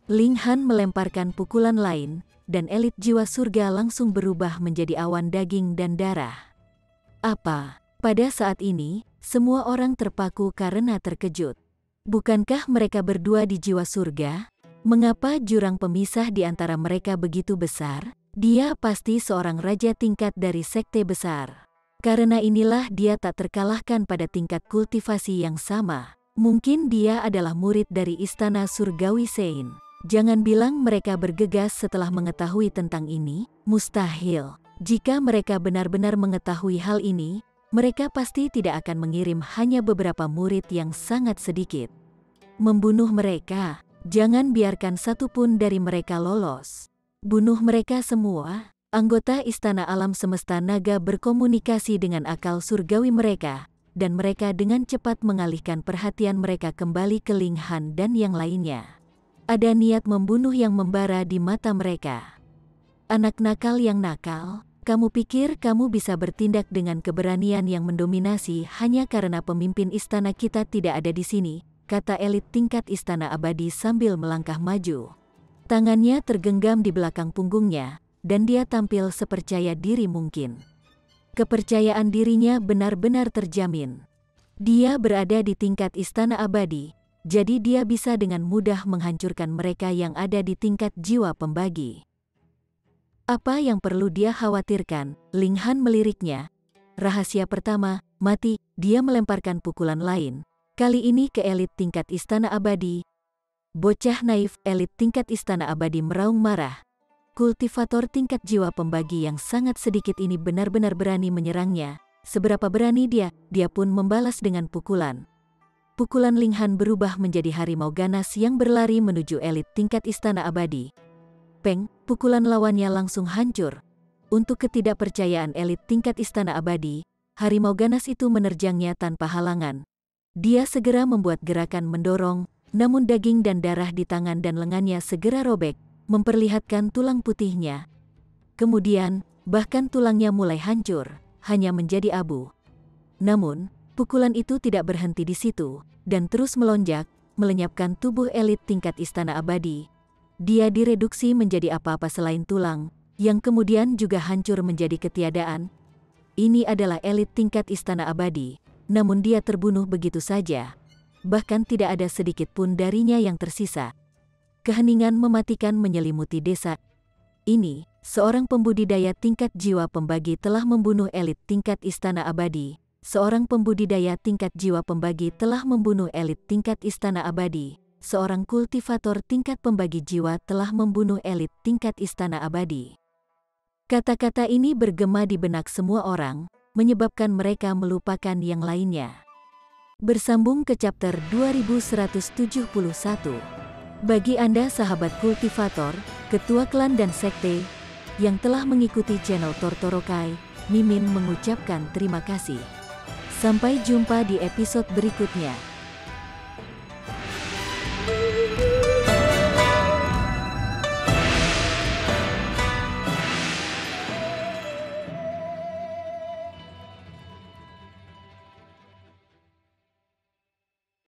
Ling Han melemparkan pukulan lain, dan elit jiwa surga langsung berubah menjadi awan daging dan darah. Pada saat ini, semua orang terpaku karena terkejut. Bukankah mereka berdua di jiwa surga? Mengapa jurang pemisah di antara mereka begitu besar? Dia pasti seorang raja tingkat dari sekte besar. Karena inilah dia tak terkalahkan pada tingkat kultivasi yang sama. Mungkin dia adalah murid dari Istana Surgawi Sein. Jangan bilang mereka bergegas setelah mengetahui tentang ini, mustahil. Jika mereka benar-benar mengetahui hal ini, mereka pasti tidak akan mengirim hanya beberapa murid yang sangat sedikit. Membunuh mereka, jangan biarkan satupun dari mereka lolos. Bunuh mereka semua. Anggota Istana Alam Semesta Naga berkomunikasi dengan akal surgawi mereka, dan mereka dengan cepat mengalihkan perhatian mereka kembali ke Ling Han dan yang lainnya. Ada niat membunuh yang membara di mata mereka. Anak nakal yang nakal, Kamu pikir kamu bisa bertindak dengan keberanian yang mendominasi hanya karena pemimpin istana kita tidak ada di sini, kata elit tingkat Istana Abadi sambil melangkah maju. Tangannya tergenggam di belakang punggungnya, dan dia tampil sepercaya diri mungkin. Kepercayaan dirinya benar-benar terjamin. Dia berada di tingkat Istana Abadi, jadi dia bisa dengan mudah menghancurkan mereka yang ada di tingkat jiwa pembagi. Apa yang perlu dia khawatirkan? Ling Han meliriknya. Rahasia pertama, mati. Dia melemparkan pukulan lain. Kali ini ke elit tingkat Istana Abadi. Bocah naif, elit tingkat Istana Abadi meraung marah. Kultivator tingkat jiwa pembagi yang sangat sedikit ini benar-benar berani menyerangnya. Seberapa berani dia pun membalas dengan pukulan. Pukulan Ling Han berubah menjadi harimau ganas yang berlari menuju elit tingkat Istana Abadi. Peng, pukulan lawannya langsung hancur. Untuk ketidakpercayaan elit tingkat Istana Abadi, harimau ganas itu menerjangnya tanpa halangan. Dia segera membuat gerakan mendorong, namun daging dan darah di tangan dan lengannya segera robek, memperlihatkan tulang putihnya. Kemudian, bahkan tulangnya mulai hancur, hanya menjadi abu. Namun, pukulan itu tidak berhenti di situ, dan terus melonjak, melenyapkan tubuh elit tingkat Istana Abadi. Dia direduksi menjadi apa-apa selain tulang, yang kemudian juga hancur menjadi ketiadaan. Ini adalah elit tingkat Istana Abadi, namun dia terbunuh begitu saja. Bahkan tidak ada sedikit pun darinya yang tersisa. Keheningan mematikan menyelimuti desa. Ini, seorang pembudidaya tingkat jiwa pembagi telah membunuh elit tingkat Istana Abadi. Seorang pembudidaya tingkat jiwa pembagi telah membunuh elit tingkat Istana Abadi. Seorang kultivator tingkat pembagi jiwa telah membunuh elit tingkat Istana Abadi. Kata-kata ini bergema di benak semua orang, menyebabkan mereka melupakan yang lainnya. Bersambung ke chapter 2171. Bagi Anda sahabat kultivator, ketua klan dan sekte, yang telah mengikuti channel Tortorokai, Mimin mengucapkan terima kasih. Sampai jumpa di episode berikutnya.